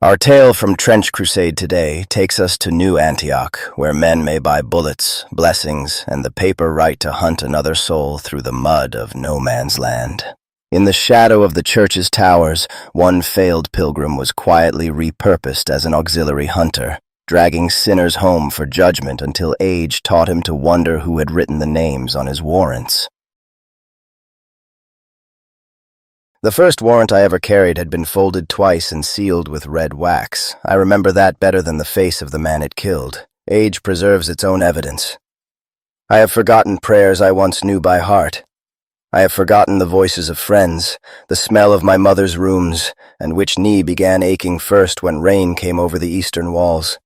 Our tale from Trench Crusade today takes us to New Antioch, where men may buy bullets, blessings, and the paper right to hunt another soul through the mud of no man's land. In the shadow of the church's towers, one failed pilgrim was quietly repurposed as an auxiliary hunter, dragging sinners home for judgment until age taught him to wonder who had written the names on his warrants. The first warrant I ever carried had been folded twice and sealed with red wax. I remember that better than the face of the man it killed. Age preserves its own evidence. I have forgotten prayers I once knew by heart. I have forgotten the voices of friends, the smell of my mother's rooms, and which knee began aching first when rain came over the eastern walls.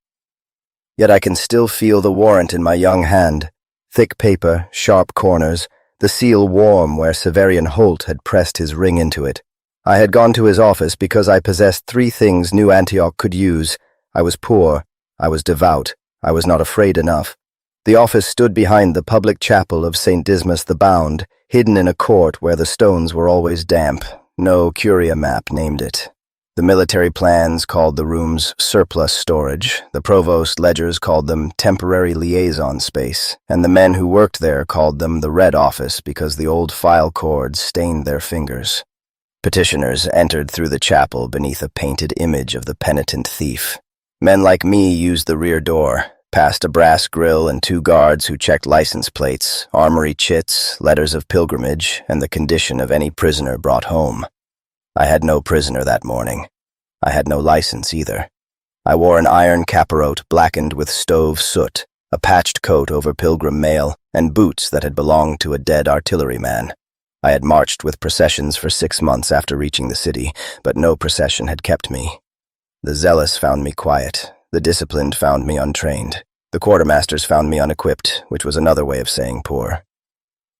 Yet I can still feel the warrant in my young hand, thick paper, sharp corners, the seal warm where Severian Holt had pressed his ring into it. I had gone to his office because I possessed three things New Antioch could use. I was poor, I was devout, I was not afraid enough. The office stood behind the public chapel of St. Dismas the Bound, hidden in a court where the stones were always damp. No curia map named it. The military plans called the rooms surplus storage, the provost ledgers called them temporary liaison space, and the men who worked there called them the Red Office because the old file cords stained their fingers. Petitioners entered through the chapel beneath a painted image of the penitent thief. Men like me used the rear door, past a brass grill and two guards who checked license plates, armory chits, letters of pilgrimage, and the condition of any prisoner brought home. I had no prisoner that morning. I had no license either. I wore an iron caparot blackened with stove soot, a patched coat over pilgrim mail, and boots that had belonged to a dead artilleryman. I had marched with processions for 6 months after reaching the city, but no procession had kept me. The zealous found me quiet. The disciplined found me untrained. The quartermasters found me unequipped, which was another way of saying poor.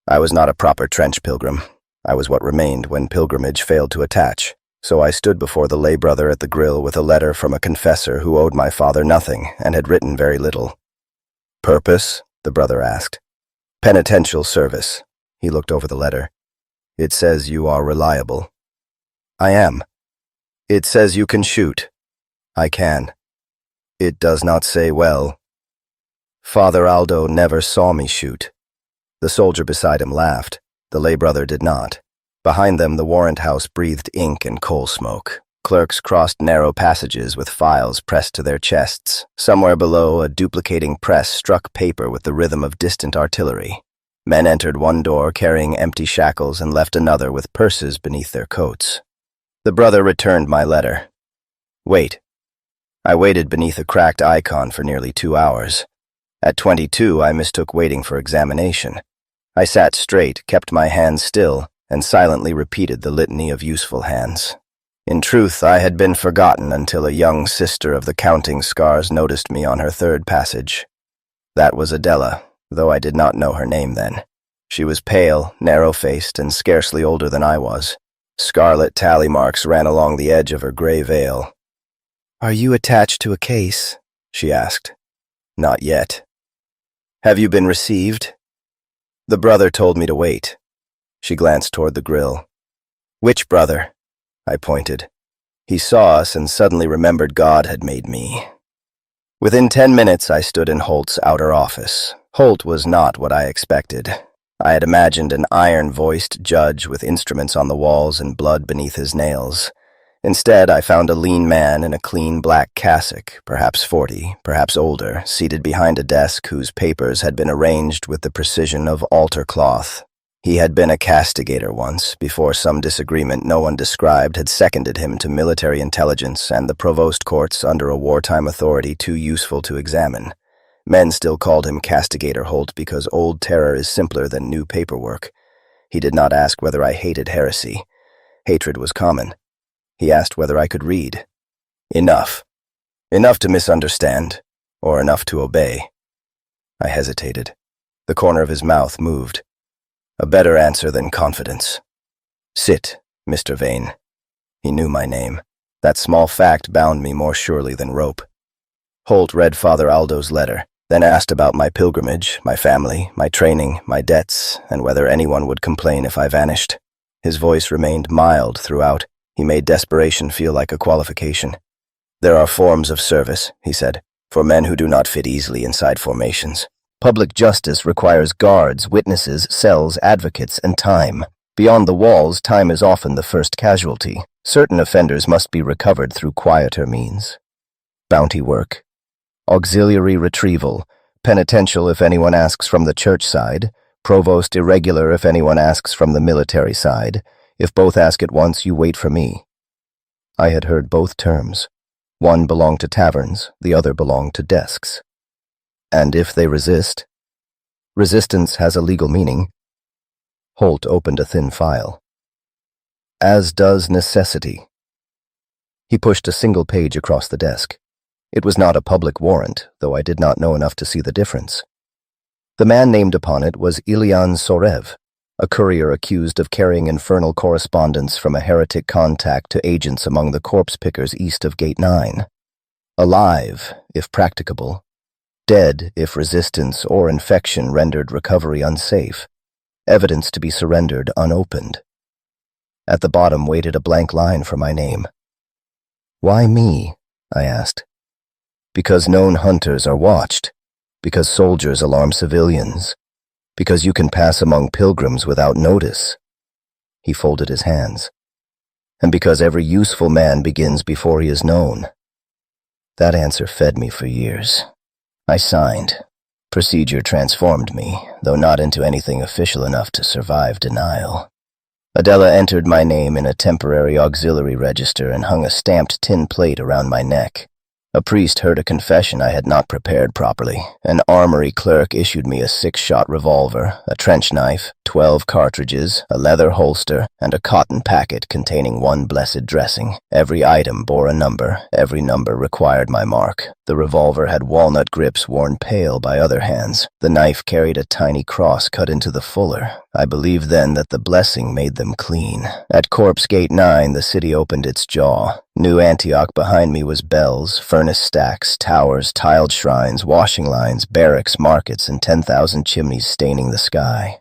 I was not a proper trench pilgrim. I was what remained when pilgrimage failed to attach, so I stood before the lay brother at the grill with a letter from a confessor who owed my father nothing and had written very little. "Purpose?" the brother asked. "Penitential service." He looked over the letter. "It says you are reliable." "I am." "It says you can shoot." "I can." "It does not say well." "Father Aldo never saw me shoot." The soldier beside him laughed. The lay brother did not. Behind them, the warrant house breathed ink and coal smoke. Clerks crossed narrow passages with files pressed to their chests. Somewhere below, a duplicating press struck paper with the rhythm of distant artillery. Men entered one door carrying empty shackles and left another with purses beneath their coats. The brother returned my letter. "Wait." I waited beneath a cracked icon for nearly 2 hours. At 22, I mistook waiting for examination. I sat straight, kept my hands still, and silently repeated the litany of useful hands. In truth, I had been forgotten until a young sister of the counting scars noticed me on her third passage. That was Adela, though I did not know her name then. She was pale, narrow-faced, and scarcely older than I was. Scarlet tally marks ran along the edge of her gray veil. "Are you attached to a case?" she asked. "Not yet." "Have you been received?" The brother told me to wait. She glanced toward the grill. "Which brother?" I pointed. He saw us and suddenly remembered God had made me. Within 10 minutes, I stood in Holt's outer office. Holt was not what I expected. I had imagined an iron-voiced judge with instruments on the walls and blood beneath his nails. Instead, I found a lean man in a clean black cassock, perhaps 40, perhaps older, seated behind a desk whose papers had been arranged with the precision of altar cloth. He had been a castigator once, before some disagreement no one described had seconded him to military intelligence and the provost courts under a wartime authority too useful to examine. Men still called him Castigator Holt because old terror is simpler than new paperwork. He did not ask whether I hated heresy. Hatred was common. He asked whether I could read. Enough. Enough to misunderstand, or enough to obey. I hesitated. The corner of his mouth moved. A better answer than confidence. "Sit, Mr. Vane." He knew my name. That small fact bound me more surely than rope. Holt read Father Aldo's letter, then asked about my pilgrimage, my family, my training, my debts, and whether anyone would complain if I vanished. His voice remained mild throughout. He made desperation feel like a qualification. There are forms of service, he said, for men who do not fit easily inside formations. Public justice requires guards, witnesses, cells, advocates, and time. Beyond the walls, time is often the first casualty. Certain offenders must be recovered through quieter means. Bounty work. Auxiliary retrieval. Penitential if anyone asks from the church side. Provost irregular if anyone asks from the military side. If both ask at once, you wait for me. I had heard both terms. One belonged to taverns, the other belonged to desks. And if they resist? Resistance has a legal meaning. Holt opened a thin file. As does necessity. He pushed a single page across the desk. It was not a public warrant, though I did not know enough to see the difference. The man named upon it was Ilyan Sorev, a courier accused of carrying infernal correspondence from a heretic contact to agents among the corpse pickers east of Gate 9. Alive, if practicable. Dead, if resistance or infection rendered recovery unsafe. Evidence to be surrendered unopened. At the bottom waited a blank line for my name. Why me? I asked. Because known hunters are watched. Because soldiers alarm civilians. Because you can pass among pilgrims without notice. He folded his hands. And because every useful man begins before he is known. That answer fed me for years. I signed. Procedure transformed me, though not into anything official enough to survive denial. Adela entered my name in a temporary auxiliary register and hung a stamped tin plate around my neck. A priest heard a confession I had not prepared properly. An armory clerk issued me a 6-shot revolver, a trench knife, 12 cartridges, a leather holster, and a cotton packet containing one blessed dressing. Every item bore a number. Every number required my mark. The revolver had walnut grips worn pale by other hands. The knife carried a tiny cross cut into the fuller. I believed then that the blessing made them clean. At Corpse Gate 9, the city opened its jaw. New Antioch behind me was bells, furnace stacks, towers, tiled shrines, washing lines, barracks, markets, and 10,000 chimneys staining the sky.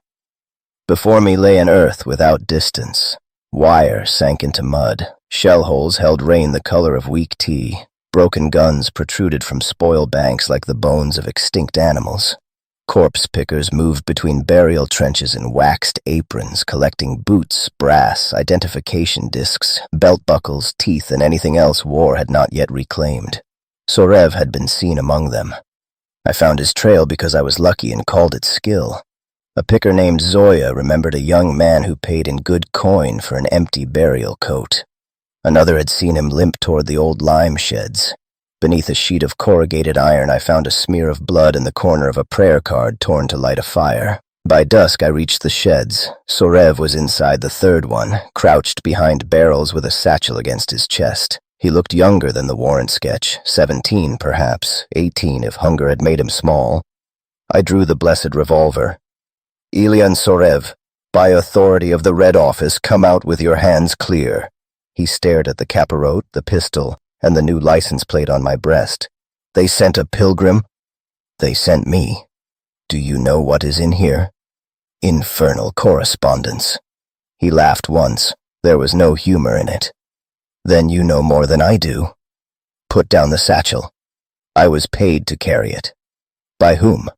Before me lay an earth without distance. Wire sank into mud. Shell holes held rain the color of weak tea. Broken guns protruded from spoil banks like the bones of extinct animals. Corpse pickers moved between burial trenches in waxed aprons, collecting boots, brass, identification discs, belt buckles, teeth, and anything else war had not yet reclaimed. Sorev had been seen among them. I found his trail because I was lucky and called it skill. A picker named Zoya remembered a young man who paid in good coin for an empty burial coat. Another had seen him limp toward the old lime sheds. Beneath a sheet of corrugated iron, I found a smear of blood in the corner of a prayer card torn to light a fire. By dusk, I reached the sheds. Sorev was inside the third one, crouched behind barrels with a satchel against his chest. He looked younger than the warrant sketch, 17 perhaps, 18 if hunger had made him small. I drew the blessed revolver. Ilyan Sorev, by authority of the Red Office, come out with your hands clear. He stared at the caparot, the pistol, and the new license plate on my breast. They sent a pilgrim? They sent me. Do you know what is in here? Infernal correspondence. He laughed once. There was no humor in it. Then you know more than I do. Put down the satchel. I was paid to carry it. By whom?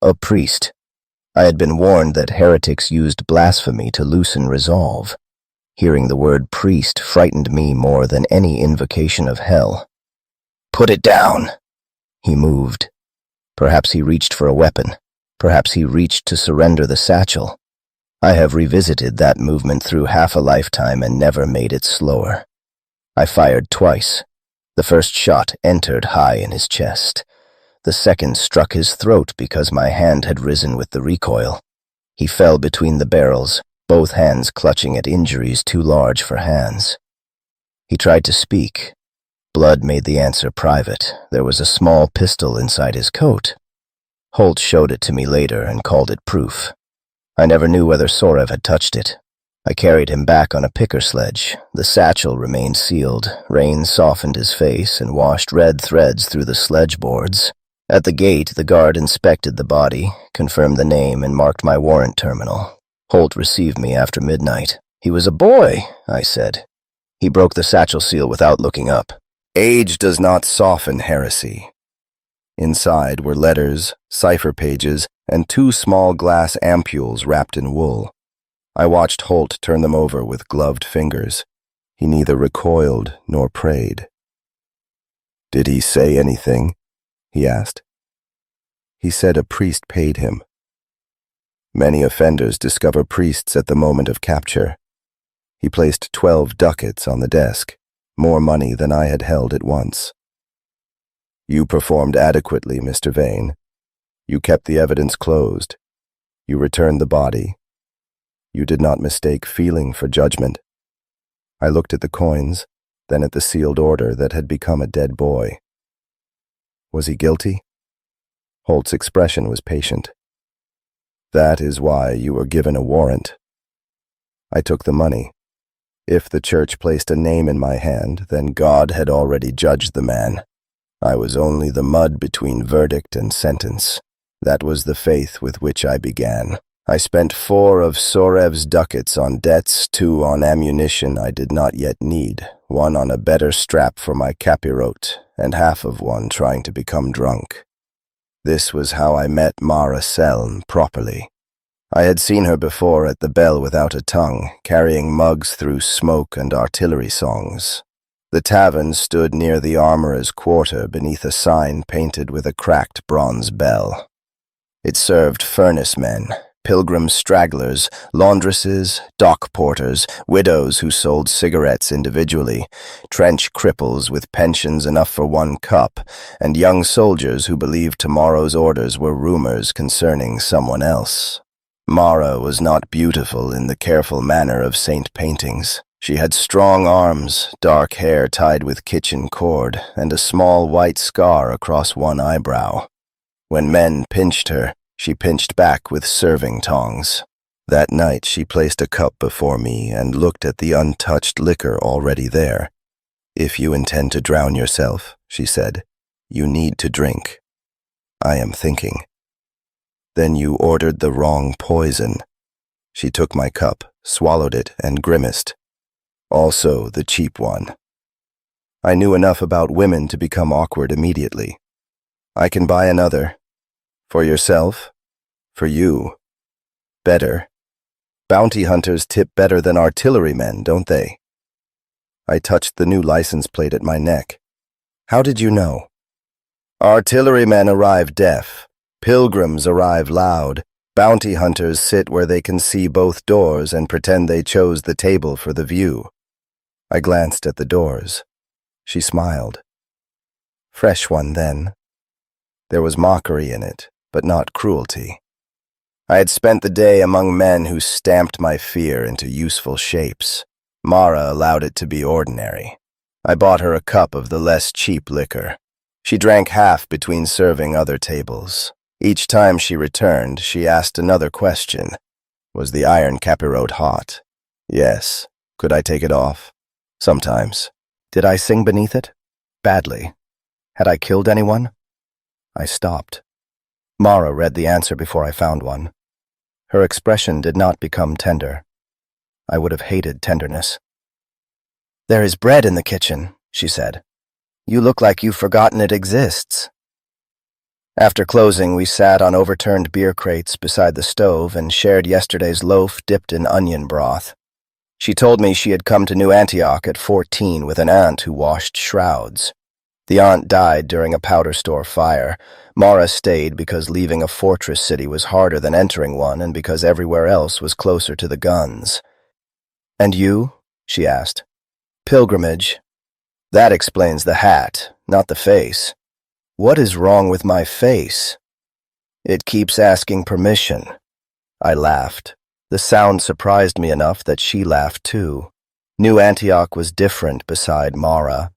A priest. I had been warned that heretics used blasphemy to loosen resolve. Hearing the word priest frightened me more than any invocation of hell. Put it down. He moved. Perhaps he reached for a weapon. Perhaps he reached to surrender the satchel. I have revisited that movement through half a lifetime and never made it slower. I fired twice. The first shot entered high in his chest. The second struck his throat because my hand had risen with the recoil. He fell between the barrels, both hands clutching at injuries too large for hands. He tried to speak. Blood made the answer private. There was a small pistol inside his coat. Holt showed it to me later and called it proof. I never knew whether Sorev had touched it. I carried him back on a picker sledge. The satchel remained sealed. Rain softened his face and washed red threads through the sledge boards. At the gate, the guard inspected the body, confirmed the name, and marked my warrant terminal. Holt received me after midnight. He was a boy, I said. He broke the satchel seal without looking up. Age does not soften heresy. Inside were letters, cipher pages, and 2 small glass ampules wrapped in wool. I watched Holt turn them over with gloved fingers. He neither recoiled nor prayed. "Did he say anything?" he asked. "He said a priest paid him." Many offenders discover priests at the moment of capture. He placed 12 ducats on the desk, more money than I had held at once. "You performed adequately, Mr. Vane. You kept the evidence closed. You returned the body. You did not mistake feeling for judgment." I looked at the coins, then at the sealed order that had become a dead boy. Was he guilty? Holt's expression was patient. "That is why you were given a warrant." I took the money. If the church placed a name in my hand, then God had already judged the man. I was only the mud between verdict and sentence. That was the faith with which I began. I spent 4 of Sorev's ducats on debts, 2 on ammunition I did not yet need, 1 on a better strap for my capirote, and half of one trying to become drunk. This was how I met Mara Selm properly. I had seen her before at the Bell Without a Tongue, carrying mugs through smoke and artillery songs. The tavern stood near the armorer's quarter beneath a sign painted with a cracked bronze bell. It served furnace men, pilgrim stragglers, laundresses, dock porters, widows who sold cigarettes individually, trench cripples with pensions enough for 1 cup, and young soldiers who believed tomorrow's orders were rumors concerning someone else. Mara was not beautiful in the careful manner of saint paintings. She had strong arms, dark hair tied with kitchen cord, and a small white scar across one eyebrow. When men pinched her, she pinched back with serving tongs. That night she placed a cup before me and looked at the untouched liquor already there. "If you intend to drown yourself," she said, "you need to drink." "I am thinking." "Then you ordered the wrong poison." She took my cup, swallowed it, and grimaced. "Also the cheap one." I knew enough about women to become awkward immediately. "I can buy another." "For yourself?" "For you." "Better. Bounty hunters tip better than artillerymen, don't they?" I touched the new license plate at my neck. "How did you know?" "Artillerymen arrive deaf. Pilgrims arrive loud. Bounty hunters sit where they can see both doors and pretend they chose the table for the view." I glanced at the doors. She smiled. "Fresh one, then." There was mockery in it, but not cruelty. I had spent the day among men who stamped my fear into useful shapes. Mara allowed it to be ordinary. I bought her a cup of the less cheap liquor. She drank half between serving other tables. Each time she returned, she asked another question. Was the iron capirote hot? Yes. Could I take it off? Sometimes. Did I sing beneath it? Badly. Had I killed anyone? I stopped. Mara read the answer before I found one. Her expression did not become tender. I would have hated tenderness. "There is bread in the kitchen," she said. "You look like you've forgotten it exists." After closing, we sat on overturned beer crates beside the stove and shared yesterday's loaf dipped in onion broth. She told me she had come to New Antioch at 14 with an aunt who washed shrouds. The aunt died during a powder store fire. Mara stayed because leaving a fortress city was harder than entering one and because everywhere else was closer to the guns. "And you?" she asked. "Pilgrimage. That explains the hat, not the face. What is wrong with my face? It keeps asking permission." I laughed. The sound surprised me enough that she laughed too. New Antioch was different beside Mara.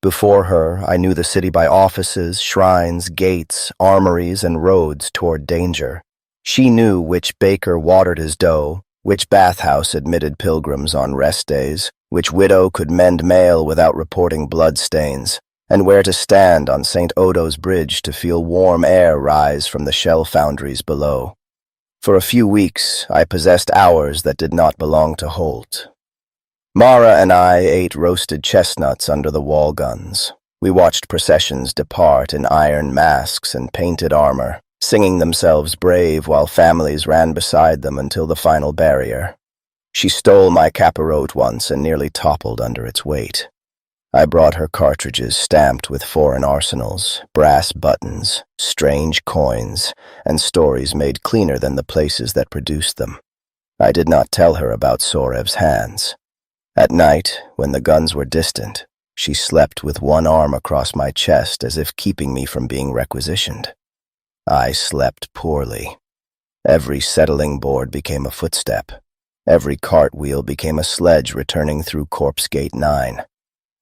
Before her, I knew the city by offices, shrines, gates, armories, and roads toward danger. She knew which baker watered his dough, which bathhouse admitted pilgrims on rest days, which widow could mend mail without reporting bloodstains, and where to stand on St. Odo's Bridge to feel warm air rise from the shell foundries below. For a few weeks, I possessed hours that did not belong to Holt. Mara and I ate roasted chestnuts under the wall guns. We watched processions depart in iron masks and painted armor, singing themselves brave while families ran beside them until the final barrier. She stole my capirote once and nearly toppled under its weight. I brought her cartridges stamped with foreign arsenals, brass buttons, strange coins, and stories made cleaner than the places that produced them. I did not tell her about Sorev's hands. At night, when the guns were distant, she slept with one arm across my chest as if keeping me from being requisitioned. I slept poorly. Every settling board became a footstep. Every cartwheel became a sledge returning through Corpse Gate 9.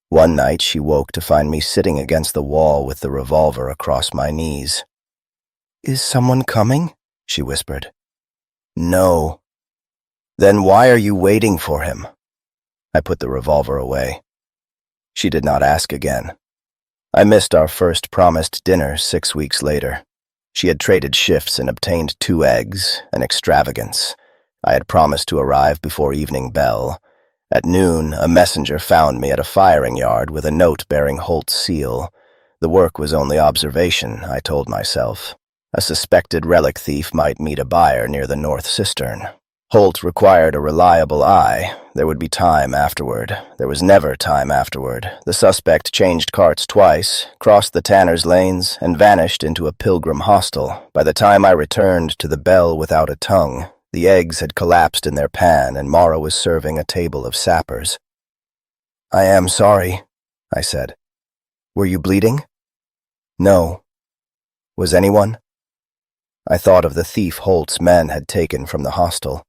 One night she woke to find me sitting against the wall with the revolver across my knees. "Is someone coming?" she whispered. "No." "Then why are you waiting for him?" I put the revolver away. She did not ask again. I missed our first promised dinner 6 weeks later. She had traded shifts and obtained 2 eggs, an extravagance. I had promised to arrive before evening bell. At noon, a messenger found me at a firing yard with a note bearing Holt's seal. The work was only observation, I told myself. A suspected relic thief might meet a buyer near the North Cistern. Holt required a reliable eye. There would be time afterward. There was never time afterward. The suspect changed carts twice, crossed the Tanner's lanes, and vanished into a pilgrim hostel. By the time I returned to the bell without a tongue, the eggs had collapsed in their pan and Mara was serving a table of sappers. "I am sorry," I said. "Were you bleeding?" "No." "Was anyone?" I thought of the thief Holt's men had taken from the hostel.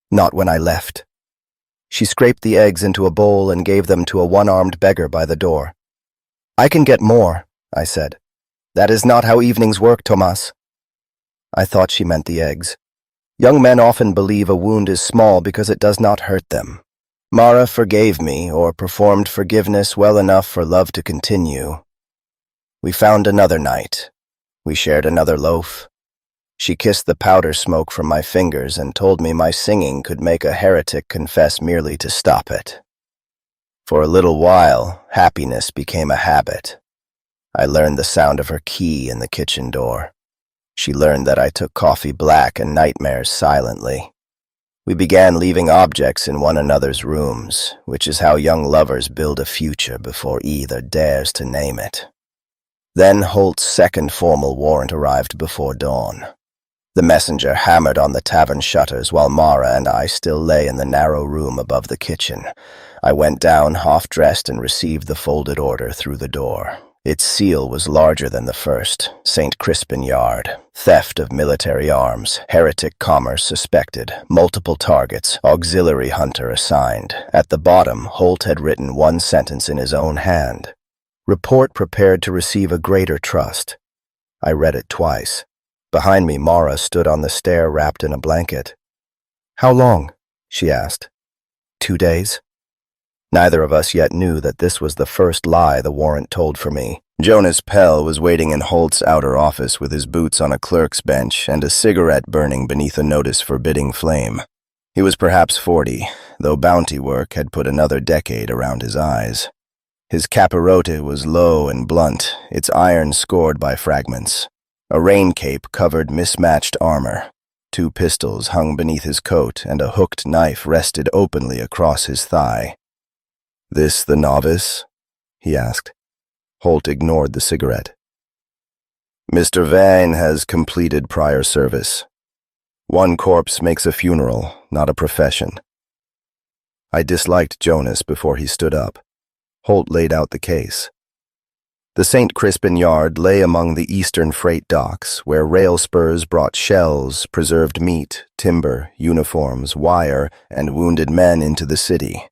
"Not when I left." She scraped the eggs into a bowl and gave them to a one-armed beggar by the door. "I can get more," I said. "That is not how evenings work, Tomas." I thought she meant the eggs. Young men often believe a wound is small because it does not hurt them. Mara forgave me, or performed forgiveness well enough for love to continue. We found another night. We shared another loaf. She kissed the powder smoke from my fingers and told me my singing could make a heretic confess merely to stop it. For a little while, happiness became a habit. I learned the sound of her key in the kitchen door. She learned that I took coffee black and nightmares silently. We began leaving objects in one another's rooms, which is how young lovers build a future before either dares to name it. Then Holt's second formal warrant arrived before dawn. The messenger hammered on the tavern shutters while Mara and I still lay in the narrow room above the kitchen. I went down half-dressed and received the folded order through the door. Its seal was larger than the first. St. Crispin Yard. Theft of military arms. Heretic commerce suspected. Multiple targets. Auxiliary hunter assigned. At the bottom, Holt had written one sentence in his own hand. Report prepared to receive a greater trust. I read it twice. Behind me, Mara stood on the stair wrapped in a blanket. "How long?" she asked. 2 days. Neither of us yet knew that this was the first lie the warrant told for me. Jonas Pell was waiting in Holt's outer office with his boots on a clerk's bench and a cigarette burning beneath a notice forbidding flame. He was perhaps 40, though bounty work had put another decade around his eyes. His capirote was low and blunt, its iron scored by fragments. A rain cape covered mismatched armor. 2 pistols hung beneath his coat, and a hooked knife rested openly across his thigh. "This the novice?" he asked. Holt ignored the cigarette. "Mr. Vane has completed prior service. One corpse makes a funeral, not a profession." I disliked Jonas before he stood up. Holt laid out the case. The St. Crispin Yard lay among the eastern freight docks, where rail spurs brought shells, preserved meat, timber, uniforms, wire, and wounded men into the city.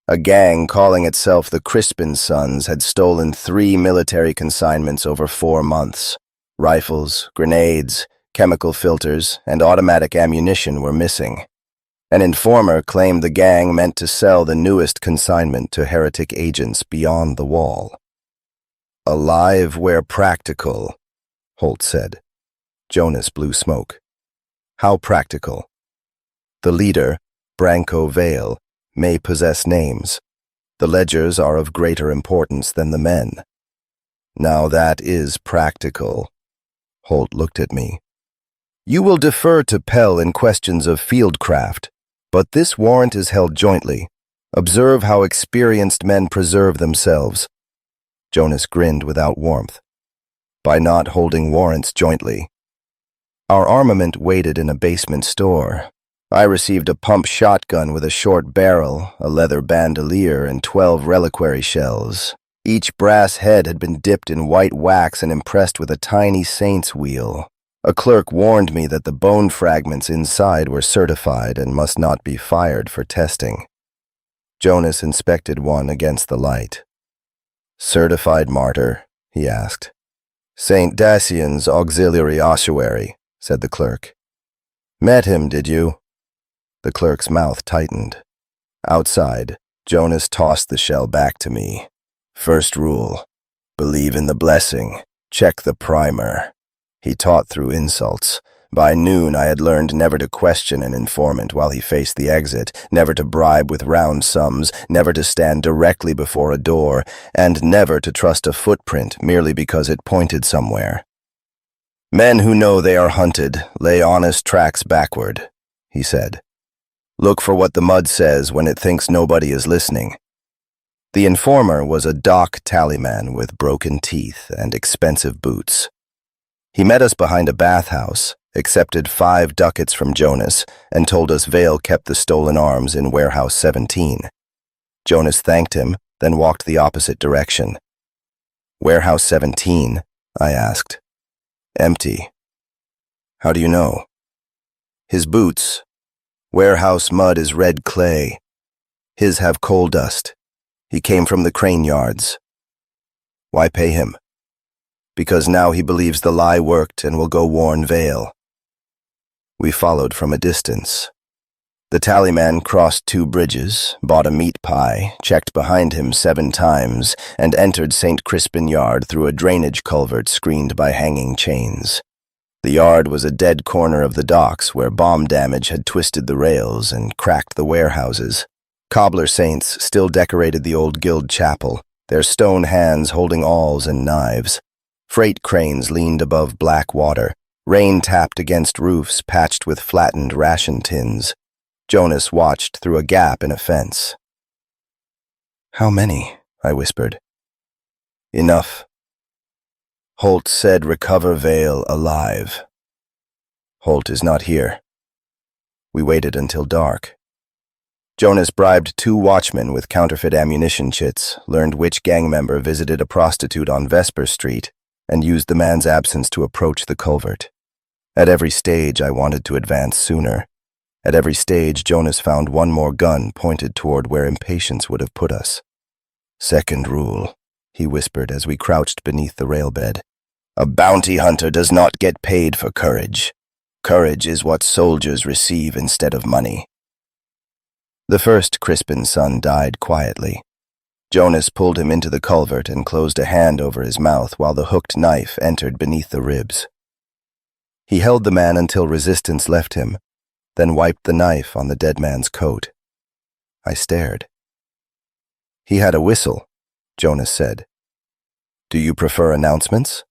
A gang calling itself the Crispin Sons had stolen 3 military consignments over 4 months. Rifles, grenades, chemical filters, and automatic ammunition were missing. An informer claimed the gang meant to sell the newest consignment to heretic agents beyond the wall. "Alive where practical," Holt said. Jonas blew smoke. "How practical?" The leader, Branko Vale, may possess names. The ledgers are of greater importance than the men. Now that is practical. Holt looked at me. You will defer to Pell in questions of fieldcraft, but this warrant is held jointly. Observe how experienced men preserve themselves. Jonas grinned without warmth. By not holding warrants jointly. Our armament waited in a basement store. I received a pump shotgun with a short barrel, a leather bandolier, and 12 reliquary shells. Each brass head had been dipped in white wax and impressed with a tiny saint's wheel. A clerk warned me that the bone fragments inside were certified and must not be fired for testing. Jonas inspected one against the light. Certified martyr? He asked. St. Dacian's auxiliary ossuary, said the clerk. Met him, did you? The clerk's mouth tightened. Outside, Jonas tossed the shell back to me. First rule, believe in the blessing, check the primer. He taught through insults. By noon I had learned never to question an informant while he faced the exit, never to bribe with round sums, never to stand directly before a door, and never to trust a footprint merely because it pointed somewhere. Men who know they are hunted lay honest tracks backward, he said. Look for what the mud says when it thinks nobody is listening. The informer was a dock tallyman with broken teeth and expensive boots. He met us behind a bathhouse, accepted 5 ducats from Jonas, and told us Vale kept the stolen arms in warehouse 17. Jonas thanked him, then walked the opposite direction. Warehouse 17? I asked. Empty. How do you know? His boots. Warehouse mud is red clay. His have coal dust. He came from the crane yards. Why pay him? Because now he believes the lie worked and will go warn Vale. We followed from a distance. The tallyman crossed 2 bridges, bought a meat pie, checked behind him 7 times, and entered St. Crispin Yard through a drainage culvert screened by hanging chains. The yard was a dead corner of the docks where bomb damage had twisted the rails and cracked the warehouses. Cobbler saints still decorated the old guild chapel, their stone hands holding awls and knives. Freight cranes leaned above black water. Rain tapped against roofs patched with flattened ration tins. Jonas watched through a gap in a fence. How many? I whispered. Enough. Holt said recover Vale alive. Holt is not here. We waited until dark. Jonas bribed 2 watchmen with counterfeit ammunition chits, learned which gang member visited a prostitute on Vesper Street, and used the man's absence to approach the culvert. At every stage, I wanted to advance sooner. At every stage, Jonas found one more gun pointed toward where impatience would have put us. Second rule, he whispered as we crouched beneath the railbed. A bounty hunter does not get paid for courage. Courage is what soldiers receive instead of money. The first Crispin son died quietly. Jonas pulled him into the culvert and closed a hand over his mouth while the hooked knife entered beneath the ribs. He held the man until resistance left him, then wiped the knife on the dead man's coat. I stared. He had a whistle, Jonas said. Do you prefer announcements?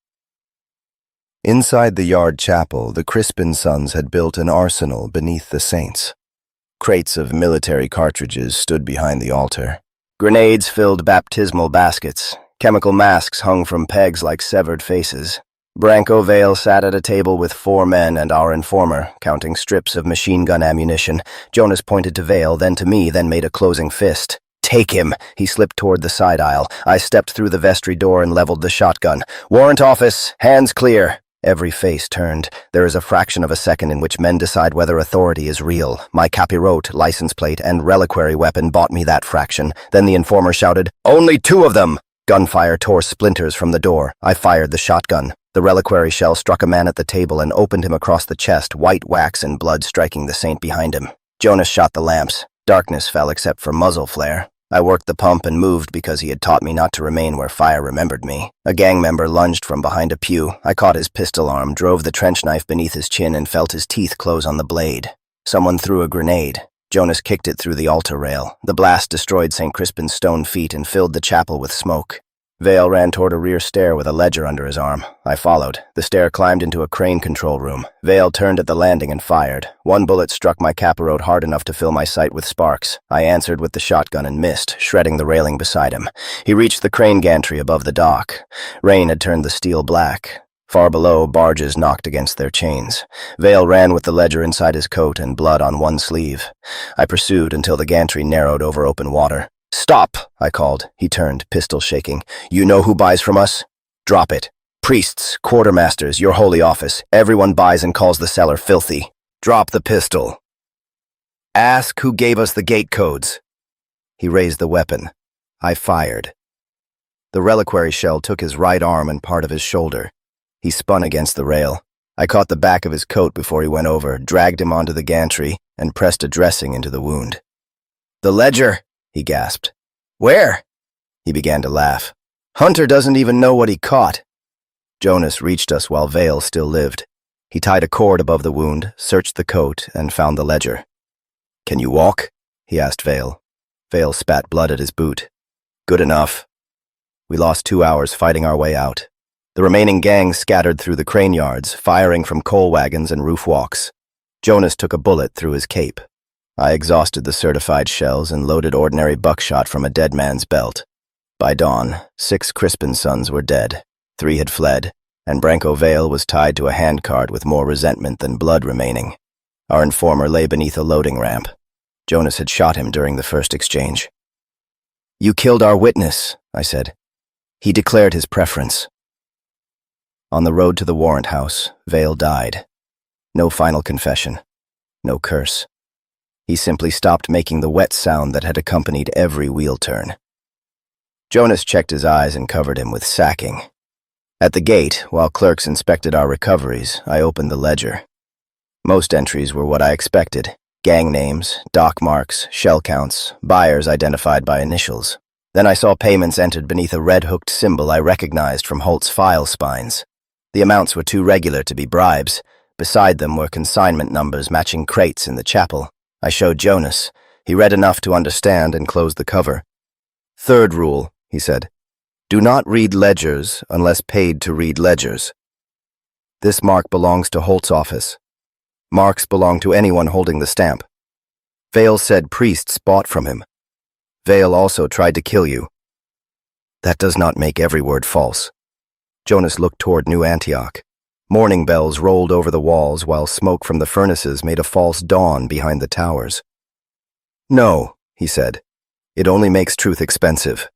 Inside the yard chapel, the Crispin sons had built an arsenal beneath the saints. Crates of military cartridges stood behind the altar. Grenades filled baptismal baskets. Chemical masks hung from pegs like severed faces. Branko Vale sat at a table with 4 men and our informer, counting strips of machine gun ammunition. Jonas pointed to Vale, then to me, then made a closing fist. Take him! He slipped toward the side aisle. I stepped through the vestry door and leveled the shotgun. Warrant office! Hands clear! Every face turned. There is a fraction of a second in which men decide whether authority is real. My capirote, license plate, and reliquary weapon bought me that fraction. Then the informer shouted, Only 2 of them! Gunfire tore splinters from the door. I fired the shotgun. The reliquary shell struck a man at the table and opened him across the chest, white wax and blood striking the saint behind him. Jonas shot the lamps. Darkness fell except for muzzle flare. I worked the pump and moved because he had taught me not to remain where fire remembered me. A gang member lunged from behind a pew. I caught his pistol arm, drove the trench knife beneath his chin, and felt his teeth close on the blade. Someone threw a grenade. Jonas kicked it through the altar rail. The blast destroyed St. Crispin's stone feet and filled the chapel with smoke. Vale ran toward a rear stair with a ledger under his arm. I followed. The stair climbed into a crane control room. Vale turned at the landing and fired. One bullet struck my caparot hard enough to fill my sight with sparks. I answered with the shotgun and missed, shredding the railing beside him. He reached the crane gantry above the dock. Rain had turned the steel black. Far below, barges knocked against their chains. Vale ran with the ledger inside his coat and blood on one sleeve. I pursued until the gantry narrowed over open water. "Stop!" I called. He turned, pistol shaking. "You know who buys from us? Drop it. Priests, quartermasters, your holy office. Everyone buys and calls the seller filthy. Drop the pistol. Ask who gave us the gate codes." He raised the weapon. I fired. The reliquary shell took his right arm and part of his shoulder. He spun against the rail. I caught the back of his coat before he went over, dragged him onto the gantry, and pressed a dressing into the wound. "The ledger!" he gasped. "Where?" He began to laugh. "Hunter doesn't even know what he caught." Jonas reached us while Vale still lived. He tied a cord above the wound, searched the coat, and found the ledger. "Can you walk?" he asked Vale. Vale spat blood at his boot. "Good enough." We lost 2 hours fighting our way out. The remaining gang scattered through the crane yards, firing from coal wagons and roof walks. Jonas took a bullet through his cape. I exhausted the certified shells and loaded ordinary buckshot from a dead man's belt. By dawn, 6 Crispin sons were dead, 3 had fled, and Branko Vale was tied to a handcart with more resentment than blood remaining. Our informer lay beneath a loading ramp. Jonas had shot him during the first exchange. "You killed our witness," I said. He declared his preference. On the road to the warrant house, Vale died. No final confession. No curse. He simply stopped making the wet sound that had accompanied every wheel turn. Jonas checked his eyes and covered him with sacking. At the gate, while clerks inspected our recoveries, I opened the ledger. Most entries were what I expected. Gang names, dock marks, shell counts, buyers identified by initials. Then I saw payments entered beneath a red-hooked symbol I recognized from Holt's file spines. The amounts were too regular to be bribes. Beside them were consignment numbers matching crates in the chapel. I showed Jonas. He read enough to understand and closed the cover. "Third rule," he said. "Do not read ledgers unless paid to read ledgers. This mark belongs to Holt's office. Marks belong to anyone holding the stamp. Vale said priests bought from him. Vale also tried to kill you. That does not make every word false." Jonas looked toward New Antioch. Morning bells rolled over the walls while smoke from the furnaces made a false dawn behind the towers. "No," he said. "It only makes truth expensive."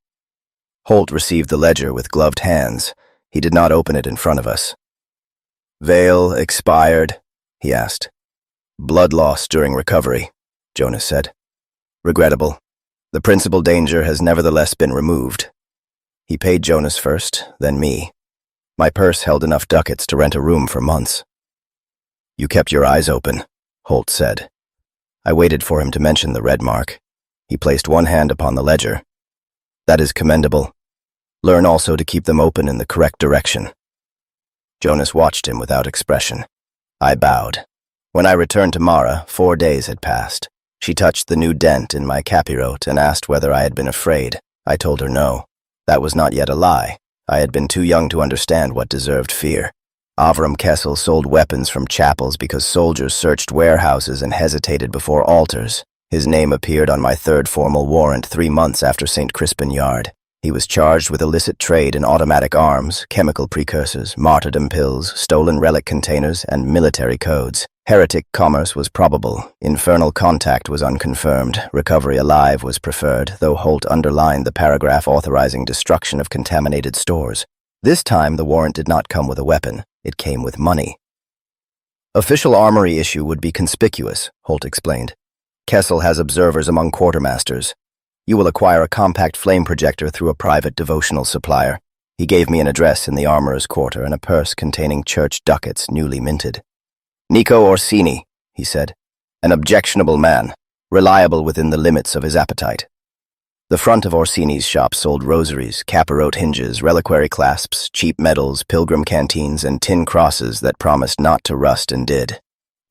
Holt received the ledger with gloved hands. He did not open it in front of us. "Vale expired?" he asked. "Blood loss during recovery," Jonas said. "Regrettable. The principal danger has nevertheless been removed." He paid Jonas first, then me. My purse held enough ducats to rent a room for months. "You kept your eyes open," Holt said. I waited for him to mention the red mark. He placed one hand upon the ledger. "That is commendable. Learn also to keep them open in the correct direction." Jonas watched him without expression. I bowed. When I returned to Mara, 4 days had passed. She touched the new dent in my capirote and asked whether I had been afraid. I told her no. That was not yet a lie. I had been too young to understand what deserved fear. Avram Kessel sold weapons from chapels because soldiers searched warehouses and hesitated before altars. His name appeared on my 3rd formal warrant 3 months after St. Crispin Yard. He was charged with illicit trade in automatic arms, chemical precursors, martyrdom pills, stolen relic containers, and military codes. Heretic commerce was probable. Infernal contact was unconfirmed. Recovery alive was preferred, though Holt underlined the paragraph authorizing destruction of contaminated stores. This time, the warrant did not come with a weapon. It came with money. "Official armory issue would be conspicuous," Holt explained. "Kessel has observers among quartermasters. You will acquire a compact flame projector through a private devotional supplier." He gave me an address in the armorer's quarter and a purse containing church ducats newly minted. "Nico Orsini," he said. "An objectionable man, reliable within the limits of his appetite." The front of Orsini's shop sold rosaries, capirote hinges, reliquary clasps, cheap medals, pilgrim canteens, and tin crosses that promised not to rust and did.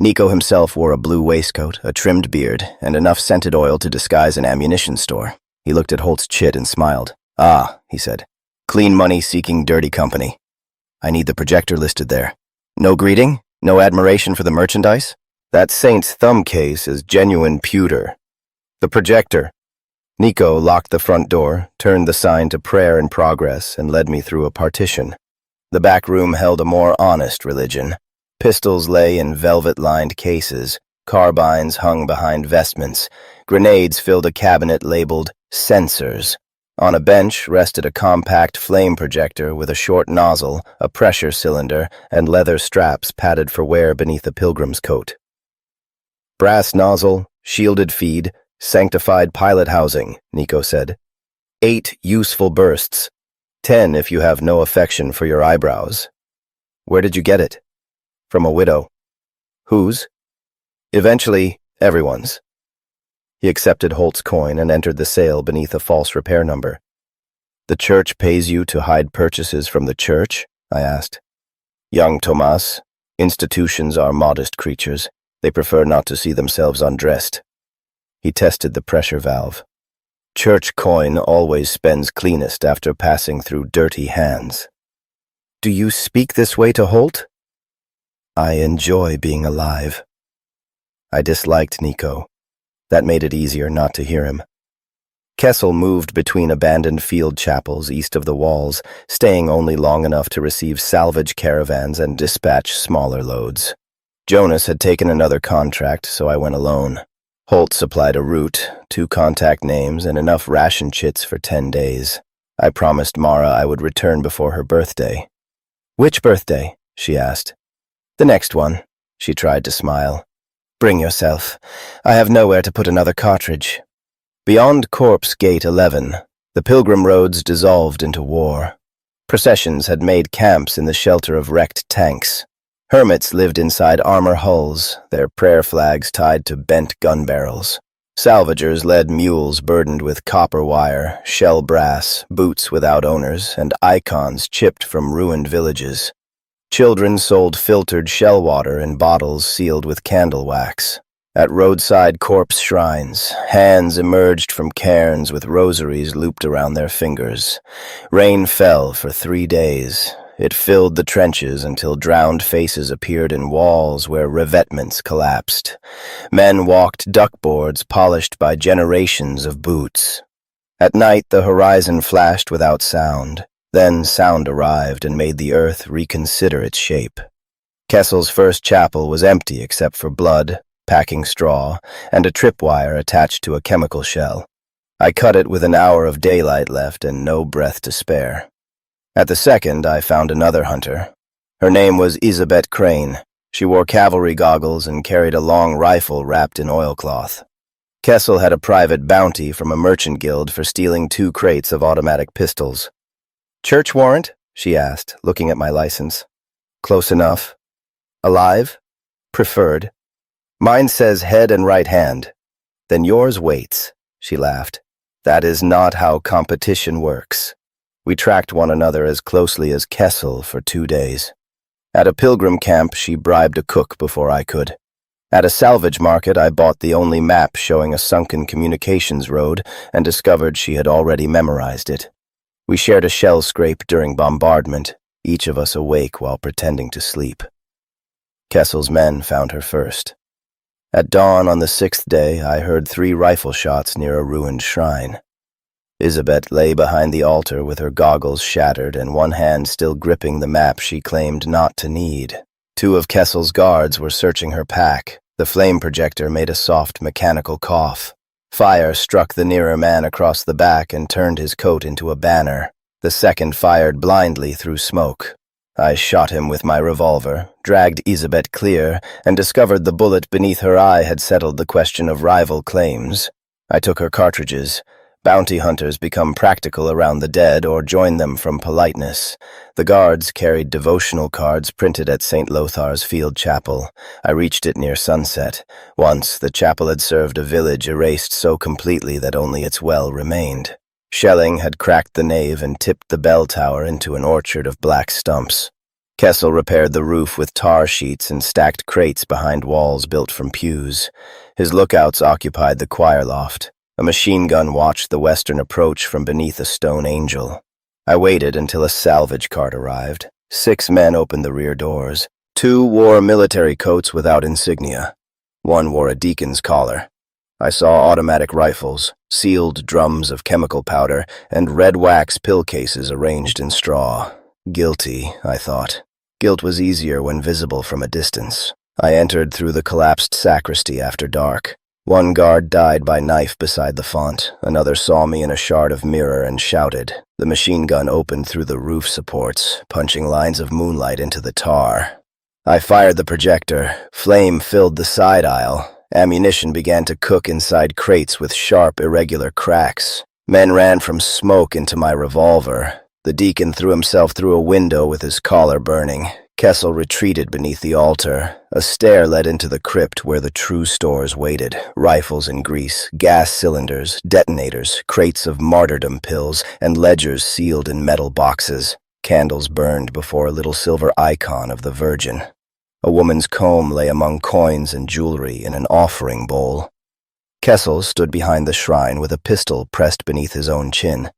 Nico himself wore a blue waistcoat, a trimmed beard, and enough scented oil to disguise an ammunition store. He looked at Holt's chit and smiled. "Ah," he said. "Clean money seeking dirty company. I need the projector listed there. No greeting? No admiration for the merchandise? That saint's thumb case is genuine pewter. The projector." Nico locked the front door, turned the sign to prayer in progress, and led me through a partition. The back room held a more honest religion. Pistols lay in velvet-lined cases, carbines hung behind vestments, grenades filled a cabinet labeled sensors. On a bench rested a compact flame projector with a short nozzle, a pressure cylinder, and leather straps padded for wear beneath a pilgrim's coat. "Brass nozzle, shielded feed, sanctified pilot housing," Nico said. 8 useful bursts. 10 if you have no affection for your eyebrows. "Where did you get it?" "From a widow." "Whose?" "Eventually, everyone's." He accepted Holt's coin and entered the sale beneath a false repair number. "The church pays you to hide purchases from the church?" I asked. "Young Tomas, institutions are modest creatures. They prefer not to see themselves undressed." He tested the pressure valve. "Church coin always spends cleanest after passing through dirty hands." "Do you speak this way to Holt?" "I enjoy being alive." I disliked Nico. That made it easier not to hear him. Kessel moved between abandoned field chapels east of the walls, staying only long enough to receive salvage caravans and dispatch smaller loads. Jonas had taken another contract, so I went alone. Holt supplied a route, 2 contact names, and enough ration chits for 10 days. I promised Mara I would return before her birthday. "Which birthday?" she asked. "The next one." She tried to smile. "Bring yourself. I have nowhere to put another cartridge." Beyond Corpse Gate 11, the pilgrim roads dissolved into war. Processions had made camps in the shelter of wrecked tanks. Hermits lived inside armor hulls, their prayer flags tied to bent gun barrels. Salvagers led mules burdened with copper wire, shell brass, boots without owners, and icons chipped from ruined villages. Children sold filtered shell water in bottles sealed with candle wax. At roadside corpse shrines, hands emerged from cairns with rosaries looped around their fingers. Rain fell for 3 days. It filled the trenches until drowned faces appeared in walls where revetments collapsed. Men walked duckboards polished by generations of boots. At night, the horizon flashed without sound. Then sound arrived and made the earth reconsider its shape. Kessel's first chapel was empty except for blood, packing straw, and a tripwire attached to a chemical shell. I cut it with an hour of daylight left and no breath to spare. At the second, I found another hunter. Her name was Isabet Crane. She wore cavalry goggles and carried a long rifle wrapped in oilcloth. Kessel had a private bounty from a merchant guild for stealing 2 crates of automatic pistols. "Church warrant?" she asked, looking at my license. "Close enough." "Alive?" "Preferred." "Mine says head and right hand." "Then yours waits," she laughed. "That is not how competition works." We tracked one another as closely as Kessel for 2 days. At a pilgrim camp, she bribed a cook before I could. At a salvage market, I bought the only map showing a sunken communications road and discovered she had already memorized it. We shared a shell scrape during bombardment, each of us awake while pretending to sleep. Kessel's men found her first. At dawn on the 6th day, I heard 3 rifle shots near a ruined shrine. Isabet lay behind the altar with her goggles shattered and one hand still gripping the map she claimed not to need. 2 of Kessel's guards were searching her pack. The flame projector made a soft mechanical cough. Fire struck the nearer man across the back and turned his coat into a banner. The second fired blindly through smoke. I shot him with my revolver, dragged Isabet clear, and discovered the bullet beneath her eye had settled the question of rival claims. I took her cartridges. Bounty hunters become practical around the dead or join them from politeness. The guards carried devotional cards printed at St. Lothar's Field Chapel. I reached it near sunset. Once, the chapel had served a village erased so completely that only its well remained. Shelling had cracked the nave and tipped the bell tower into an orchard of black stumps. Kessel repaired the roof with tar sheets and stacked crates behind walls built from pews. His lookouts occupied the choir loft. A machine gun watched the western approach from beneath a stone angel. I waited until a salvage cart arrived. 6 men opened the rear doors. 2 wore military coats without insignia. 1 wore a deacon's collar. I saw automatic rifles, sealed drums of chemical powder, and red wax pill cases arranged in straw. Guilty, I thought. Guilt was easier when visible from a distance. I entered through the collapsed sacristy after dark. 1 guard died by knife beside the font. Another saw me in a shard of mirror and shouted. The machine gun opened through the roof supports, punching lines of moonlight into the tar. I fired the projector. Flame filled the side aisle. Ammunition began to cook inside crates with sharp, irregular cracks. Men ran from smoke into my revolver. The deacon threw himself through a window with his collar burning. Kessel retreated beneath the altar. A stair led into the crypt where the true stores waited. Rifles and grease, gas cylinders, detonators, crates of martyrdom pills, and ledgers sealed in metal boxes. Candles burned before a little silver icon of the Virgin. A woman's comb lay among coins and jewelry in an offering bowl. Kessel stood behind the shrine with a pistol pressed beneath his own chin.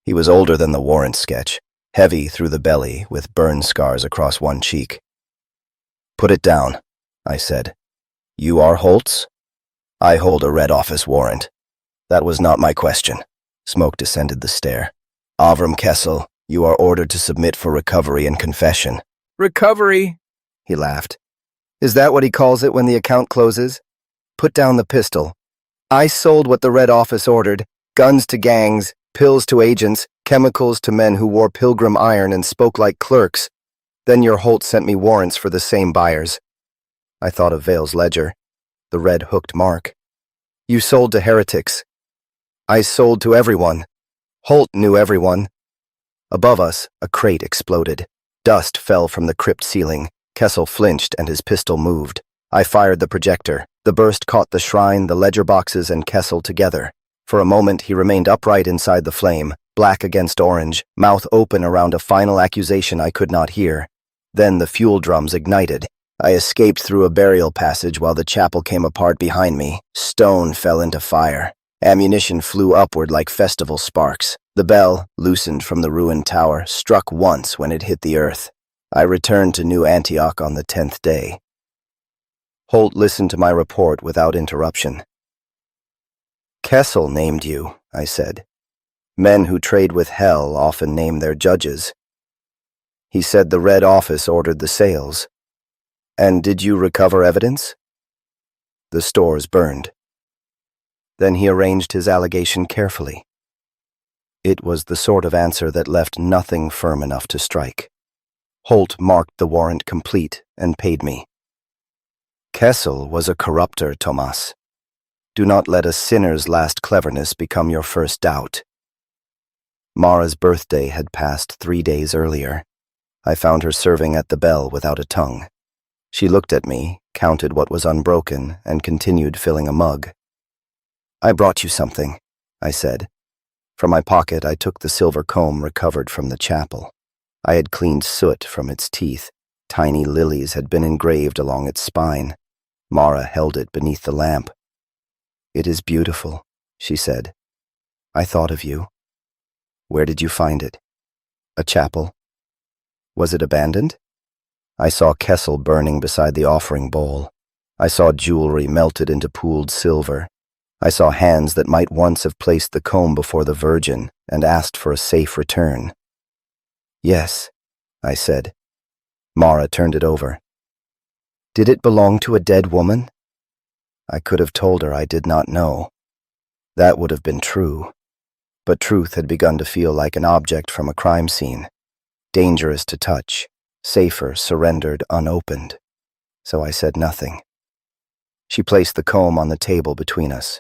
He was older than the warrant sketch, heavy through the belly with burn scars across one cheek. "Put it down," I said. "You are Holtz?" "I hold a red office warrant." "That was not my question." Smoke descended the stair. "Avram Kessel, you are ordered to submit for recovery and confession." "Recovery?" He laughed. "Is that what he calls it when the account closes? Put down the pistol. I sold what the Red Office ordered, guns to gangs, pills to agents, chemicals to men who wore pilgrim iron and spoke like clerks. Then your Holt sent me warrants for the same buyers." I thought of Vale's ledger, the red hooked mark. "You sold to heretics." "I sold to everyone. Holt knew everyone." Above us, a crate exploded. Dust fell from the crypt ceiling. Kessel flinched and his pistol moved. I fired the projector. The burst caught the shrine, the ledger boxes, and Kessel together. For a moment, he remained upright inside the flame, black against orange, mouth open around a final accusation I could not hear. Then the fuel drums ignited. I escaped through a burial passage while the chapel came apart behind me. Stone fell into fire. Ammunition flew upward like festival sparks. The bell, loosened from the ruined tower, struck once when it hit the earth. I returned to New Antioch on the 10th day. Holt listened to my report without interruption. "Kessel named you," I said. "Men who trade with hell often name their judges." He said the Red Office ordered the sales. "And did you recover evidence?" "The stores burned." Then he arranged his allegation carefully. It was the sort of answer that left nothing firm enough to strike. Holt marked the warrant complete and paid me. "Kessel was a corrupter, Tomas. Do not let a sinner's last cleverness become your first doubt." Mara's birthday had passed 3 days earlier. I found her serving at the bell without a tongue. She looked at me, counted what was unbroken, and continued filling a mug. "I brought you something," I said. From my pocket I took the silver comb recovered from the chapel. I had cleaned soot from its teeth. Tiny lilies had been engraved along its spine. Mara held it beneath the lamp. "It is beautiful," she said. "I thought of you." "Where did you find it?" "A chapel." "Was it abandoned?" I saw Kessel burning beside the offering bowl. I saw jewelry melted into pooled silver. I saw hands that might once have placed the comb before the Virgin and asked for a safe return. "Yes," I said. Mara turned it over. "Did it belong to a dead woman?" I could have told her I did not know. That would have been true. But truth had begun to feel like an object from a crime scene. Dangerous to touch, safer surrendered unopened. So I said nothing. She placed the comb on the table between us.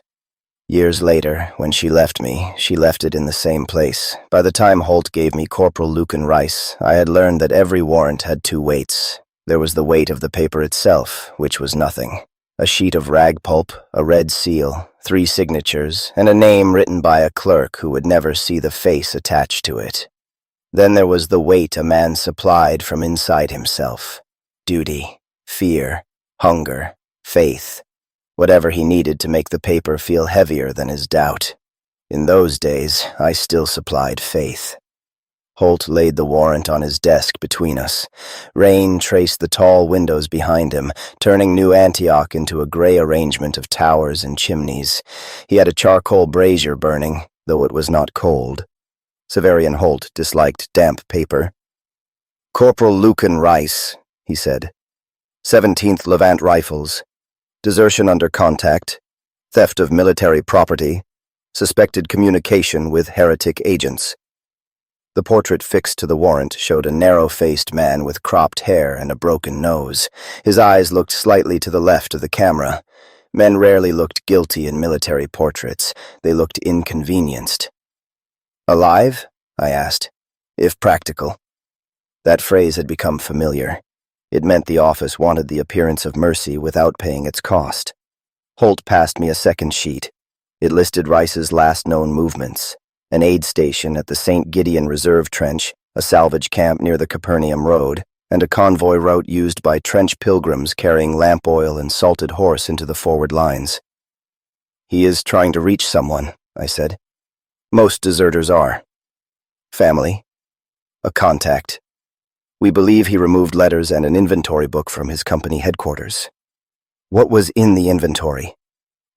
Years later, when she left me, she left it in the same place. By the time Holt gave me Corporal Lucan Rice, I had learned that every warrant had 2 weights. There was the weight of the paper itself, which was nothing. A sheet of rag pulp, a red seal, 3 signatures, and a name written by a clerk who would never see the face attached to it. Then there was the weight a man supplied from inside himself. Duty, fear, hunger, faith, whatever he needed to make the paper feel heavier than his doubt. In those days, I still supplied faith. Holt laid the warrant on his desk between us. Rain traced the tall windows behind him, turning New Antioch into a gray arrangement of towers and chimneys. He had a charcoal brazier burning, though it was not cold. Severian Holt disliked damp paper. "Corporal Lucan Rice," he said. 17th Levant Rifles. Desertion under contact. Theft of military property. Suspected communication with heretic agents. The portrait fixed to the warrant showed a narrow-faced man with cropped hair and a broken nose. His eyes looked slightly to the left of the camera. Men rarely looked guilty in military portraits. They looked inconvenienced. "Alive?" I asked. "If practical." That phrase had become familiar. It meant the office wanted the appearance of mercy without paying its cost. Holt passed me a second sheet. It listed Rice's last known movements: an aid station at the St. Gideon Reserve Trench, a salvage camp near the Capernaum Road, and a convoy route used by trench pilgrims carrying lamp oil and salted horse into the forward lines. "He is trying to reach someone," I said. "Most deserters are. Family. A contact. We believe he removed letters and an inventory book from his company headquarters." "What was in the inventory?"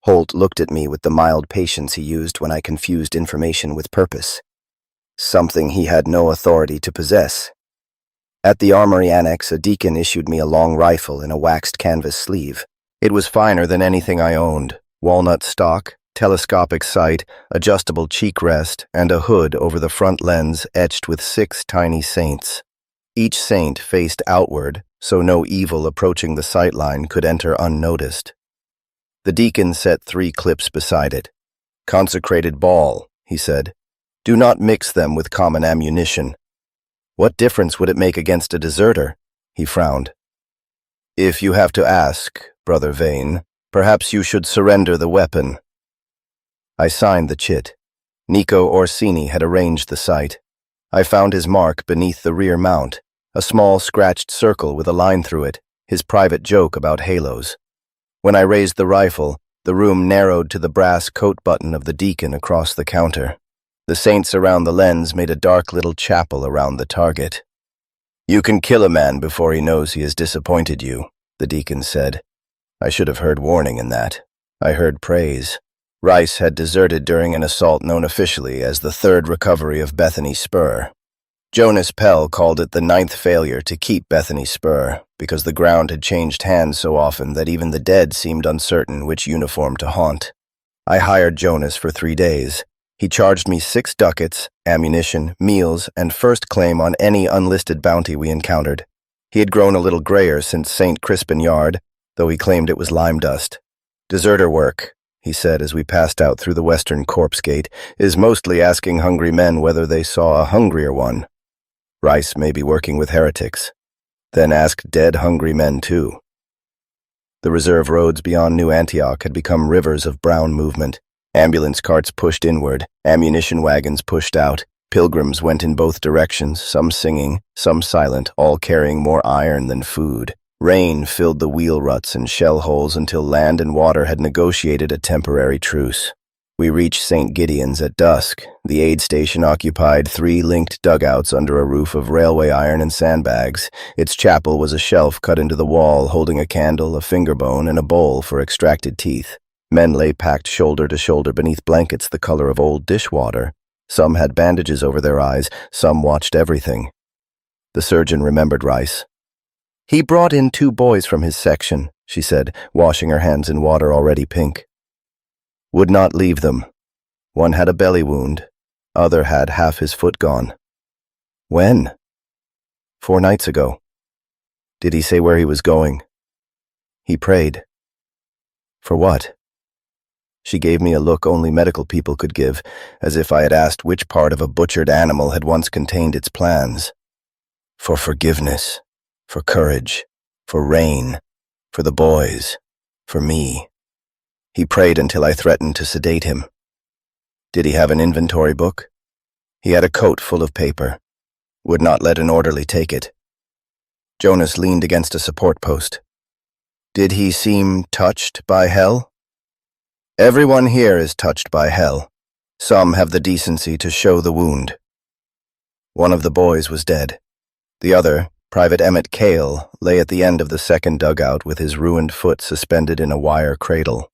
Holt looked at me with the mild patience he used when I confused information with purpose. "Something he had no authority to possess. At the armory annex, a deacon issued me a long rifle in a waxed canvas sleeve. It was finer than anything I owned: walnut stock, telescopic sight, adjustable cheek rest, and a hood over the front lens etched with 6 tiny saints. Each saint faced outward, so no evil approaching the sightline could enter unnoticed. The deacon set 3 clips beside it. "Consecrated ball," he said. "Do not mix them with common ammunition." "What difference would it make against a deserter?" He frowned. "If you have to ask, Brother Vane, perhaps you should surrender the weapon." I signed the chit. Nico Orsini had arranged the sight. I found his mark beneath the rear mount, a small scratched circle with a line through it, his private joke about halos. When I raised the rifle, the room narrowed to the brass coat button of the deacon across the counter. The saints around the lens made a dark little chapel around the target. "You can kill a man before he knows he has disappointed you," the deacon said. I should have heard warning in that. I heard praise. Rice had deserted during an assault known officially as the Third Recovery of Bethany Spur. Jonas Pell called it the 9th failure to keep Bethany Spur, because the ground had changed hands so often that even the dead seemed uncertain which uniform to haunt. I hired Jonas for 3 days. He charged me 6 ducats, ammunition, meals, and first claim on any unlisted bounty we encountered. He had grown a little grayer since St. Crispin Yard, though he claimed it was lime dust. "Deserter work," he said as we passed out through the western corpse gate, "is mostly asking hungry men whether they saw a hungrier one. Rice may be working with heretics. Then ask dead hungry men too." The reserve roads beyond New Antioch had become rivers of brown movement. Ambulance carts pushed inward, ammunition wagons pushed out. Pilgrims went in both directions, some singing, some silent, all carrying more iron than food. Rain filled the wheel ruts and shell holes until land and water had negotiated a temporary truce. We reached St. Gideon's at dusk. The aid station occupied 3 linked dugouts under a roof of railway iron and sandbags. Its chapel was a shelf cut into the wall, holding a candle, a finger bone, and a bowl for extracted teeth. Men lay packed shoulder to shoulder beneath blankets the color of old dishwater. Some had bandages over their eyes, some watched everything. The surgeon remembered Rice. "He brought in 2 boys from his section," she said, washing her hands in water already pink. "Would not leave them. One had a belly wound. Other had half his foot gone." "When?" "4 nights ago." "Did he say where he was going?" "He prayed." "For what?" She gave me a look only medical people could give, as if I had asked which part of a butchered animal had once contained its plans. "For forgiveness, for courage, for rain, for the boys, for me." He prayed until I threatened to sedate him. "Did he have an inventory book?" "He had a coat full of paper." would not let an orderly take it. Jonas leaned against a support post. Did he seem touched by hell? Everyone here is touched by hell. Some have the decency to show the wound. One of the boys was dead. The other, Private Emmett Cale, lay at the end of the second dugout with his ruined foot suspended in a wire cradle.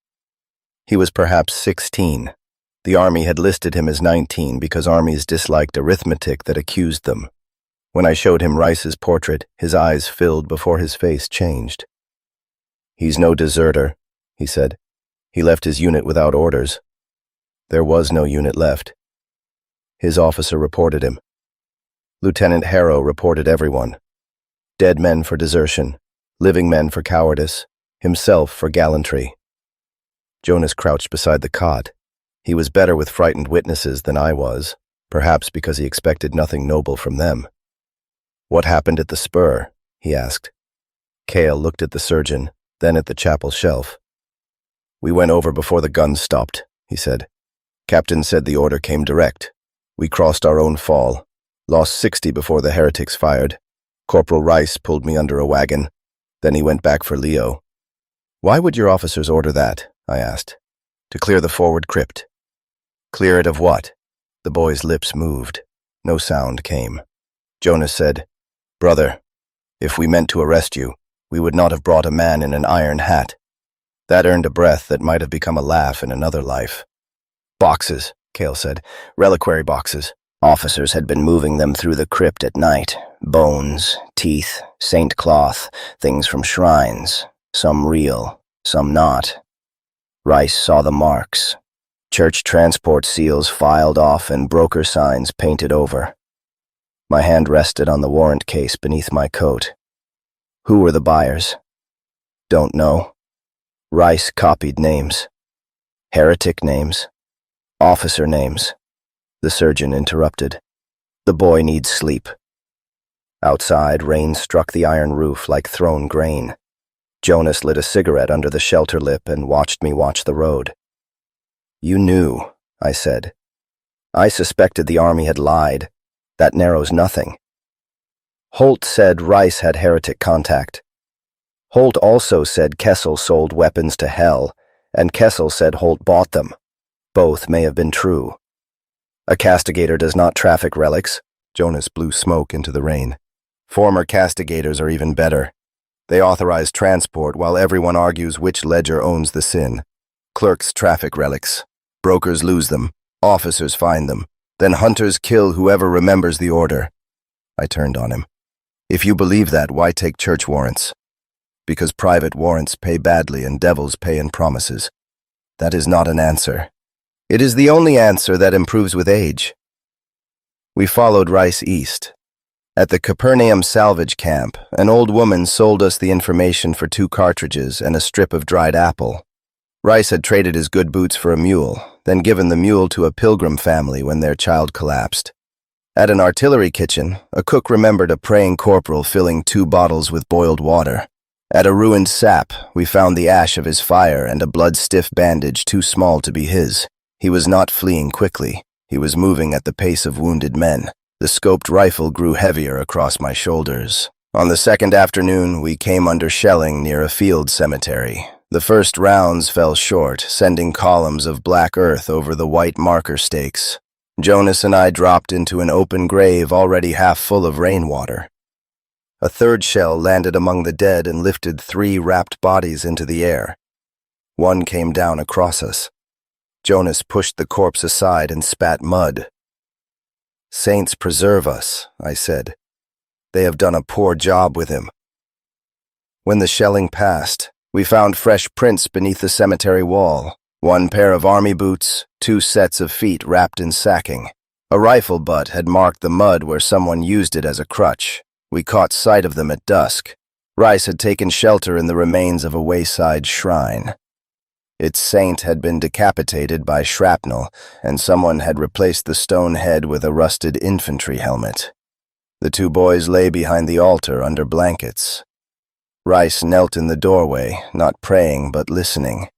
He was perhaps 16. The Army had listed him as 19 because armies disliked arithmetic that accused them. When I showed him Rice's portrait, his eyes filled before his face changed. "He's no deserter," he said. "He left his unit without orders." There was no unit left. His officer reported him. Lieutenant Harrow reported everyone. Dead men for desertion, living men for cowardice, himself for gallantry. Jonas crouched beside the cot. He was better with frightened witnesses than I was, perhaps because he expected nothing noble from them. "What happened at the spur?" he asked. Cale looked at the surgeon, then at the chapel shelf. "We went over before the guns stopped," he said. "Captain said the order came direct. We crossed our own fall, lost 60 before the heretics fired. Corporal Rice pulled me under a wagon. Then he went back for Leo." "Why would your officers order that?" I asked. "To clear the forward crypt." "Clear it of what?" The boy's lips moved. No sound came. Jonas said, "Brother, if we meant to arrest you, we would not have brought a man in an iron hat." That earned a breath that might have become a laugh in another life. "Boxes," Cale said. "Reliquary boxes. Officers had been moving them through the crypt at night. Bones, teeth, saint cloth, things from shrines. Some real, some not. Rice saw the marks. Church transport seals filed off and broker signs painted over. My hand rested on the warrant case beneath my coat. Who were the buyers? Don't know. Rice copied names. Heretic names. Officer names. The surgeon interrupted. "The boy needs sleep." Outside, rain struck the iron roof like thrown grain. Jonas lit a cigarette under the shelter lip and watched me watch the road. "You knew," I said. "I suspected the Army had lied. That narrows nothing." Holt said Rice had heretic contact. Holt also said Kessel sold weapons to hell, and Kessel said Holt bought them. Both may have been true. A castigator does not traffic relics. Jonas blew smoke into the rain. Former castigators are even better. They authorize transport while everyone argues which ledger owns the sin. Clerks traffic relics. Brokers lose them. Officers find them. Then hunters kill whoever remembers the order. I turned on him. "If you believe that, why take church warrants?" "Because private warrants pay badly and devils pay in promises." "That is not an answer." "It is the only answer that improves with age." We followed Rice east. At the Capernaum salvage camp, an old woman sold us the information for 2 cartridges and a strip of dried apple. Rice had traded his good boots for a mule, then given the mule to a pilgrim family when their child collapsed. At an artillery kitchen, a cook remembered a praying corporal filling 2 bottles with boiled water. At a ruined sap, we found the ash of his fire and a blood-stiff bandage too small to be his. He was not fleeing quickly. He was moving at the pace of wounded men. The scoped rifle grew heavier across my shoulders. On the second afternoon, we came under shelling near a field cemetery. The first rounds fell short, sending columns of black earth over the white marker stakes. Jonas and I dropped into an open grave already half full of rainwater. A third shell landed among the dead and lifted 3 wrapped bodies into the air. One came down across us. Jonas pushed the corpse aside and spat mud. "Saints preserve us," I said. "They have done a poor job with him." When the shelling passed, we found fresh prints beneath the cemetery wall. 1 pair of army boots, 2 sets of feet wrapped in sacking. A rifle butt had marked the mud where someone used it as a crutch. We caught sight of them at dusk. Rice had taken shelter in the remains of a wayside shrine. Its saint had been decapitated by shrapnel, and someone had replaced the stone head with a rusted infantry helmet. The 2 boys lay behind the altar under blankets. Rice knelt in the doorway, not praying but listening.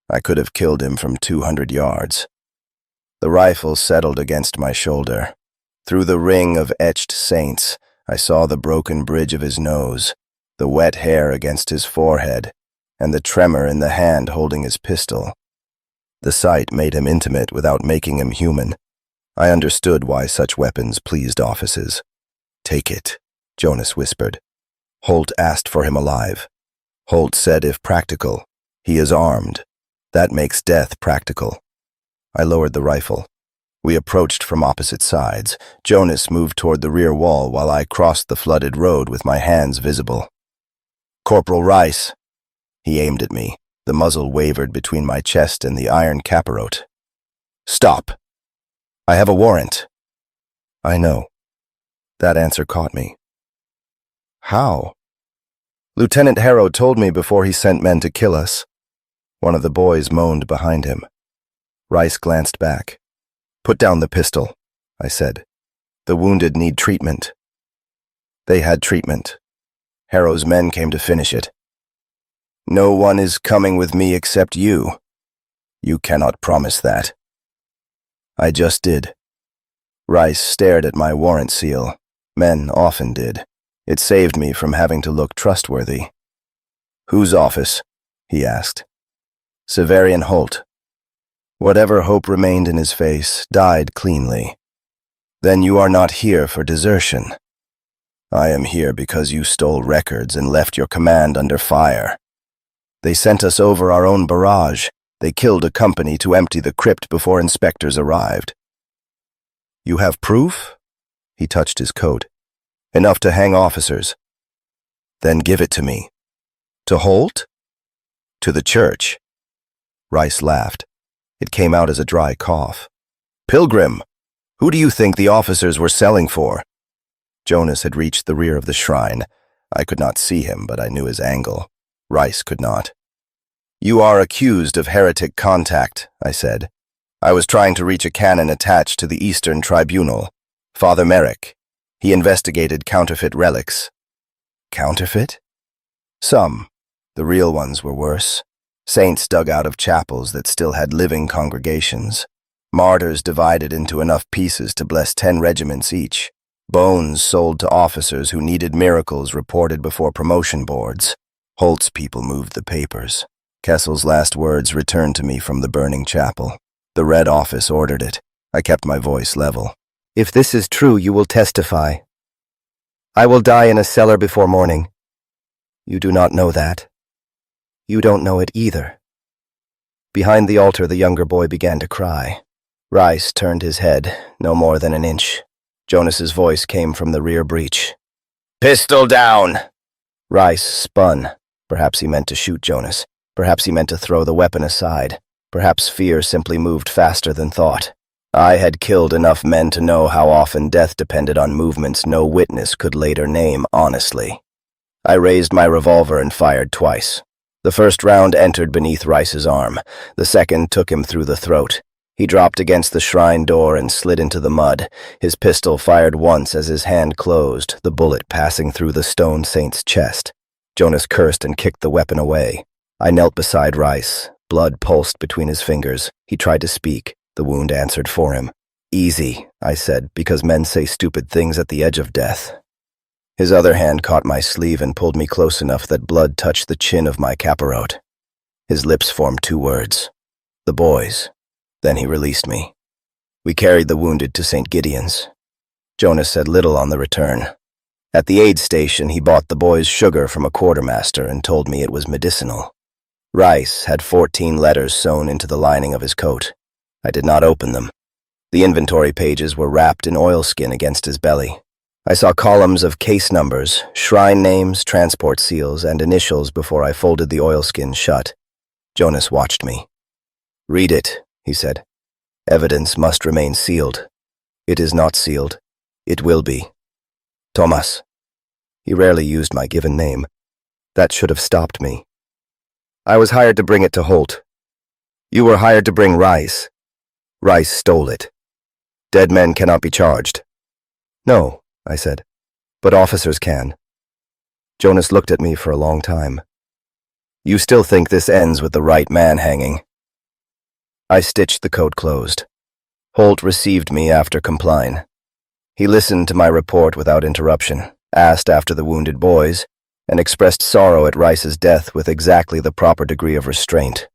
I could have killed him from 200 yards. The rifle settled against my shoulder. Through the ring of etched saints, I saw the broken bridge of his nose, the wet hair against his forehead, and the tremor in the hand holding his pistol. The sight made him intimate without making him human. I understood why such weapons pleased offices. "Take it," Jonas whispered. Holt asked for him alive. Holt said if practical, he is armed. That makes death practical. I lowered the rifle. We approached from opposite sides. Jonas moved toward the rear wall while I crossed the flooded road with my hands visible. "Corporal Rice." He aimed at me. The muzzle wavered between my chest and the iron caparot. "Stop. I have a warrant." "I know." That answer caught me. "How?" "Lieutenant Harrow told me before he sent men to kill us." One of the boys moaned behind him. Rice glanced back. "Put down the pistol," I said. "The wounded need treatment." They had treatment. Harrow's men came to finish it. "No one is coming with me except you." "You cannot promise that." I just did. Rice stared at my warrant seal. Men often did. It saved me from having to look trustworthy. "Whose office?" he asked. "Severian Holt." Whatever hope remained in his face died cleanly. "Then you are not here for desertion." "I am here because you stole records and left your command under fire. They sent us over our own barrage. They killed a company to empty the crypt before inspectors arrived." "You have proof?" He touched his coat. "Enough to hang officers." "Then give it to me." "To Holt?" "To the church." Rice laughed. It came out as a dry cough. "Pilgrim, who do you think the officers were selling for?" Jonas had reached the rear of the shrine. I could not see him, but I knew his angle. Rice could not. "You are accused of heretic contact," I said. "I was trying to reach a canon attached to the Eastern Tribunal, Father Merrick. He investigated counterfeit relics." "Counterfeit?" "Some. The real ones were worse. Saints dug out of chapels that still had living congregations. Martyrs divided into enough pieces to bless 10 regiments each. Bones sold to officers who needed miracles reported before promotion boards. Holt's people moved the papers." Kessel's last words returned to me from the burning chapel. "The Red Office ordered it." I kept my voice level. "If this is true, you will testify. I will die in a cellar before morning. You do not know that. You don't know it either." Behind the altar, the younger boy began to cry. Rice turned his head, no more than an inch. Jonas's voice came from the rear breach. "Pistol down!" Rice spun. Perhaps he meant to shoot Jonas. Perhaps he meant to throw the weapon aside. Perhaps fear simply moved faster than thought. I had killed enough men to know how often death depended on movements no witness could later name honestly. I raised my revolver and fired twice. The first round entered beneath Rice's arm. The second took him through the throat. He dropped against the shrine door and slid into the mud. His pistol fired once as his hand closed, the bullet passing through the stone saint's chest. Jonas cursed and kicked the weapon away. I knelt beside Rice. Blood pulsed between his fingers. He tried to speak. The wound answered for him. "Easy," I said, because men say stupid things at the edge of death. His other hand caught my sleeve and pulled me close enough that blood touched the chin of my caparot. His lips formed 2 words. "The boys." Then he released me. We carried the wounded to St. Gideon's. Jonas said little on the return. At the aid station, he bought the boys sugar from a quartermaster and told me it was medicinal. Rice had 14 letters sewn into the lining of his coat. I did not open them. The inventory pages were wrapped in oilskin against his belly. I saw columns of case numbers, shrine names, transport seals, and initials before I folded the oilskin shut. Jonas watched me. "Read it," he said. "Evidence must remain sealed. It is not sealed. It will be. Thomas." He rarely used my given name. That should have stopped me. "I was hired to bring it to Holt. You were hired to bring Rice. Rice stole it. Dead men cannot be charged." "No," I said, "but officers can." Jonas looked at me for a long time. "You still think this ends with the right man hanging?" I stitched the coat closed. Holt received me after compline. He listened to my report without interruption, asked after the wounded boys, and expressed sorrow at Rice's death with exactly the proper degree of restraint.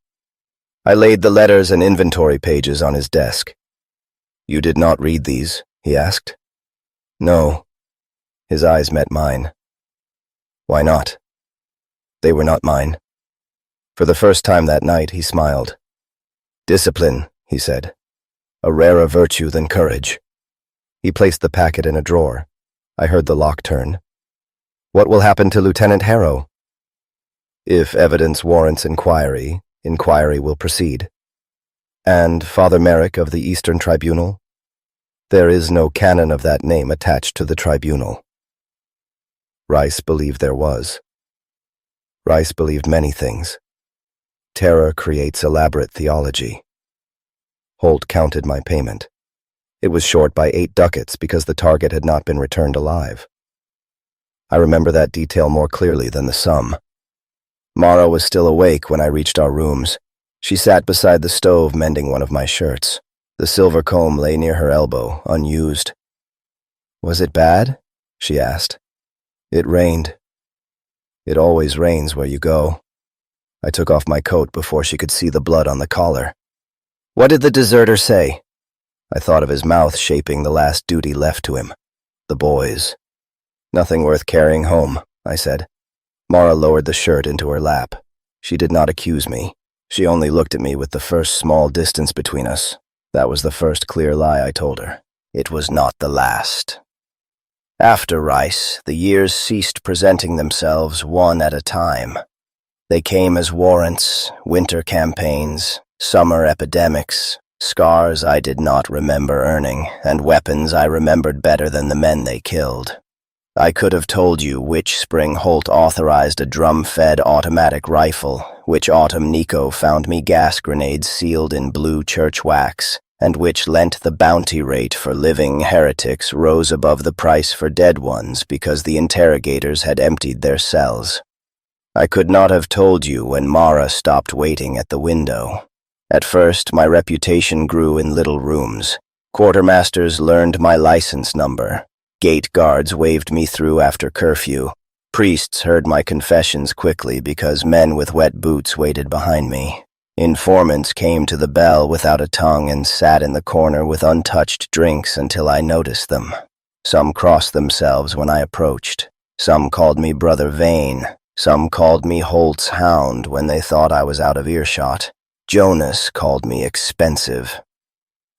I laid the letters and inventory pages on his desk. "You did not read these?" he asked. "No." His eyes met mine. "Why not?" "They were not mine." For the first time that night, he smiled. "Discipline," he said. "A rarer virtue than courage." He placed the packet in a drawer. I heard the lock turn. "What will happen to Lieutenant Harrow?" "If evidence warrants inquiry, inquiry will proceed." "And Father Merrick of the Eastern Tribunal?" "There is no canon of that name attached to the tribunal." Rice believed there was. Rice believed many things. Terror creates elaborate theology. Holt counted my payment. It was short by 8 ducats because the target had not been returned alive. I remember that detail more clearly than the sum. Mara was still awake when I reached our rooms. She sat beside the stove mending one of my shirts. The silver comb lay near her elbow, unused. "Was it bad?" she asked. "It rained. It always rains where you go." I took off my coat before she could see the blood on the collar. "What did the deserter say?" I thought of his mouth shaping the last duty left to him. The boys. "Nothing worth carrying home," I said. Mara lowered the shirt into her lap. She did not accuse me. She only looked at me with the first small distance between us. That was the first clear lie I told her. It was not the last. After Rice, the years ceased presenting themselves one at a time. They came as warrants, winter campaigns, summer epidemics, scars I did not remember earning, and weapons I remembered better than the men they killed. I could have told you which spring Holt authorized a drum-fed automatic rifle, which autumn Nico found me gas grenades sealed in blue church wax, and which lent the bounty rate for living heretics rose above the price for dead ones because the interrogators had emptied their cells. I could not have told you when Mara stopped waiting at the window. At first, my reputation grew in little rooms. Quartermasters learned my license number. Gate guards waved me through after curfew. Priests heard my confessions quickly because men with wet boots waited behind me. Informants came to the bell without a tongue and sat in the corner with untouched drinks until I noticed them. Some crossed themselves when I approached. Some called me Brother Vane. Some called me Holt's Hound when they thought I was out of earshot. Jonas called me expensive.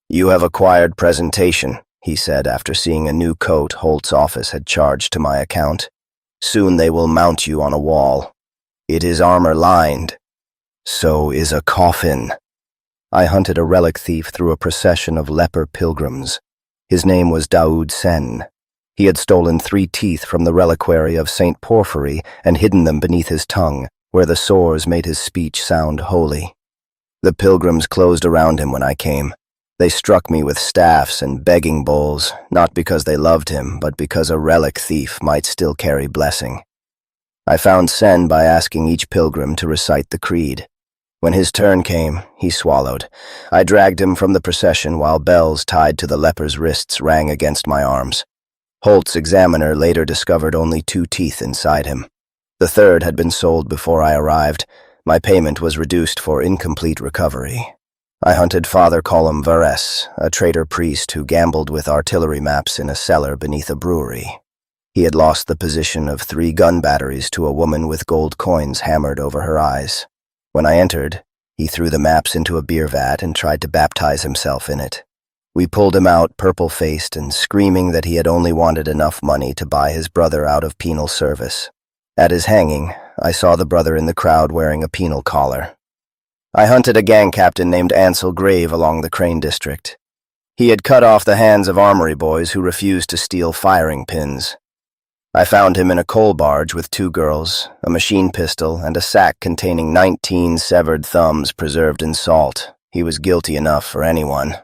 "You have acquired presentation," he said after seeing a new coat Holt's office had charged to my account. "Soon they will mount you on a wall. It is armor-lined. So is a coffin." I hunted a relic thief through a procession of leper pilgrims. His name was Daoud Sen. He had stolen 3 teeth from the reliquary of St. Porphyry and hidden them beneath his tongue, where the sores made his speech sound holy. The pilgrims closed around him when I came. They struck me with staffs and begging bowls, not because they loved him, but because a relic thief might still carry blessing. I found Sen by asking each pilgrim to recite the creed. When his turn came, he swallowed. I dragged him from the procession while bells tied to the leper's wrists rang against my arms. Holt's examiner later discovered only 2 teeth inside him. The 3rd had been sold before I arrived. My payment was reduced for incomplete recovery. I hunted Father Colum Vares, a traitor priest who gambled with artillery maps in a cellar beneath a brewery. He had lost the position of 3 gun batteries to a woman with gold coins hammered over her eyes. When I entered, he threw the maps into a beer vat and tried to baptize himself in it. We pulled him out purple-faced and screaming that he had only wanted enough money to buy his brother out of penal service. At his hanging, I saw the brother in the crowd wearing a penal collar. I hunted a gang captain named Ansel Grave along the Crane district. He had cut off the hands of armory boys who refused to steal firing pins. I found him in a coal barge with 2 girls, a machine pistol, and a sack containing 19 severed thumbs preserved in salt. He was guilty enough for anyone.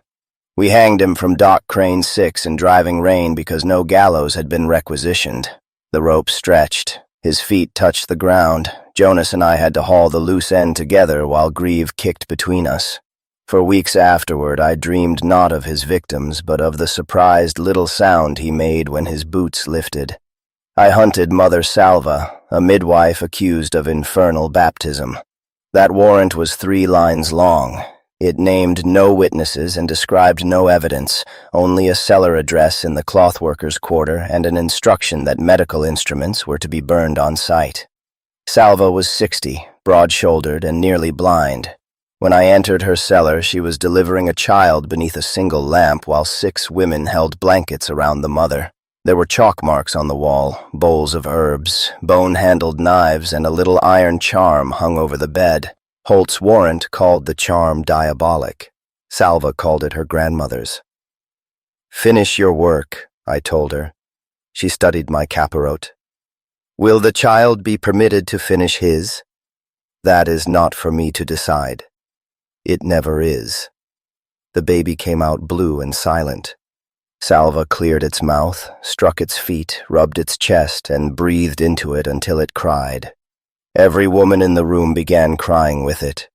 We hanged him from Dock Crane 6 in driving rain because no gallows had been requisitioned. The rope stretched. His feet touched the ground. Jonas and I had to haul the loose end together while Grieve kicked between us. For weeks afterward, I dreamed not of his victims, but of the surprised little sound he made when his boots lifted. I hunted Mother Salva, a midwife accused of infernal baptism. That warrant was 3 lines long. It named no witnesses and described no evidence, only a cellar address in the clothworkers' quarter and an instruction that medical instruments were to be burned on site. Salva was 60, broad-shouldered and nearly blind. When I entered her cellar, she was delivering a child beneath a single lamp while 6 women held blankets around the mother. There were chalk marks on the wall, bowls of herbs, bone-handled knives, and a little iron charm hung over the bed. Holt's warrant called the charm diabolic. Salva called it her grandmother's. "Finish your work," I told her. She studied my capirote. "Will the child be permitted to finish his?" "That is not for me to decide." "It never is." The baby came out blue and silent. Salva cleared its mouth, struck its feet, rubbed its chest, and breathed into it until it cried. Every woman in the room began crying with it.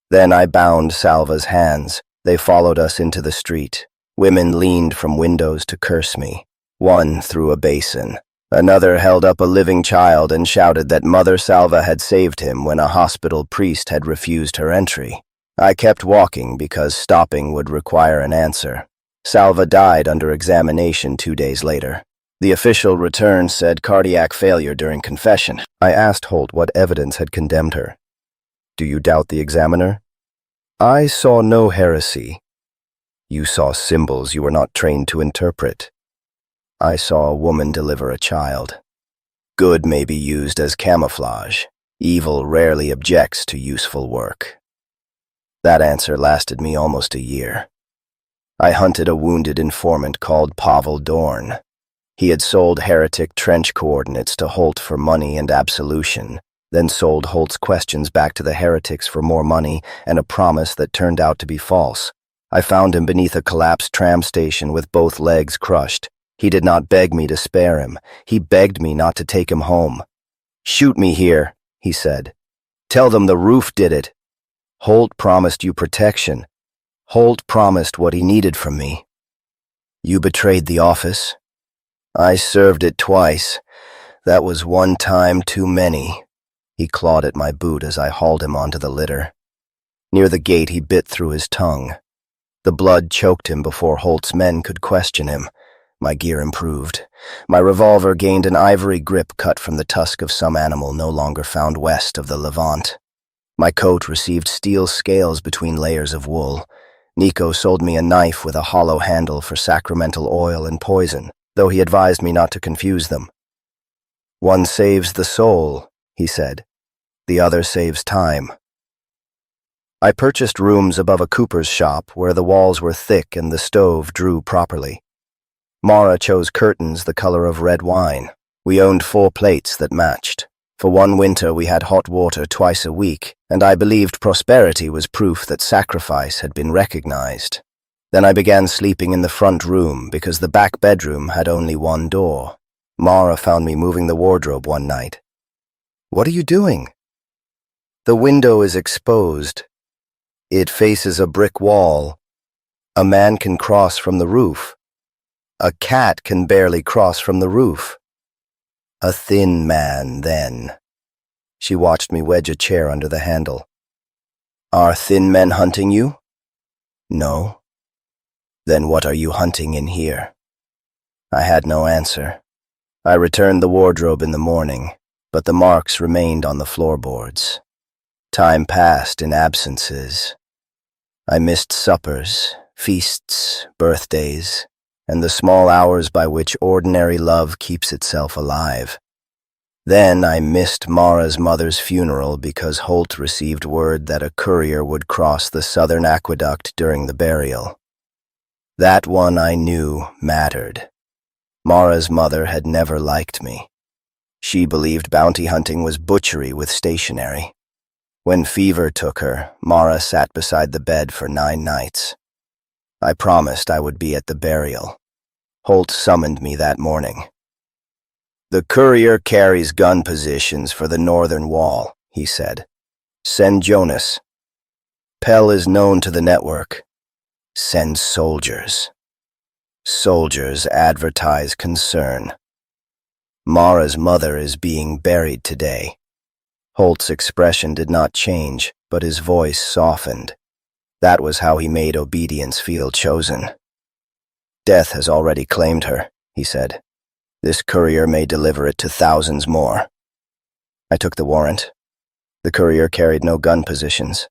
Then I bound Salva's hands. They followed us into the street. Women leaned from windows to curse me. One threw a basin. Another held up a living child and shouted that Mother Salva had saved him when a hospital priest had refused her entry. I kept walking because stopping would require an answer. Salva died under examination 2 days later. The official return said cardiac failure during confession. I asked Holt what evidence had condemned her. "Do you doubt the examiner?" "I saw no heresy." "You saw symbols you were not trained to interpret." "I saw a woman deliver a child." Good may be used as camouflage. Evil rarely objects to useful work. That answer lasted me almost a year. I hunted a wounded informant called Pavel Dorn. He had sold heretic trench coordinates to Holt for money and absolution, then sold Holt's questions back to the heretics for more money and a promise that turned out to be false. I found him beneath a collapsed tram station with both legs crushed. He did not beg me to spare him. He begged me not to take him home. "Shoot me here," he said. "Tell them the roof did it." "Holt promised you protection." "Holt promised what he needed from me." "You betrayed the office." "I served it twice. That was 1 time too many." He clawed at my boot as I hauled him onto the litter. Near the gate, he bit through his tongue. The blood choked him before Holt's men could question him. My gear improved. My revolver gained an ivory grip cut from the tusk of some animal no longer found west of the Levant. My coat received steel scales between layers of wool. Nico sold me a knife with a hollow handle for sacramental oil and poison, though he advised me not to confuse them. "One saves the soul," he said. "The other saves time." I purchased rooms above a cooper's shop where the walls were thick and the stove drew properly. Mara chose curtains the color of red wine. We owned 4 plates that matched. For 1 winter we had hot water twice a week, and I believed prosperity was proof that sacrifice had been recognized. Then I began sleeping in the front room because the back bedroom had only 1 door. Mara found me moving the wardrobe one night. "What are you doing?" "The window is exposed. It faces a brick wall. A man can cross from the roof. A cat can barely cross from the roof." "A thin man, then." She watched me wedge a chair under the handle. "Are thin men hunting you?" "No." "Then what are you hunting in here?" I had no answer. I returned the wardrobe in the morning, but the marks remained on the floorboards. Time passed in absences. I missed suppers, feasts, birthdays, and the small hours by which ordinary love keeps itself alive. Then I missed Mara's mother's funeral because Holt received word that a courier would cross the southern aqueduct during the burial. That one I knew mattered. Mara's mother had never liked me. She believed bounty hunting was butchery with stationery. When fever took her, Mara sat beside the bed for 9 nights. I promised I would be at the burial. Holt summoned me that morning. "The courier carries gun positions for the northern wall," he said. "Send Jonas." Pell is known to the network. Send soldiers. Soldiers advertise concern. Mara's mother is being buried today. Holt's expression did not change, but his voice softened. That was how he made obedience feel chosen. Death has already claimed her, he said. This courier may deliver it to thousands more. I took the warrant. The courier carried no gun positions.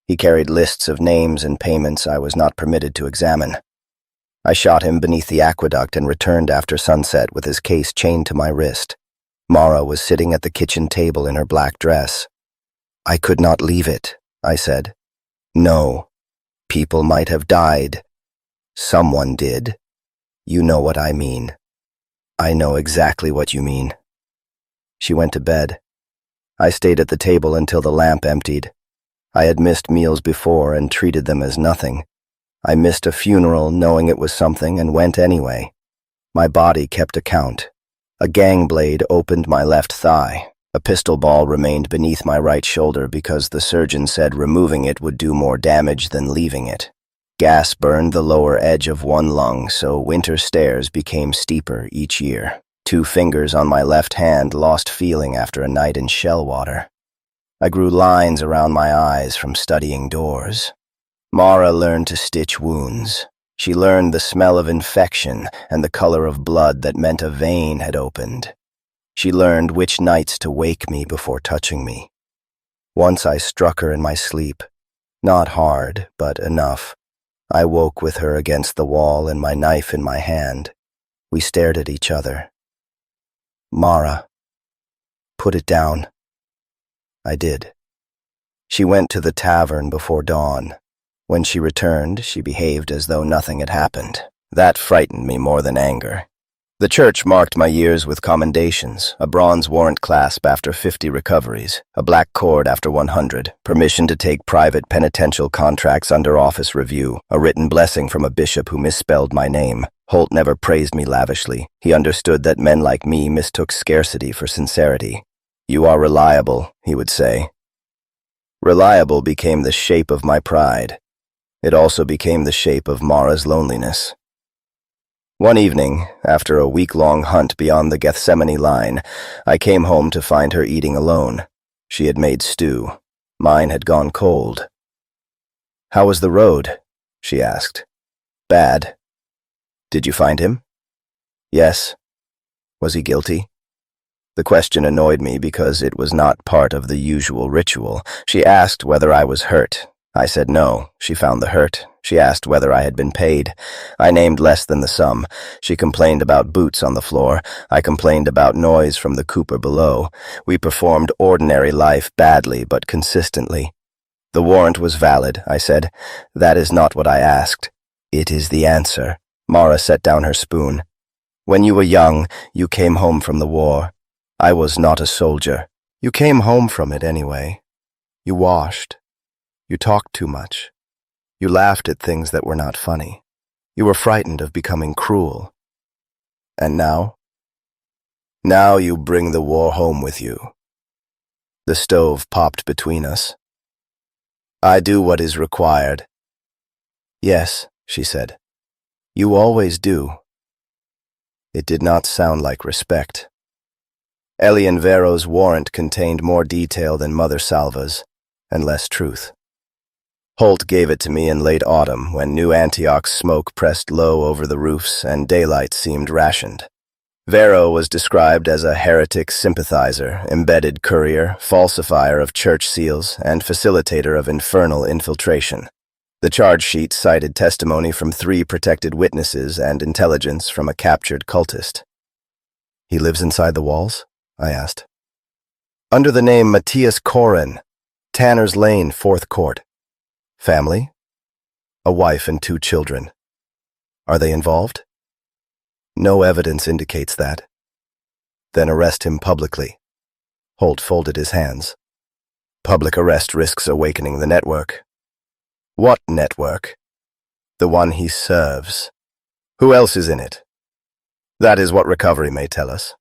He carried lists of names and payments I was not permitted to examine. I shot him beneath the aqueduct and returned after sunset with his case chained to my wrist. Mara was sitting at the kitchen table in her black dress. I could not leave it, I said. No. People might have died. Someone did. You know what I mean. I know exactly what you mean. She went to bed. I stayed at the table until the lamp emptied. I had missed meals before and treated them as nothing. I missed a funeral knowing it was something and went anyway. My body kept account. A gang blade opened my left thigh. A pistol ball remained beneath my right shoulder because the surgeon said removing it would do more damage than leaving it. Gas burned the lower edge of one lung, so winter stairs became steeper each year. 2 fingers on my left hand lost feeling after a night in shell water. I grew lines around my eyes from studying doors. Mara learned to stitch wounds. She learned the smell of infection and the color of blood that meant a vein had opened. She learned which nights to wake me before touching me. Once I struck her in my sleep. Not hard, but enough. I woke with her against the wall and my knife in my hand. We stared at each other. Mara, put it down. I did. She went to the tavern before dawn. When she returned, she behaved as though nothing had happened. That frightened me more than anger. The church marked my years with commendations, a bronze warrant clasp after 50 recoveries, a black cord after 100, permission to take private penitential contracts under office review, a written blessing from a bishop who misspelled my name. Holt never praised me lavishly. He understood that men like me mistook scarcity for sincerity. You are reliable, he would say. Reliable became the shape of my pride. It also became the shape of Mara's loneliness. One evening, after a week-long hunt beyond the Gethsemane line, I came home to find her eating alone. She had made stew. Mine had gone cold. "How was the road?" she asked. "Bad." "Did you find him?" "Yes." "Was he guilty?" The question annoyed me because it was not part of the usual ritual. She asked whether I was hurt. I said no. She found the hurt. She asked whether I had been paid. I named less than the sum. She complained about boots on the floor. I complained about noise from the cooper below. We performed ordinary life badly but consistently. "The warrant was valid," I said. "That is not what I asked." "It is the answer." Mara set down her spoon. "When you were young, you came home from the war. I was not a soldier. You came home from it anyway. You washed. You talked too much. You laughed at things that were not funny. You were frightened of becoming cruel. And now? Now you bring the war home with you." The stove popped between us. "I do what is required." "Yes," she said. "You always do." It did not sound like respect. Elian Vero's warrant contained more detail than Mother Salva's, and less truth. Holt gave it to me in late autumn when New Antioch's smoke pressed low over the roofs and daylight seemed rationed. Vero was described as a heretic sympathizer, embedded courier, falsifier of church seals, and facilitator of infernal infiltration. The charge sheet cited testimony from 3 protected witnesses and intelligence from a captured cultist. "He lives inside the walls?" I asked. "Under the name Matthias Koren, Tanner's Lane, 4th Court. Family? A wife and 2 children. Are they involved?" "No evidence indicates that." "Then arrest him publicly." Holt folded his hands. "Public arrest risks awakening the network." "What network?" "The one he serves." "Who else is in it?" "That is what recovery may tell us."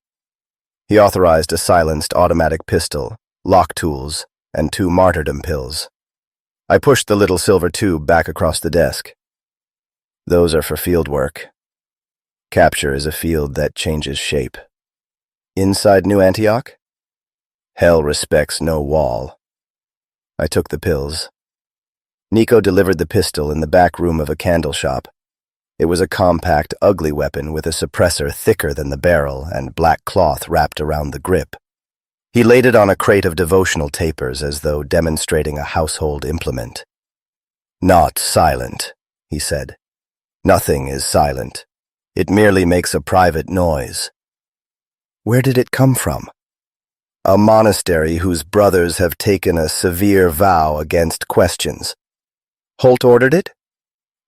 He authorized a silenced automatic pistol, lock tools, and 2 martyrdom pills. I pushed the little silver tube back across the desk. Those are for field work. Capture is a field that changes shape. Inside New Antioch? Hell respects no wall. I took the pills. Nico delivered the pistol in the back room of a candle shop. It was a compact, ugly weapon with a suppressor thicker than the barrel and black cloth wrapped around the grip. He laid it on a crate of devotional tapers as though demonstrating a household implement. "Not silent," he said. "Nothing is silent. It merely makes a private noise." "Where did it come from?" "A monastery whose brothers have taken a severe vow against questions." "Holt ordered it?"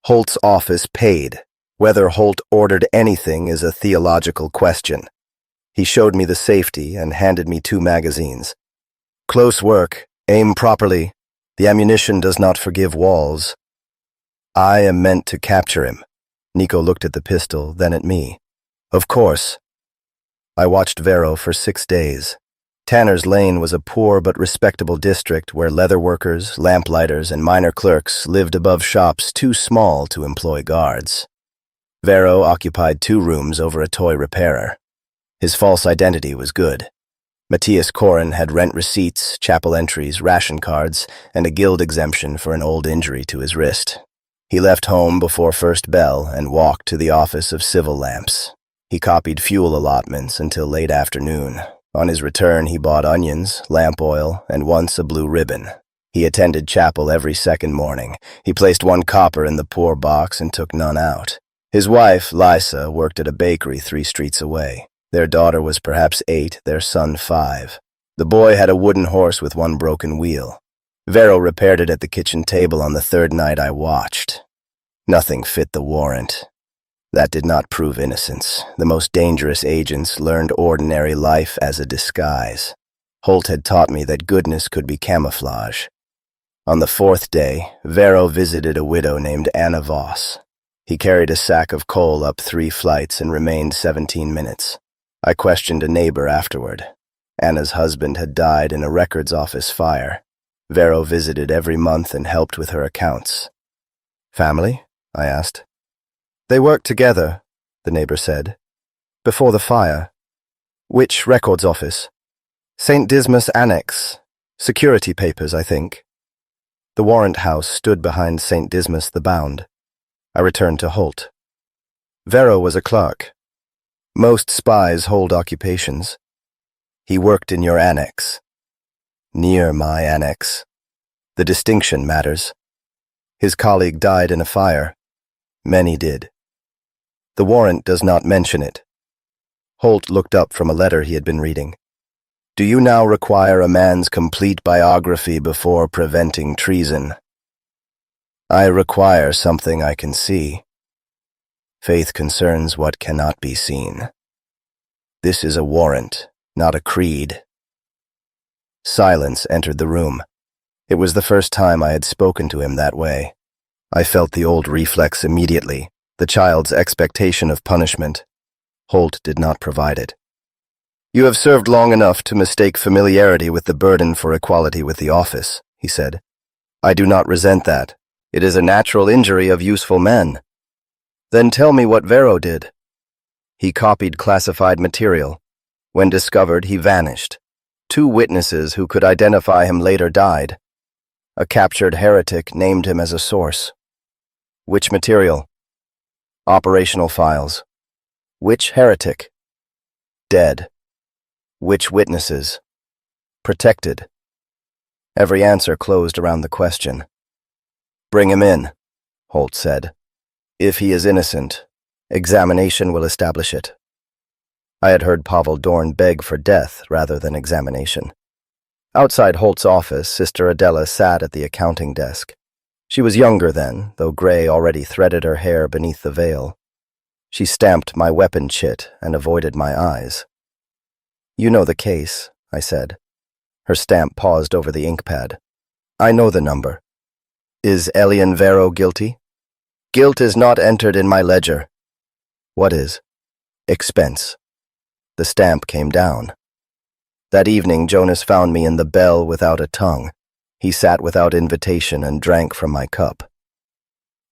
"Holt's office paid. Whether Holt ordered anything is a theological question." He showed me the safety and handed me 2 magazines. "Close work. Aim properly. The ammunition does not forgive walls." "I am meant to capture him." Nico looked at the pistol, then at me. "Of course." I watched Vero for 6 days. Tanner's Lane was a poor but respectable district where leather workers, lamplighters, and minor clerks lived above shops too small to employ guards. Vero occupied 2 rooms over a toy repairer. His false identity was good. Matthias Koren had rent receipts, chapel entries, ration cards, and a guild exemption for an old injury to his wrist. He left home before first bell and walked to the office of civil lamps. He copied fuel allotments until late afternoon. On his return, he bought onions, lamp oil, and once a blue ribbon. He attended chapel every second morning. He placed 1 copper in the poor box and took none out. His wife, Lisa, worked at a bakery 3 streets away. Their daughter was perhaps 8, their son 5. The boy had a wooden horse with 1 broken wheel. Vero repaired it at the kitchen table on the 3rd night I watched. Nothing fit the warrant. That did not prove innocence. The most dangerous agents learned ordinary life as a disguise. Holt had taught me that goodness could be camouflage. On the 4th day, Vero visited a widow named Anna Voss. He carried a sack of coal up 3 flights and remained 17 minutes. I questioned a neighbor afterward. Anna's husband had died in a records office fire. Vero visited every month and helped with her accounts. "Family?" I asked. "They worked together," the neighbor said. "Before the fire." "Which records office?" "St. Dismas Annex. Security papers, I think." The warrant house stood behind St. Dismas the Bound. I returned to Holt. Vero was a clerk. Most spies hold occupations. He worked in your annex. Near my annex. The distinction matters. His colleague died in a fire. Many did. The warrant does not mention it. Holt looked up from a letter he had been reading. "Do you now require a man's complete biography before preventing treason?" "I require something I can see. Faith concerns what cannot be seen. This is a warrant, not a creed." Silence entered the room. It was the first time I had spoken to him that way. I felt the old reflex immediately, the child's expectation of punishment. Holt did not provide it. "You have served long enough to mistake familiarity with the burden for equality with the office," he said. "I do not resent that. It is a natural injury of useful men." "Then tell me what Vero did." "He copied classified material. When discovered, he vanished. 2 witnesses who could identify him later died. A captured heretic named him as a source." "Which material?" "Operational files." "Which heretic?" "Dead." "Which witnesses?" "Protected." Every answer closed around the question. "Bring him in," Holt said. "If he is innocent, examination will establish it." I had heard Pavel Dorn beg for death rather than examination. Outside Holt's office, Sister Adela sat at the accounting desk. She was younger then, though gray already threaded her hair beneath the veil. She stamped my weapon chit and avoided my eyes. "You know the case," I said. Her stamp paused over the ink pad. "I know the number." "Is Elian Vero guilty?" "Guilt is not entered in my ledger." "What is?" "Expense." The stamp came down. That evening, Jonas found me in the bell without a tongue. He sat without invitation and drank from my cup.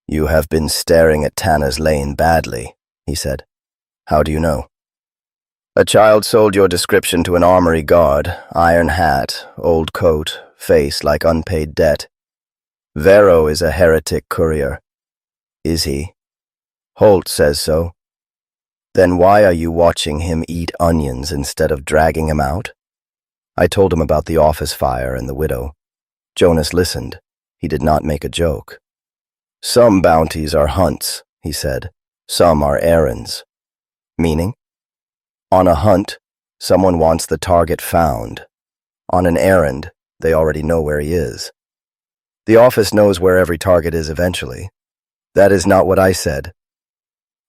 "You have been staring at Tanner's Lane badly," he said. "How do you know?" "A child sold your description to an armory guard, iron hat, old coat, face like unpaid debt. Vero is a heretic courier." "Is he?" "Holt says so." "Then why are you watching him eat onions instead of dragging him out?" I told him about the office fire and the widow. Jonas listened. He did not make a joke. "Some bounties are hunts," he said. "Some are errands." "Meaning?" "On a hunt, someone wants the target found. On an errand, they already know where he is. The office knows where every target is eventually. That is not what I said."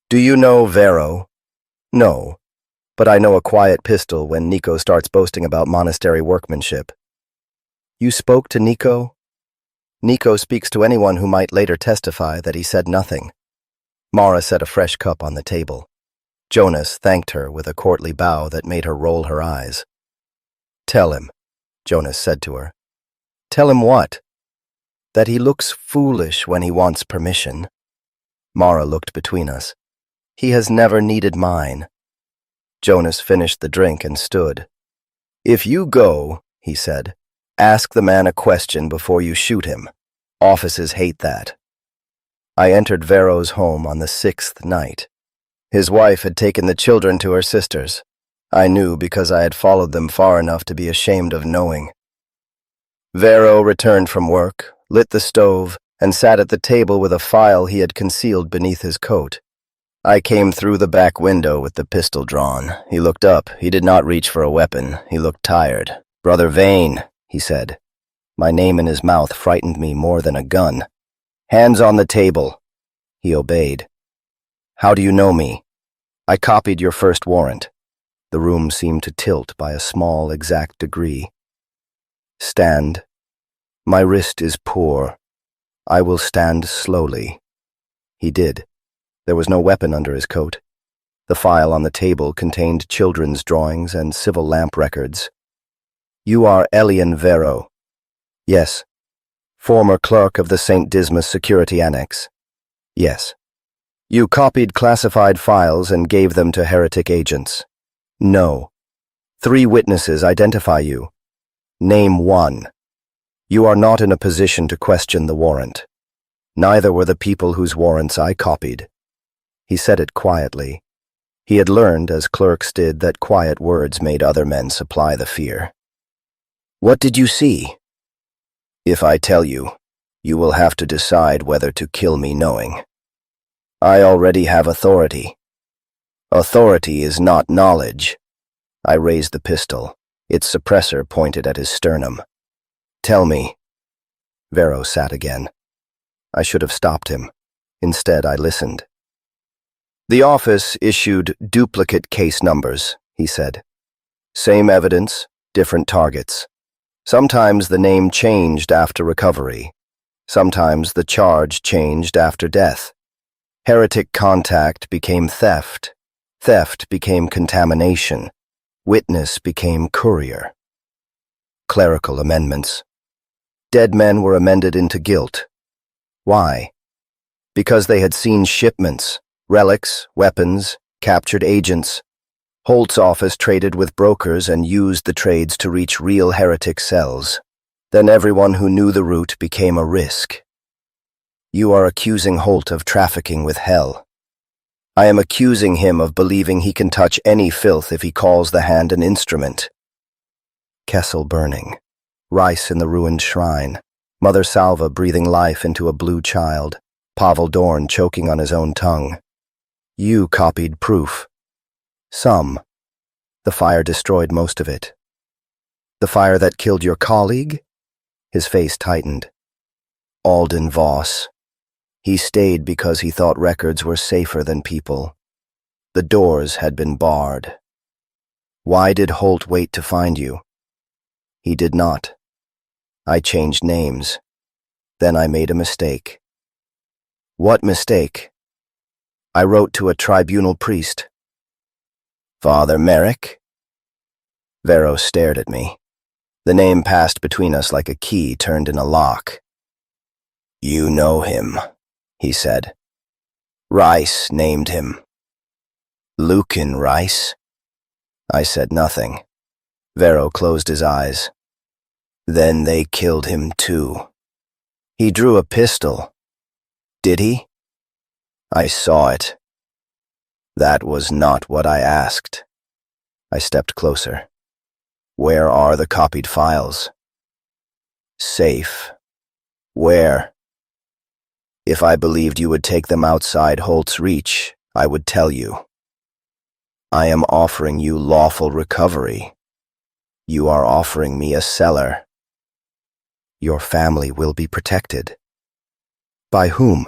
"Do you know Vero?" "No, but I know a quiet pistol when Nico starts boasting about monastery workmanship." "You spoke to Nico?" "Nico speaks to anyone who might later testify that he said nothing." Mara set a fresh cup on the table. Jonas thanked her with a courtly bow that made her roll her eyes. "Tell him," Jonas said to her. "Tell him what?" "That he looks foolish when he wants permission." Mara looked between us. "He has never needed mine." Jonas finished the drink and stood. "If you go," he said, "ask the man a question before you shoot him. Offices hate that." I entered Vero's home on the 6th night. His wife had taken the children to her sister's. I knew because I had followed them far enough to be ashamed of knowing. Vero returned from work, lit the stove, and sat at the table with a file he had concealed beneath his coat. I came through the back window with the pistol drawn. He looked up. He did not reach for a weapon. He looked tired. "Brother Vane," he said. My name in his mouth frightened me more than a gun. "Hands on the table." He obeyed. "How do you know me?" "I copied your first warrant." The room seemed to tilt by a small, exact degree. "Stand." "My wrist is poor. I will stand slowly." He did. There was no weapon under his coat. The file on the table contained children's drawings and civil lamp records. "You are Elian Vero." "Yes." "Former clerk of the St. Dismas Security Annex." "Yes." "You copied classified files and gave them to heretic agents." "No." "3 witnesses identify you." "Name 1. You are not in a position to question the warrant. Neither were the people whose warrants I copied." He said it quietly. He had learned, as clerks did, that quiet words made other men supply the fear. "What did you see?" "If I tell you, you will have to decide whether to kill me knowing. I already have authority. Authority is not knowledge." I raised the pistol. Its suppressor pointed at his sternum. "Tell me." Vero sat again. I should have stopped him. Instead, I listened. "The office issued duplicate case numbers," he said. "Same evidence, different targets. Sometimes the name changed after recovery. Sometimes the charge changed after death. Heretic contact became theft. Theft became contamination. Witness became courier. Clerical amendments. Dead men were amended into guilt. Why? Because they had seen shipments, relics, weapons, captured agents. Holt's office traded with brokers and used the trades to reach real heretic cells. Then everyone who knew the route became a risk. You are accusing Holt of trafficking with hell. I am accusing him of believing he can touch any filth if he calls the hand an instrument. Kessel burning. Rice in the ruined shrine. Mother Salva breathing life into a blue child. Pavel Dorn choking on his own tongue. You copied proof. Some. The fire destroyed most of it. The fire that killed your colleague? His face tightened. Alden Voss. He stayed because he thought records were safer than people. The doors had been barred. Why did Holt wait to find you? He did not. I changed names. Then I made a mistake. What mistake? I wrote to a tribunal priest. Father Merrick? Vero stared at me. The name passed between us like a key turned in a lock. "You know him," he said. "Rice named him." "Lucan Rice?" I said nothing. Vero closed his eyes. "Then they killed him too." "He drew a pistol." "Did he?" "I saw it." "That was not what I asked." I stepped closer. "Where are the copied files?" "Safe." "Where?" "If I believed you would take them outside Holt's reach, I would tell you." "I am offering you lawful recovery. You are offering me a cellar." "Your family will be protected." "By whom?"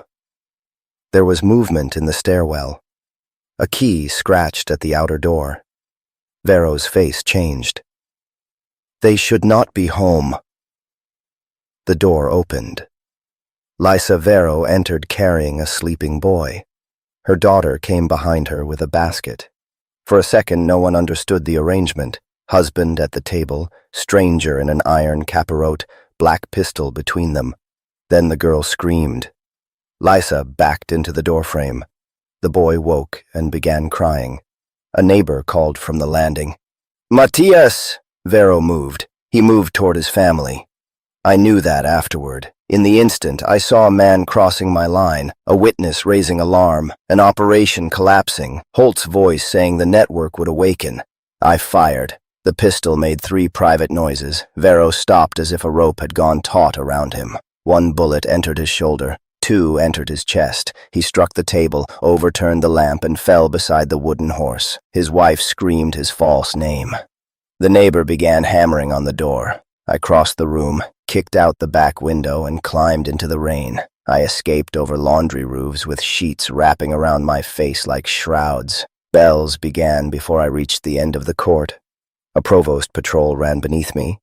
There was movement in the stairwell. A key scratched at the outer door. Vero's face changed. "They should not be home." The door opened. Lysa Vero entered carrying a sleeping boy. Her daughter came behind her with a basket. For a second, no one understood the arrangement. Husband at the table, stranger in an iron capirote, black pistol between them. Then the girl screamed. Lysa backed into the doorframe. The boy woke and began crying. A neighbor called from the landing. "Matthias!" Vero moved. He moved toward his family. I knew that afterward. In the instant, I saw a man crossing my line, a witness raising alarm, an operation collapsing, Holt's voice saying the network would awaken. I fired. The pistol made 3 private noises. Vero stopped as if a rope had gone taut around him. 1 bullet entered his shoulder. 2 entered his chest. He struck the table, overturned the lamp, and fell beside the wooden horse. His wife screamed his false name. The neighbor began hammering on the door. I crossed the room, kicked out the back window, and climbed into the rain. I escaped over laundry roofs with sheets wrapping around my face like shrouds. Bells began before I reached the end of the court. A provost patrol ran beneath me.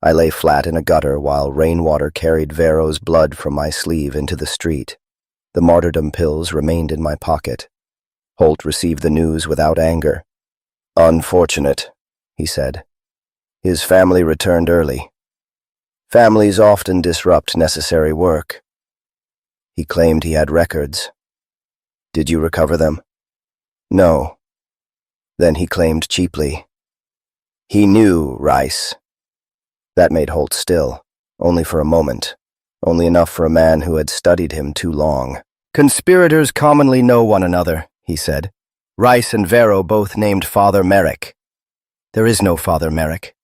I lay flat in a gutter while rainwater carried Vero's blood from my sleeve into the street. The martyrdom pills remained in my pocket. Holt received the news without anger. "Unfortunate," he said. His family returned early. Families often disrupt necessary work. He claimed he had records. Did you recover them? No. Then he claimed cheaply. He knew Rice. That made Holt still, only for a moment, only enough for a man who had studied him too long. "Conspirators commonly know one another," he said. "Rice and Vero both named Father Merrick." "There is no Father Merrick.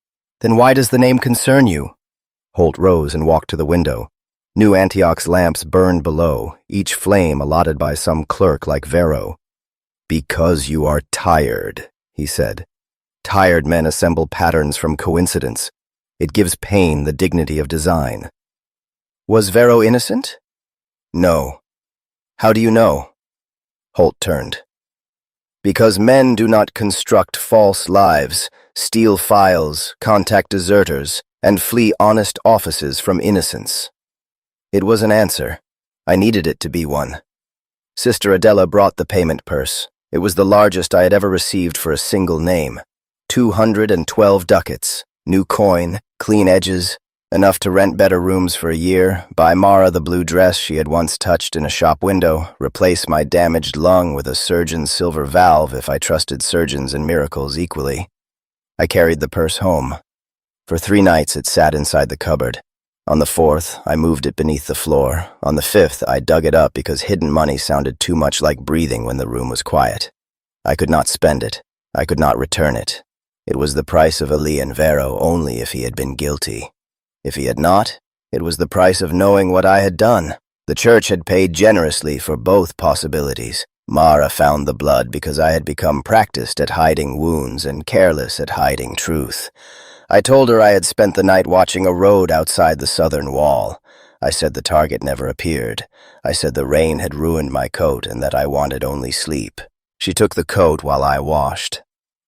Then why does the name concern you?" Holt rose and walked to the window. New Antioch's lamps burned below, each flame allotted by some clerk like Vero. "Because you are tired," he said. "Tired men assemble patterns from coincidence. It gives pain the dignity of design." "Was Vero innocent?" "No." "How do you know?" Holt turned. "Because men do not construct false lives, steal files, contact deserters, and flee honest offices from innocence." It was an answer. I needed it to be one. Sister Adela brought the payment purse. It was the largest I had ever received for a single name. 212 ducats, new coin, clean edges, enough to rent better rooms for a year, buy Mara the blue dress she had once touched in a shop window, replace my damaged lung with a surgeon's silver valve if I trusted surgeons and miracles equally. I carried the purse home. For 3 nights it sat inside the cupboard. On the 4th, I moved it beneath the floor. On the 5th, I dug it up because hidden money sounded too much like breathing when the room was quiet. I could not spend it. I could not return it. It was the price of Ali and Vero only if he had been guilty. If he had not, it was the price of knowing what I had done. The church had paid generously for both possibilities. Mara found the blood because I had become practiced at hiding wounds and careless at hiding truth. I told her I had spent the night watching a road outside the southern wall. I said the target never appeared. I said the rain had ruined my coat and that I wanted only sleep. She took the coat while I washed.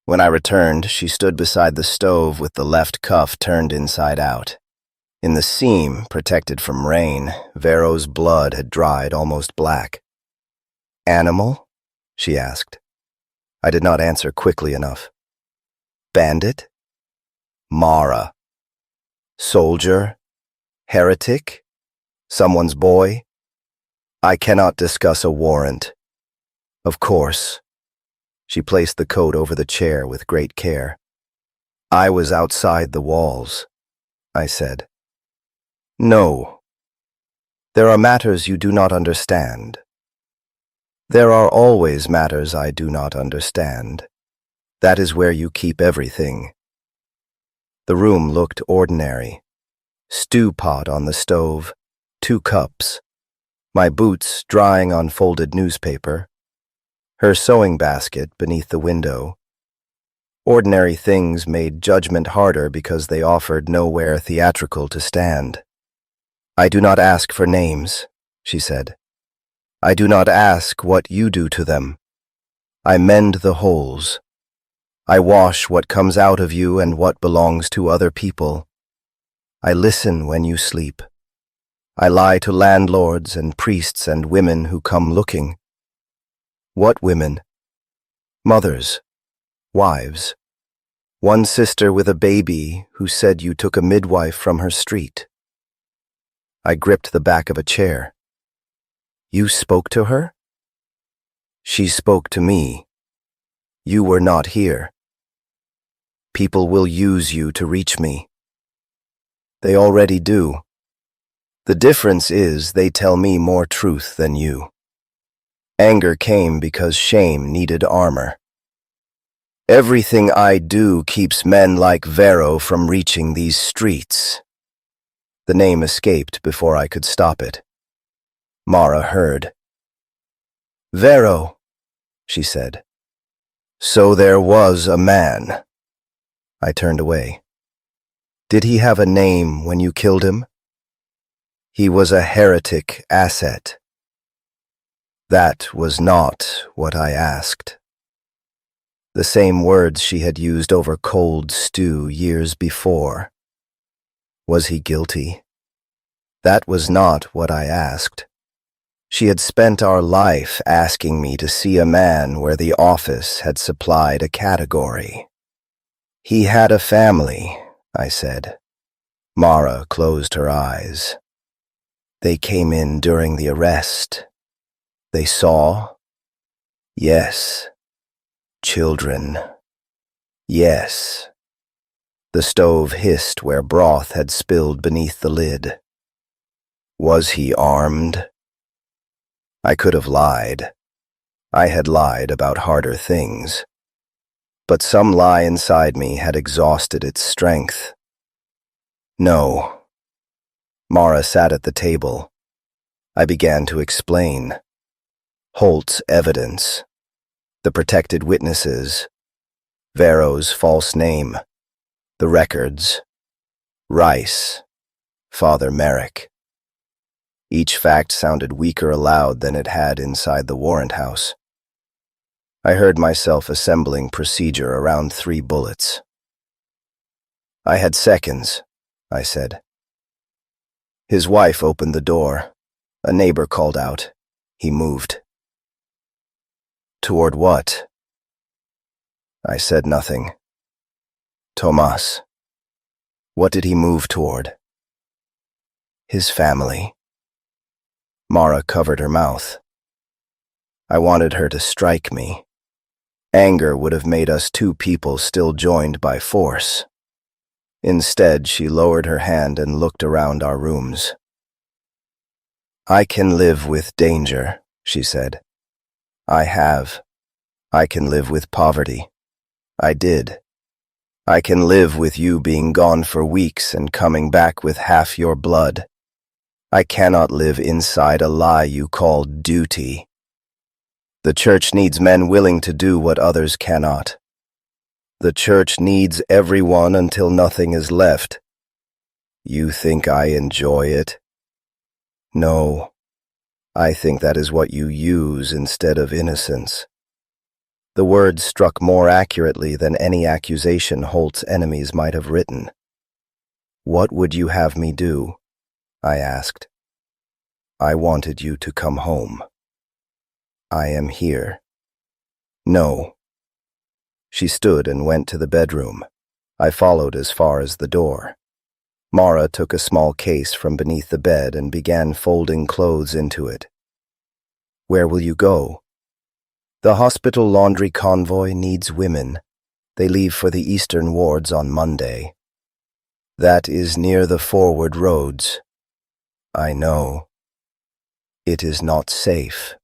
When I returned, she stood beside the stove with the left cuff turned inside out. In the seam, protected from rain, Vero's blood had dried almost black. "Animal?" she asked. I did not answer quickly enough. "Bandit?" "Mara." Soldier? Heretic? Someone's boy? I cannot discuss a warrant. Of course. She placed the coat over the chair with great care. I was outside the walls, I said. No. There are matters you do not understand. There are always matters I do not understand. That is where you keep everything. The room looked ordinary. Stew pot on the stove, 2 cups, my boots drying on folded newspaper, her sewing basket beneath the window. Ordinary things made judgment harder because they offered nowhere theatrical to stand. I do not ask for names, she said. I do not ask what you do to them. I mend the holes. I wash what comes out of you and what belongs to other people. I listen when you sleep. I lie to landlords and priests and women who come looking. What women? Mothers, wives. One sister with a baby who said you took a midwife from her street. I gripped the back of a chair. You spoke to her? She spoke to me. You were not here. People will use you to reach me. They already do. The difference is they tell me more truth than you. Anger came because shame needed armor. Everything I do keeps men like Vero from reaching these streets. The name escaped before I could stop it. Mara heard. Vero, she said. So there was a man. I turned away. Did he have a name when you killed him? He was a heretic asset. That was not what I asked. The same words she had used over cold stew years before. Was he guilty? That was not what I asked. She had spent our life asking me to see a man where the office had supplied a category. He had a family, I said. Mara closed her eyes. They came in during the arrest. They saw? Yes. Children? Yes. The stove hissed where broth had spilled beneath the lid. Was he armed? I could have lied. I had lied about harder things. But some lie inside me had exhausted its strength. No. Mara sat at the table. I began to explain. Holt's evidence. The protected witnesses. Vero's false name. The records. Rice. Father Merrick. Each fact sounded weaker aloud than it had inside the warrant house. I heard myself assembling procedure around 3 bullets. I had seconds, I said. His wife opened the door. A neighbor called out. He moved. Toward what? I said nothing. Tomas. What did he move toward? His family. Mara covered her mouth. I wanted her to strike me. Anger would have made us 2 people still joined by force. Instead, she lowered her hand and looked around our rooms. I can live with danger, she said. I have. I can live with poverty. I did. I can live with you being gone for weeks and coming back with half your blood. I cannot live inside a lie you call duty. The church needs men willing to do what others cannot. The church needs everyone until nothing is left. You think I enjoy it? No. I think that is what you use instead of innocence. The words struck more accurately than any accusation Holt's enemies might have written. What would you have me do? I asked. I wanted you to come home. I am here. No. She stood and went to the bedroom. I followed as far as the door. Mara took a small case from beneath the bed and began folding clothes into it. "Where will you go?" "The hospital laundry convoy needs women. They leave for the eastern wards on Monday." "That is near the forward roads." "I know. It is not safe."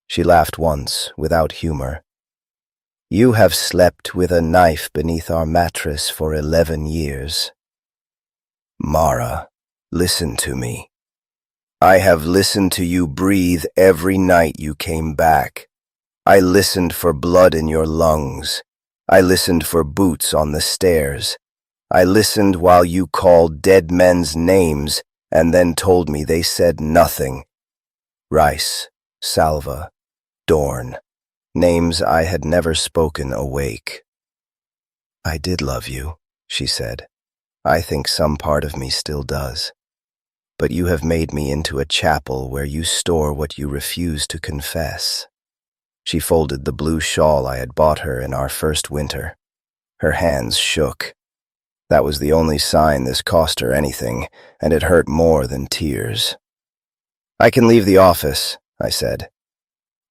She laughed once, without humor. "You have slept with a knife beneath our mattress for 11 years. Mara, listen to me. I have listened to you breathe every night you came back. I listened for blood in your lungs. I listened for boots on the stairs. I listened while you called dead men's names and then told me they said nothing. Rice, Salva, Dorn. Names I had never spoken awake." "I did love you," she said. "I think some part of me still does. But you have made me into a chapel where you store what you refuse to confess." She folded the blue shawl I had bought her in our first winter. Her hands shook. That was the only sign this cost her anything, and it hurt more than tears. "I can leave the office," I said.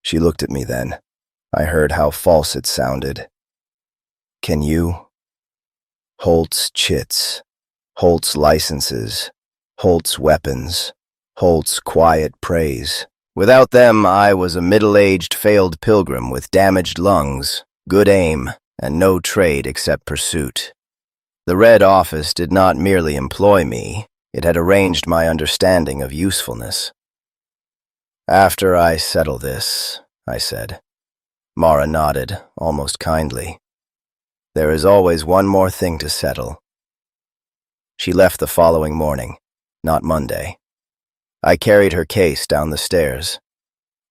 She looked at me then. I heard how false it sounded. "Can you?" Holt's chits, Holt's licenses, Holt's weapons, Holt's quiet praise. Without them, I was a middle-aged failed pilgrim with damaged lungs, good aim, and no trade except pursuit. The Red Office did not merely employ me, it had arranged my understanding of usefulness. "After I settle this," I said. Mara nodded, almost kindly. "There is always one more thing to settle." She left the following morning, not Monday. I carried her case down the stairs.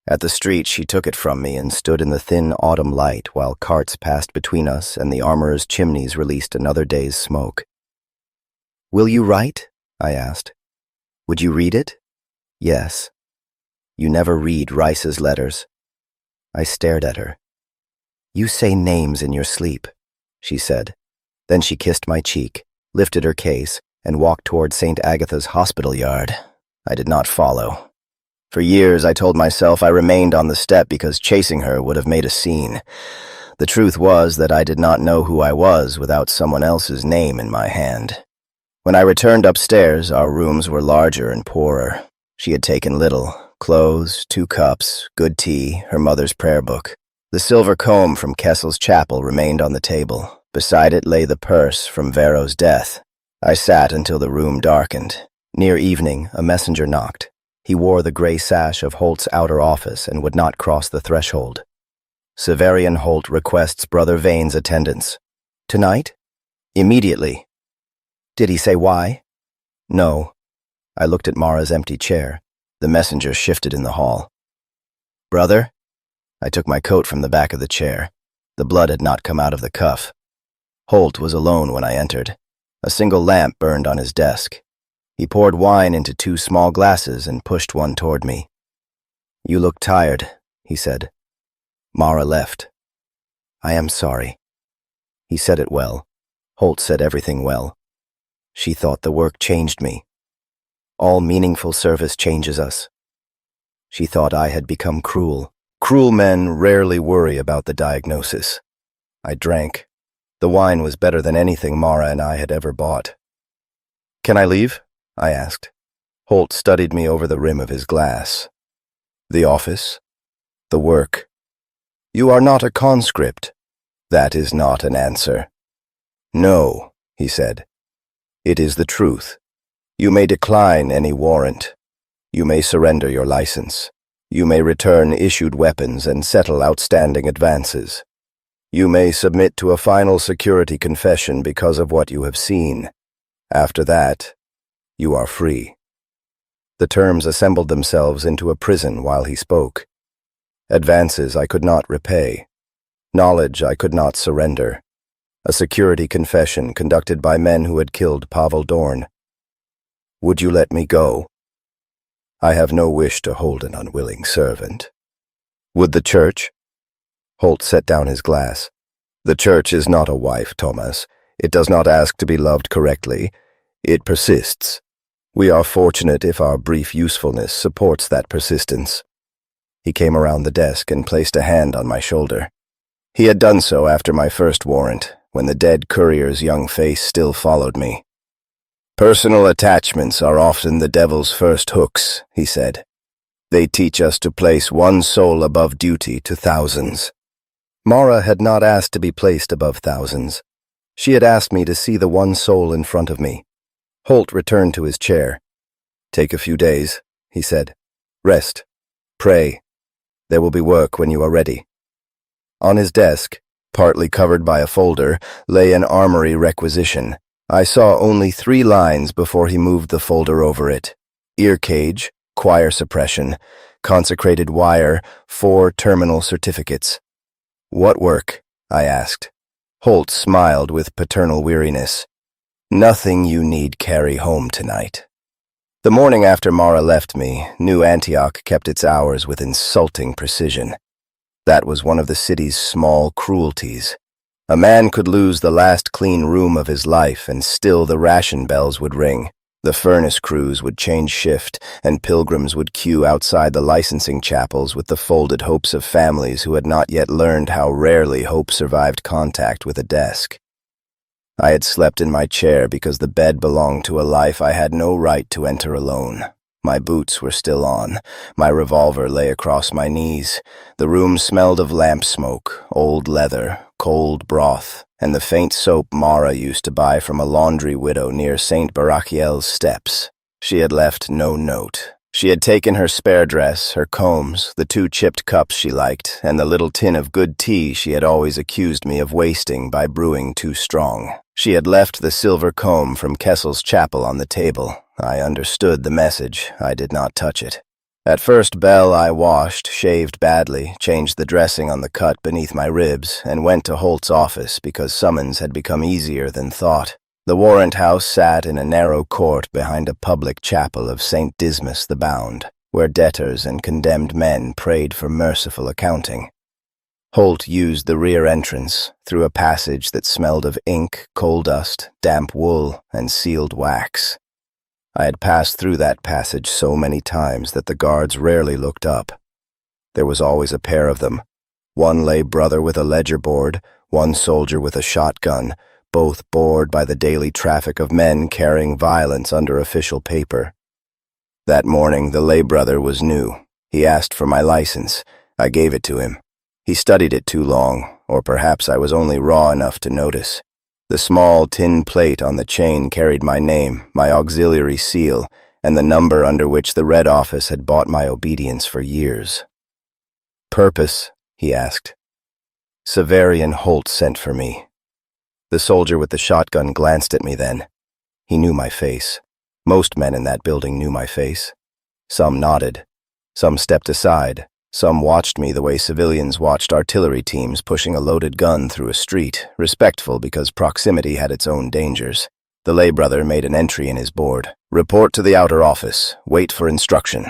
At the street, she took it from me and stood in the thin autumn light while carts passed between us and the armorer's chimneys released another day's smoke. "Will you write?" I asked. "Would you read it?" "Yes." "You never read Rice's letters." I stared at her. "You say names in your sleep," she said. Then she kissed my cheek, lifted her case, and walked toward St. Agatha's hospital yard. I did not follow. For years I told myself I remained on the step because chasing her would have made a scene. The truth was that I did not know who I was without someone else's name in my hand. When I returned upstairs, our rooms were larger and poorer. She had taken little: clothes, 2 cups, good tea, her mother's prayer book. The silver comb from Kessel's chapel remained on the table. Beside it lay the purse from Vero's death. I sat until the room darkened. Near evening, a messenger knocked. He wore the gray sash of Holt's outer office and would not cross the threshold. "Severian Holt requests Brother Vane's attendance." "Tonight?" "Immediately." "Did he say why?" "No." I looked at Mara's empty chair. The messenger shifted in the hall. "Brother?" I took my coat from the back of the chair. The blood had not come out of the cuff. Holt was alone when I entered. A single lamp burned on his desk. He poured wine into 2 small glasses and pushed one toward me. "You look tired," he said. Mara left. "I am sorry." He said it well. Holt said everything well. She thought the work changed me. All meaningful service changes us. She thought I had become cruel. Cruel men rarely worry about the diagnosis. I drank. The wine was better than anything Mara and I had ever bought. "Can I leave?" I asked. Holt studied me over the rim of his glass. "The office? The work? You are not a conscript." "That is not an answer." "No," he said. "It is the truth. You may decline any warrant. You may surrender your license. You may return issued weapons and settle outstanding advances. You may submit to a final security confession because of what you have seen. After that, you are free." The terms assembled themselves into a prison while he spoke. Advances I could not repay. Knowledge I could not surrender. A security confession conducted by men who had killed Pavel Dorn. "Would you let me go?" "I have no wish to hold an unwilling servant." "Would the church?" Holt set down his glass. "The church is not a wife, Thomas. It does not ask to be loved correctly. It persists. We are fortunate if our brief usefulness supports that persistence. He came around the desk and placed a hand on my shoulder. He had done so after my first warrant, when the dead courier's young face still followed me. Personal attachments are often the devil's first hooks, he said. They teach us to place one soul above duty to thousands. Mara had not asked to be placed above thousands. She had asked me to see the one soul in front of me. Holt returned to his chair. Take a few days, he said. Rest. Pray. There will be work when you are ready. On his desk, partly covered by a folder, lay an armory requisition. I saw only 3 lines before he moved the folder over it. Ear cage, choir suppression, consecrated wire, 4 terminal certificates. What work? I asked. Holt smiled with paternal weariness. Nothing you need carry home tonight. The morning after Mara left me, New Antioch kept its hours with insulting precision. That was one of the city's small cruelties. A man could lose the last clean room of his life and still the ration bells would ring. The furnace crews would change shift, and pilgrims would queue outside the licensing chapels with the folded hopes of families who had not yet learned how rarely hope survived contact with a desk. I had slept in my chair because the bed belonged to a life I had no right to enter alone. My boots were still on. My revolver lay across my knees. The room smelled of lamp smoke, old leather, cold broth, and the faint soap Mara used to buy from a laundry widow near St. Barachiel's steps. She had left no note. She had taken her spare dress, her combs, the 2 chipped cups she liked, and the little tin of good tea she had always accused me of wasting by brewing too strong. She had left the silver comb from Kessel's chapel on the table. I understood the message. I did not touch it. At first bell I washed, shaved badly, changed the dressing on the cut beneath my ribs, and went to Holt's office because summons had become easier than thought. The warrant house sat in a narrow court behind a public chapel of St. Dismas the Bound, where debtors and condemned men prayed for merciful accounting. Holt used the rear entrance, through a passage that smelled of ink, coal dust, damp wool, and sealed wax. I had passed through that passage so many times that the guards rarely looked up. There was always a pair of them. One lay brother with a ledger board, one soldier with a shotgun, both bored by the daily traffic of men carrying violence under official paper. That morning the lay brother was new. He asked for my license. I gave it to him. He studied it too long, or perhaps I was only raw enough to notice. The small tin plate on the chain carried my name, my auxiliary seal, and the number under which the Red Office had bought my obedience for years. Purpose? He asked. Severian Holt sent for me. The soldier with the shotgun glanced at me then. He knew my face. Most men in that building knew my face. Some nodded. Some stepped aside. Some watched me the way civilians watched artillery teams pushing a loaded gun through a street, respectful because proximity had its own dangers. The lay brother made an entry in his board. Report to the outer office. Wait for instruction.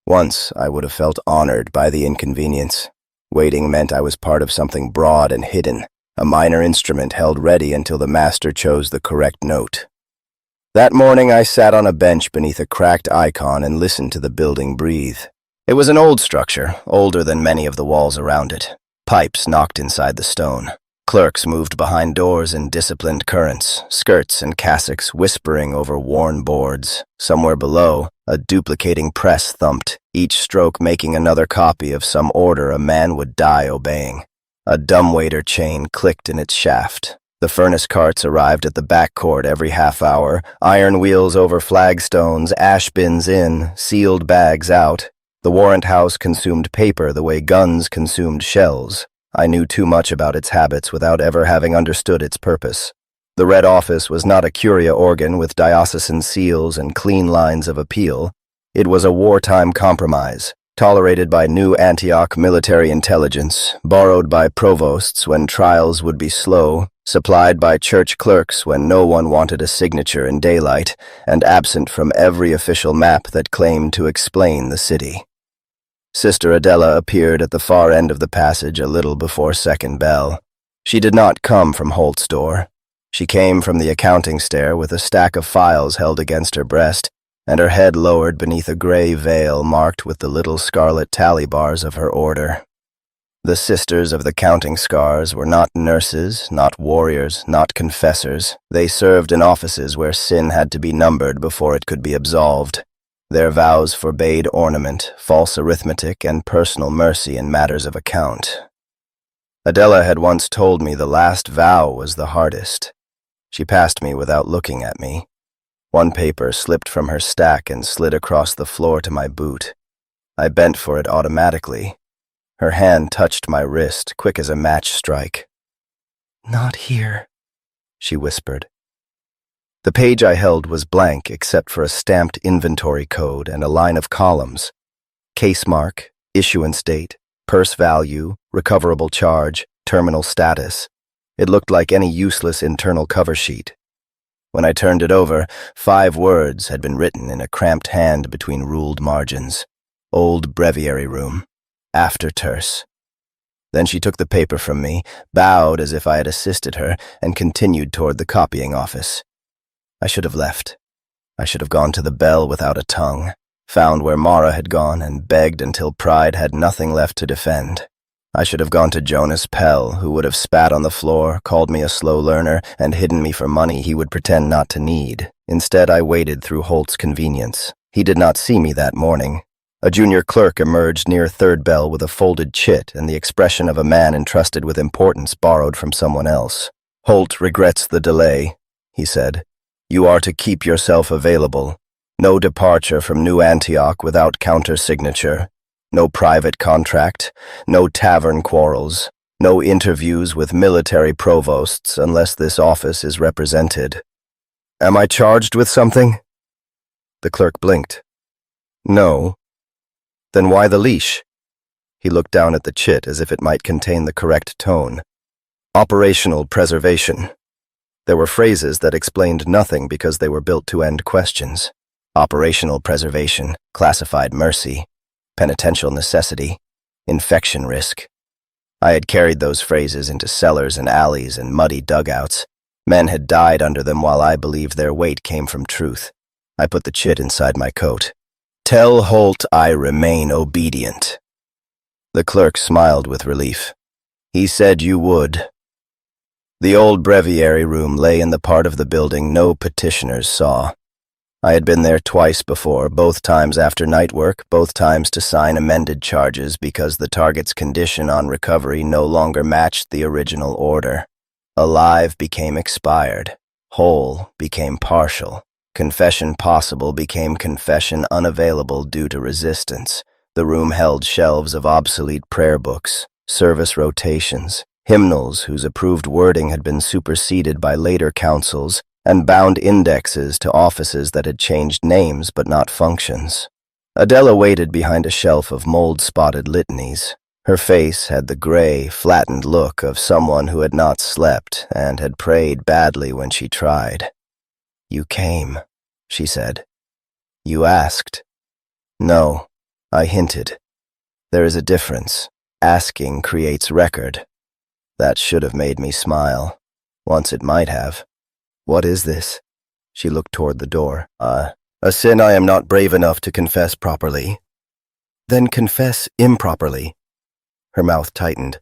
Once I would have felt honored by the inconvenience. Waiting meant I was part of something broad and hidden, a minor instrument held ready until the master chose the correct note. That morning I sat on a bench beneath a cracked icon and listened to the building breathe. It was an old structure, older than many of the walls around it. Pipes knocked inside the stone. Clerks moved behind doors in disciplined currents, skirts and cassocks whispering over worn boards. Somewhere below, a duplicating press thumped, each stroke making another copy of some order a man would die obeying. A dumbwaiter chain clicked in its shaft. The furnace carts arrived at the back court every half hour, iron wheels over flagstones, ash bins in, sealed bags out. The warrant house consumed paper the way guns consumed shells. I knew too much about its habits without ever having understood its purpose. The Red Office was not a curia organ with diocesan seals and clean lines of appeal. It was a wartime compromise, tolerated by New Antioch military intelligence, borrowed by provosts when trials would be slow, supplied by church clerks when no one wanted a signature in daylight, and absent from every official map that claimed to explain the city. Sister Adela appeared at the far end of the passage a little before second bell. She did not come from Holt's door. She came from the accounting stair with a stack of files held against her breast, and her head lowered beneath a gray veil marked with the little scarlet tally bars of her order. The sisters of the counting scars were not nurses, not warriors, not confessors. They served in offices where sin had to be numbered before it could be absolved. Their vows forbade ornament, false arithmetic, and personal mercy in matters of account. Adela had once told me the last vow was the hardest. She passed me without looking at me. One paper slipped from her stack and slid across the floor to my boot. I bent for it automatically. Her hand touched my wrist, quick as a match strike. "Not here," she whispered. The page I held was blank except for a stamped inventory code and a line of columns. Case mark, issuance date, purse value, recoverable charge, terminal status. It looked like any useless internal cover sheet. When I turned it over, 5 words had been written in a cramped hand between ruled margins. Old breviary room. After terse. Then she took the paper from me, bowed as if I had assisted her, and continued toward the copying office. I should have left. I should have gone to the bell without a tongue, found where Mara had gone, and begged until pride had nothing left to defend. I should have gone to Jonas Pell, who would have spat on the floor, called me a slow learner, and hidden me for money he would pretend not to need. Instead, I waited through Holt's convenience. He did not see me that morning. A junior clerk emerged near third bell with a folded chit and the expression of a man entrusted with importance borrowed from someone else. "Holt regrets the delay," he said. "You are to keep yourself available. No departure from New Antioch without counter-signature. No private contract, no tavern quarrels, no interviews with military provosts unless this office is represented." "Am I charged with something?" The clerk blinked. "No." "Then why the leash?" He looked down at the chit as if it might contain the correct tone. "Operational preservation." There were phrases that explained nothing because they were built to end questions. Operational preservation, classified mercy, penitential necessity, infection risk. I had carried those phrases into cellars and alleys and muddy dugouts. Men had died under them while I believed their weight came from truth. I put the chit inside my coat. "Tell Holt I remain obedient." The clerk smiled with relief. "He said you would." The old breviary room lay in the part of the building no petitioners saw. I had been there twice before, both times after night work, both times to sign amended charges because the target's condition on recovery no longer matched the original order. Alive became expired. Whole became partial. Confession possible became confession unavailable due to resistance. The room held shelves of obsolete prayer books, service rotations, hymnals whose approved wording had been superseded by later councils, and bound indexes to offices that had changed names but not functions. Adela waited behind a shelf of mold-spotted litanies. Her face had the gray, flattened look of someone who had not slept and had prayed badly when she tried. "You came," she said. "You asked." "No," I hinted. "There is a difference. Asking creates record." That should have made me smile. Once it might have. "What is this?" She looked toward the door. A sin I am not brave enough to confess properly." "Then confess improperly." Her mouth tightened.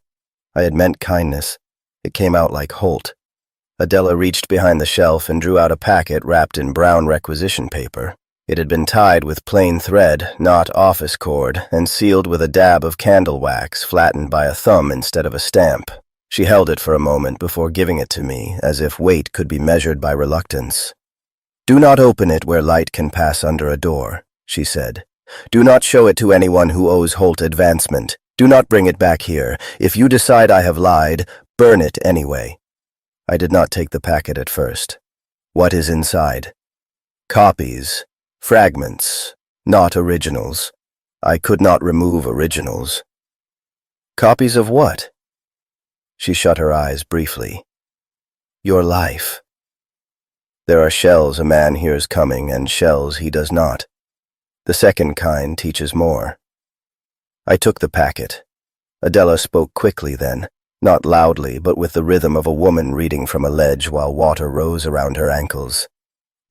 I had meant kindness. It came out like Holt. Adela reached behind the shelf and drew out a packet wrapped in brown requisition paper. It had been tied with plain thread, not office cord, and sealed with a dab of candle wax flattened by a thumb instead of a stamp. She held it for a moment before giving it to me, as if weight could be measured by reluctance. "Do not open it where light can pass under a door," she said. "Do not show it to anyone who owes Holt advancement. Do not bring it back here. If you decide I have lied, burn it anyway." I did not take the packet at first. "What is inside?" "Copies. Fragments. Not originals. I could not remove originals." "Copies of what?" She shut her eyes briefly. "Your life. There are shells a man hears coming and shells he does not. The second kind teaches more." I took the packet. Adela spoke quickly then. Not loudly, but with the rhythm of a woman reading from a ledge while water rose around her ankles.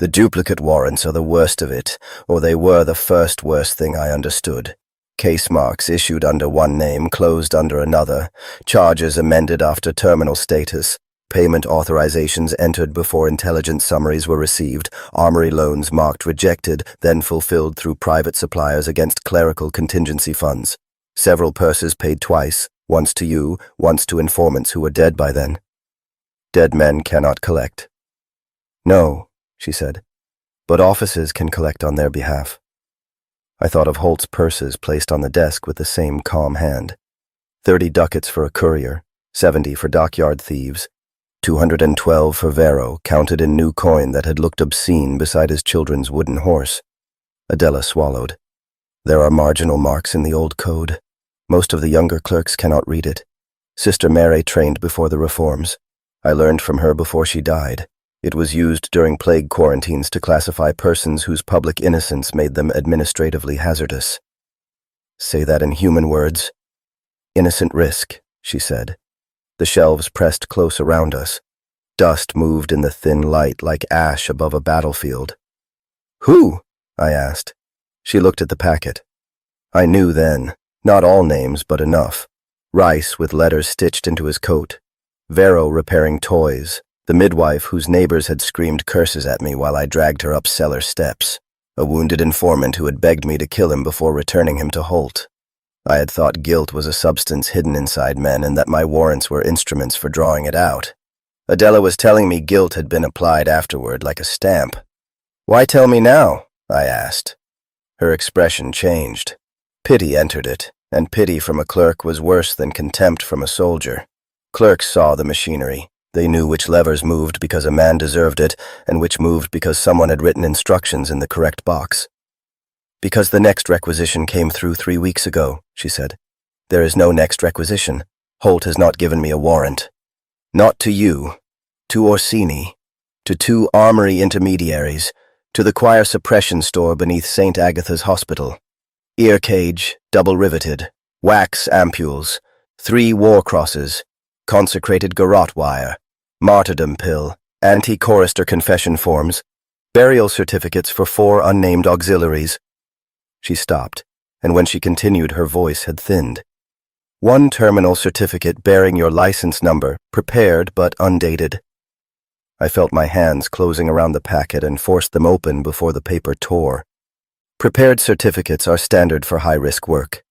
The duplicate warrants are the worst of it, or they were the first worst thing I understood. Case marks issued under one name, closed under another, charges amended after terminal status, payment authorizations entered before intelligence summaries were received, armory loans marked rejected, then fulfilled through private suppliers against clerical contingency funds. Several purses paid twice, once to you, once to informants who were dead by then. Dead men cannot collect. No, she said, but offices can collect on their behalf. I thought of Holt's purses placed on the desk with the same calm hand. 30 ducats for a courier, 70 for dockyard thieves, 212 for Vero, counted in new coin that had looked obscene beside his children's wooden horse. Adela swallowed. There are marginal marks in the old code. Most of the younger clerks cannot read it. Sister Mary trained before the reforms. I learned from her before she died. It was used during plague quarantines to classify persons whose public innocence made them administratively hazardous. Say that in human words. Innocent risk, she said. The shelves pressed close around us. Dust moved in the thin light like ash above a battlefield. Who? I asked. She looked at the packet. I knew then. Not all names, but enough. Rice with letters stitched into his coat. Vero repairing toys. The midwife whose neighbors had screamed curses at me while I dragged her up cellar steps. A wounded informant who had begged me to kill him before returning him to Holt. I had thought guilt was a substance hidden inside men and that my warrants were instruments for drawing it out. Adela was telling me guilt had been applied afterward like a stamp. Why tell me now? I asked. Her expression changed. Pity entered it, and pity from a clerk was worse than contempt from a soldier. Clerks saw the machinery. They knew which levers moved because a man deserved it, and which moved because someone had written instructions in the correct box. Because the next requisition came through 3 weeks ago, she said. There is no next requisition. Holt has not given me a warrant. Not to you, to Orsini, to 2 armory intermediaries, to the choir suppression store beneath St. Agatha's Hospital. Ear cage, double riveted, wax ampules, 3 war crosses, consecrated garrote wire, martyrdom pill, anti-chorister confession forms, burial certificates for 4 unnamed auxiliaries. She stopped, and when she continued, her voice had thinned. 1 terminal certificate bearing your license number, prepared but undated. I felt my hands closing around the packet and forced them open before the paper tore. Prepared certificates are standard for high-risk work.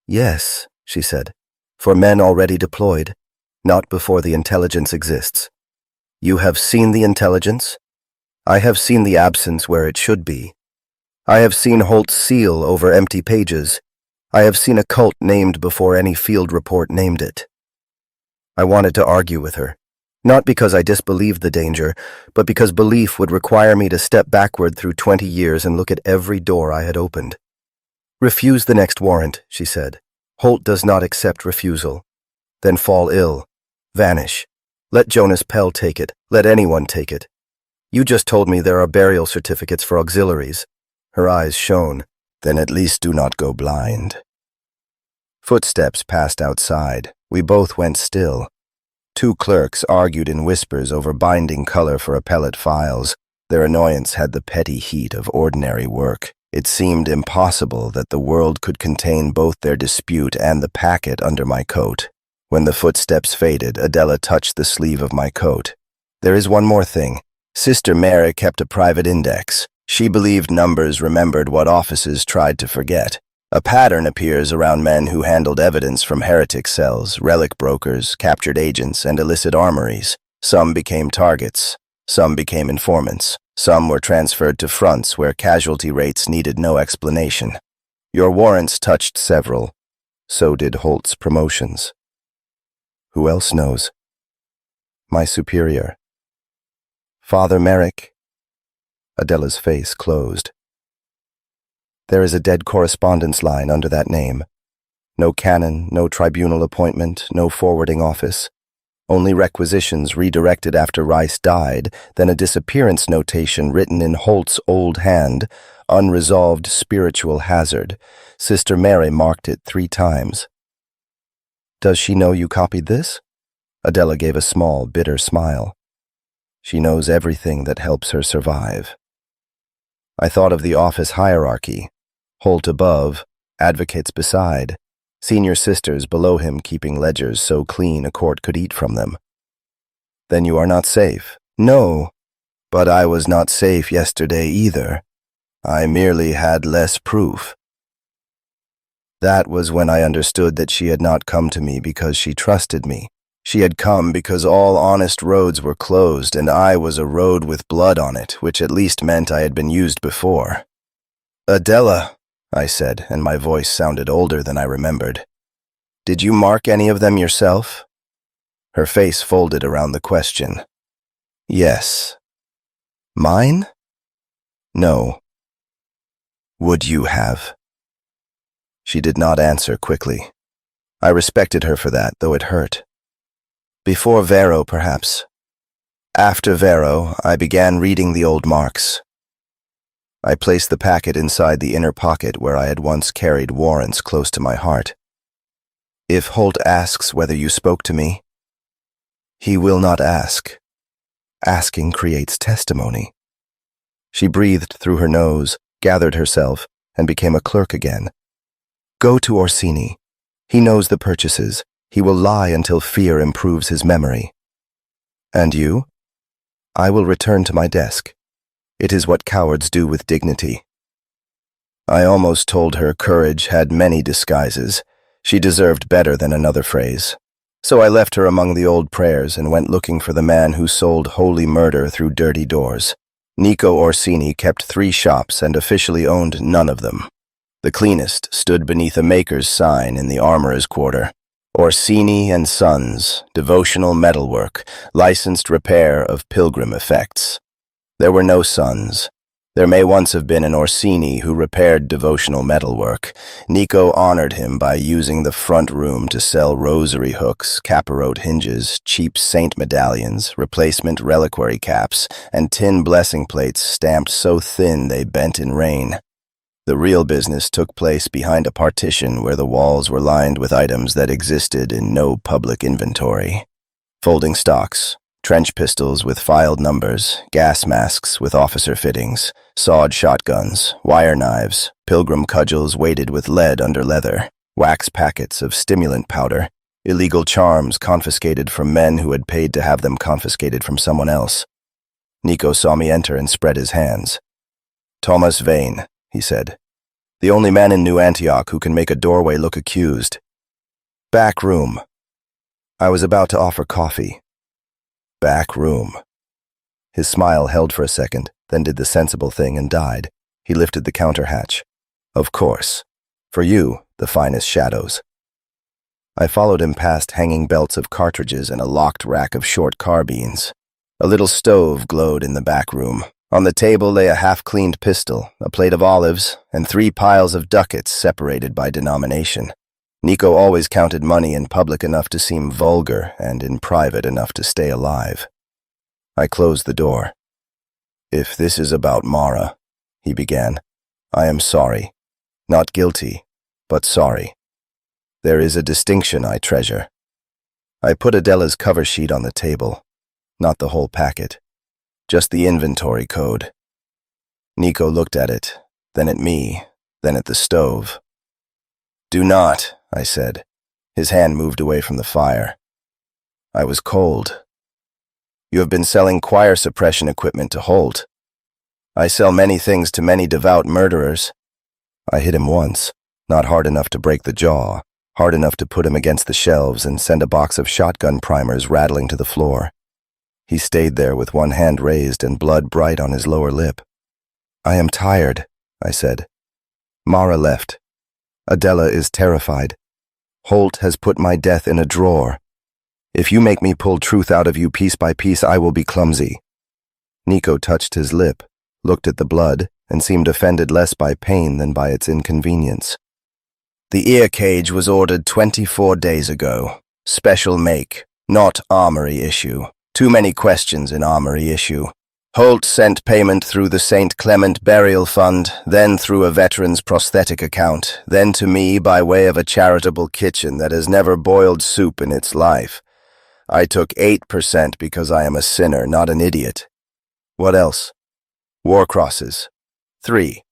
Yes, she said, for men already deployed, not before the intelligence exists. You have seen the intelligence? I have seen the absence where it should be. I have seen Holt's seal over empty pages. I have seen a cult named before any field report named it. I wanted to argue with her, not because I disbelieved the danger, but because belief would require me to step backward through 20 years and look at every door I had opened. Refuse the next warrant, she said. Holt does not accept refusal. Then fall ill. Vanish. Let Jonas Pell take it. Let anyone take it. You just told me there are burial certificates for auxiliaries. Her eyes shone. Then at least do not go blind. Footsteps passed outside. We both went still. 2 clerks argued in whispers over binding color for appellate files. Their annoyance had the petty heat of ordinary work. It seemed impossible that the world could contain both their dispute and the packet under my coat. When the footsteps faded, Adela touched the sleeve of my coat. There is one more thing. Sister Mary kept a private index. She believed numbers remembered what offices tried to forget. A pattern appears around men who handled evidence from heretic cells, relic brokers, captured agents, and illicit armories. Some became targets. Some became informants. Some were transferred to fronts where casualty rates needed no explanation. Your warrants touched several. So did Holt's promotions. Who else knows? My superior. Father Merrick. Adela's face closed. There is a dead correspondence line under that name. No canon, no tribunal appointment, no forwarding office. Only requisitions redirected after Rice died, then a disappearance notation written in Holt's old hand, unresolved spiritual hazard. Sister Mary marked it 3 times. Does she know you copied this? Adela gave a small, bitter smile. She knows everything that helps her survive. I thought of the office hierarchy. Holt above, advocates beside, senior sisters below him keeping ledgers so clean a court could eat from them. Then you are not safe. No, but I was not safe yesterday either. I merely had less proof. That was when I understood that she had not come to me because she trusted me. She had come because all honest roads were closed and I was a road with blood on it, which at least meant I had been used before. Adela, I said, and my voice sounded older than I remembered. Did you mark any of them yourself? Her face folded around the question. Yes. Mine? No. Would you have? She did not answer quickly. I respected her for that, though it hurt. Before Vero, perhaps. After Vero, I began reading the old marks. I placed the packet inside the inner pocket where I had once carried warrants close to my heart. If Holt asks whether you spoke to me, he will not ask. Asking creates testimony. She breathed through her nose, gathered herself, and became a clerk again. Go to Orsini. He knows the purchases. He will lie until fear improves his memory. And you? I will return to my desk. It is what cowards do with dignity. I almost told her courage had many disguises. She deserved better than another phrase. So I left her among the old prayers and went looking for the man who sold holy murder through dirty doors. Nico Orsini kept 3 shops and officially owned none of them. The cleanest stood beneath a maker's sign in the armorer's quarter. Orsini and Sons, devotional metalwork, licensed repair of pilgrim effects. There were no sons. There may once have been an Orsini who repaired devotional metalwork. Nico honored him by using the front room to sell rosary hooks, capirote hinges, cheap saint medallions, replacement reliquary caps, and tin blessing plates stamped so thin they bent in rain. The real business took place behind a partition where the walls were lined with items that existed in no public inventory. Folding stocks, trench pistols with filed numbers, gas masks with officer fittings, sawed shotguns, wire knives, pilgrim cudgels weighted with lead under leather, wax packets of stimulant powder, illegal charms confiscated from men who had paid to have them confiscated from someone else. Nico saw me enter and spread his hands. Thomas Vane, he said. The only man in New Antioch who can make a doorway look accused. Back room. I was about to offer coffee. Back room. His smile held for a second, then did the sensible thing and died. He lifted the counter hatch. Of course. For you, the finest shadows. I followed him past hanging belts of cartridges and a locked rack of short carbines. A little stove glowed in the back room. On the table lay a half-cleaned pistol, a plate of olives, and 3 piles of ducats separated by denomination. Nico always counted money in public enough to seem vulgar and in private enough to stay alive. I closed the door. If this is about Mara, he began, I am sorry. Not guilty, but sorry. There is a distinction I treasure. I put Adela's cover sheet on the table, not the whole packet. Just the inventory code. Nico looked at it, then at me, then at the stove. Do not, I said. His hand moved away from the fire. I was cold. You have been selling choir suppression equipment to Holt. I sell many things to many devout murderers. I hit him once, not hard enough to break the jaw, hard enough to put him against the shelves and send a box of shotgun primers rattling to the floor. He stayed there with one hand raised and blood bright on his lower lip. I am tired, I said. Mara left. Adela is terrified. Holt has put my death in a drawer. If you make me pull truth out of you piece by piece, I will be clumsy. Nico touched his lip, looked at the blood, and seemed offended less by pain than by its inconvenience. The ear cage was ordered 24 days ago. Special make, not armory issue. Too many questions in armory issue. Holt sent payment through the St. Clement Burial Fund, then through a veteran's prosthetic account, then to me by way of a charitable kitchen that has never boiled soup in its life. I took 8% because I am a sinner, not an idiot. What else? War crosses. 3.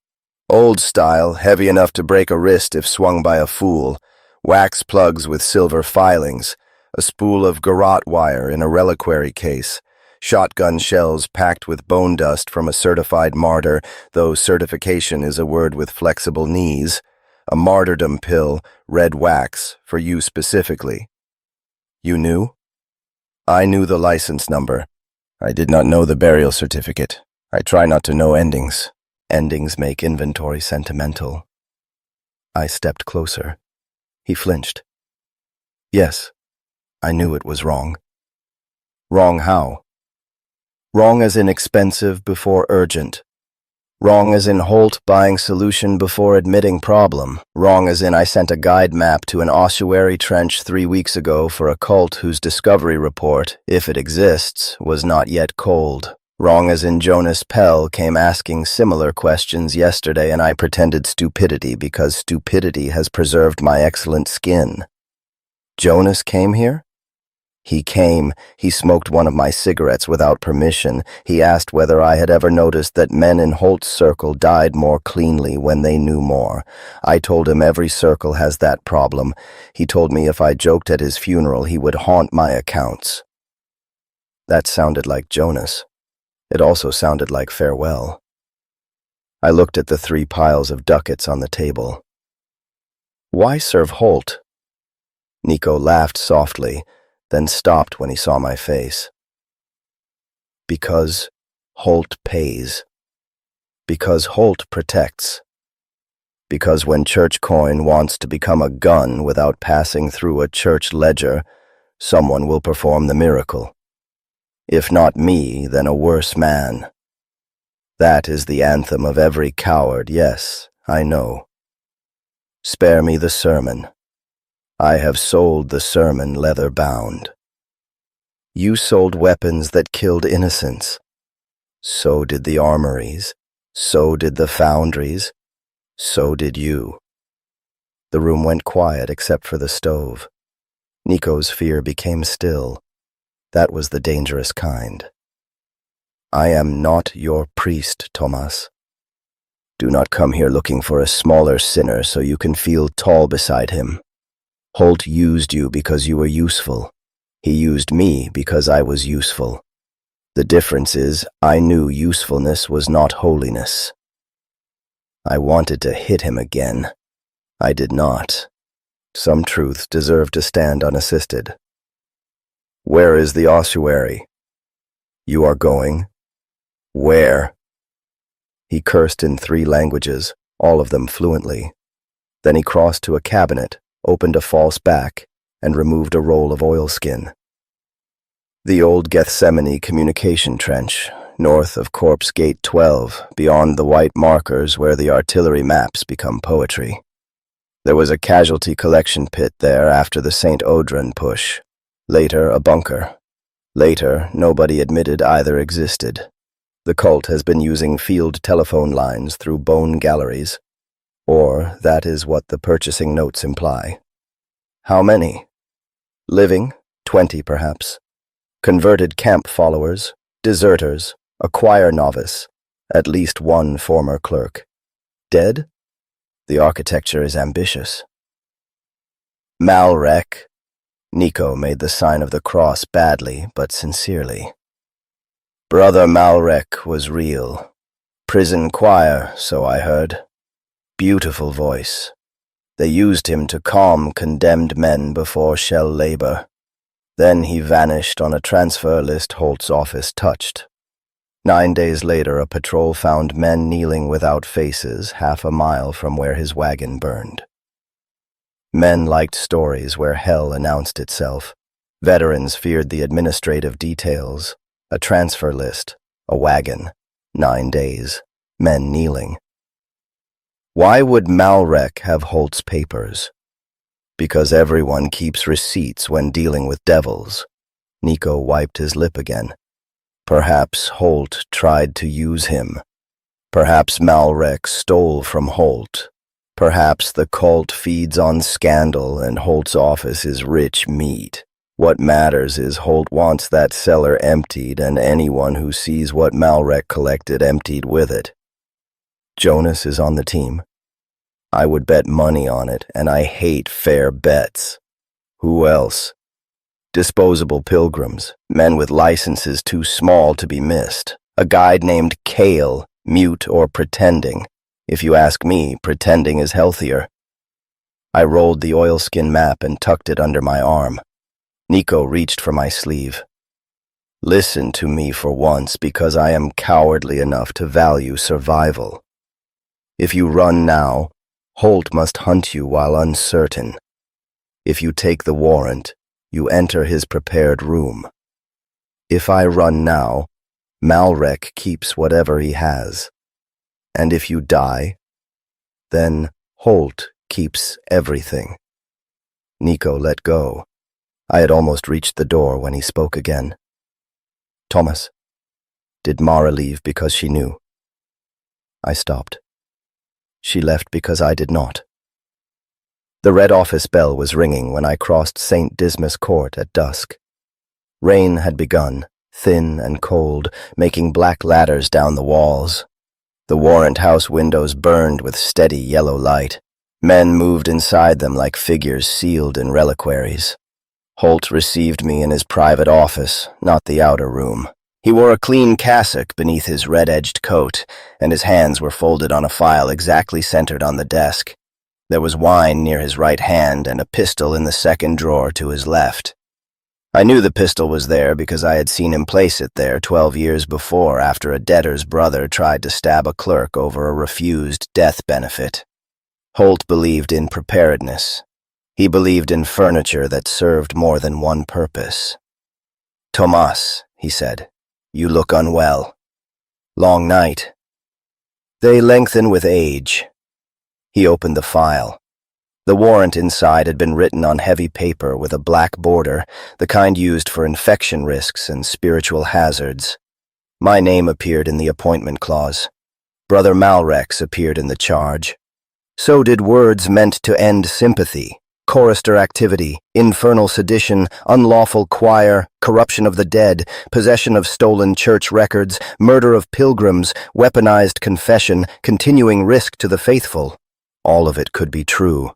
Old style, heavy enough to break a wrist if swung by a fool. Wax plugs with silver filings. A spool of garrote wire in a reliquary case. Shotgun shells packed with bone dust from a certified martyr, though certification is a word with flexible knees. A martyrdom pill, red wax, for you specifically. You knew? I knew the license number. I did not know the burial certificate. I try not to know endings. Endings make inventory sentimental. I stepped closer. He flinched. Yes, I knew it was wrong. Wrong how? Wrong as in expensive before urgent. Wrong as in Holt buying solution before admitting problem. Wrong as in I sent a guide map to an ossuary trench 3 weeks ago for a cult whose discovery report, if it exists, was not yet cold. Wrong as in Jonas Pell came asking similar questions yesterday and I pretended stupidity because stupidity has preserved my excellent skin. Jonas came here? He came, he smoked one of my cigarettes without permission. He asked whether I had ever noticed that men in Holt's circle died more cleanly when they knew more. I told him every circle has that problem. He told me if I joked at his funeral he would haunt my accounts. That sounded like Jonas. It also sounded like farewell. I looked at the 3 piles of ducats on the table. Why serve Holt? Nico laughed softly, then stopped when he saw my face. Because Holt pays. Because Holt protects. Because when church coin wants to become a gun without passing through a church ledger, someone will perform the miracle. If not me, then a worse man. That is the anthem of every coward, yes, I know. Spare me the sermon. I have sold the sermon leather-bound. You sold weapons that killed innocents. So did the armories. So did the foundries. So did you. The room went quiet except for the stove. Nico's fear became still. That was the dangerous kind. I am not your priest, Thomas. Do not come here looking for a smaller sinner so you can feel tall beside him. Holt used you because you were useful. He used me because I was useful. The difference is, I knew usefulness was not holiness. I wanted to hit him again. I did not. Some truths deserve to stand unassisted. Where is the ossuary? You are going? Where? He cursed in 3 languages, all of them fluently. Then he crossed to a cabinet, opened a false back, and removed a roll of oilskin. The old Gethsemane communication trench, north of Corpse Gate 12, beyond the white markers where the artillery maps become poetry. There was a casualty collection pit there after the St. Audran push. Later, a bunker. Later, nobody admitted either existed. The cult has been using field telephone lines through bone galleries. Or that is what the purchasing notes imply. How many? Living, 20 perhaps. Converted camp followers, deserters, a choir novice, at least 1 former clerk. Dead? The architecture is ambitious. Malrek. Nico made the sign of the cross badly, but sincerely. Brother Malrek was real. Prison choir, so I heard. Beautiful voice. They used him to calm condemned men before shell labor. Then he vanished on a transfer list Holt's office touched. 9 days later, a patrol found men kneeling without faces 1/2 mile from where his wagon burned. Men liked stories where hell announced itself. Veterans feared the administrative details. A transfer list, a wagon, 9 days, men kneeling. Why would Malrek have Holt's papers? Because everyone keeps receipts when dealing with devils. Nico wiped his lip again. Perhaps Holt tried to use him. Perhaps Malrek stole from Holt. Perhaps the cult feeds on scandal and Holt's office is rich meat. What matters is Holt wants that cellar emptied and anyone who sees what Malrek collected emptied with it. Jonas is on the team. I would bet money on it, and I hate fair bets. Who else? Disposable pilgrims, men with licenses too small to be missed. A guide named Kale, mute or pretending. If you ask me, pretending is healthier. I rolled the oilskin map and tucked it under my arm. Nico reached for my sleeve. Listen to me for once, because I am cowardly enough to value survival. If you run now, Holt must hunt you while uncertain. If you take the warrant, you enter his prepared room. If I run now, Malrek keeps whatever he has. And if you die, then Holt keeps everything. Nico let go. I had almost reached the door when he spoke again. Thomas, did Mara leave because she knew? I stopped. She left because I did not. The red office bell was ringing when I crossed St. Dismas Court at dusk. Rain had begun, thin and cold, making black ladders down the walls. The warrant house windows burned with steady yellow light. Men moved inside them like figures sealed in reliquaries. Holt received me in his private office, not the outer room. He wore a clean cassock beneath his red-edged coat, and his hands were folded on a file exactly centered on the desk. There was wine near his right hand and a pistol in the second drawer to his left. I knew the pistol was there because I had seen him place it there 12 years before after a debtor's brother tried to stab a clerk over a refused death benefit. Holt believed in preparedness. He believed in furniture that served more than one purpose. Tomas, he said, you look unwell. Long night. They lengthen with age. He opened the file. The warrant inside had been written on heavy paper with a black border, the kind used for infection risks and spiritual hazards. My name appeared in the appointment clause. Brother Malrek's appeared in the charge. So did words meant to end sympathy. Chorister activity, infernal sedition, unlawful choir, corruption of the dead, possession of stolen church records, murder of pilgrims, weaponized confession, continuing risk to the faithful. All of it could be true.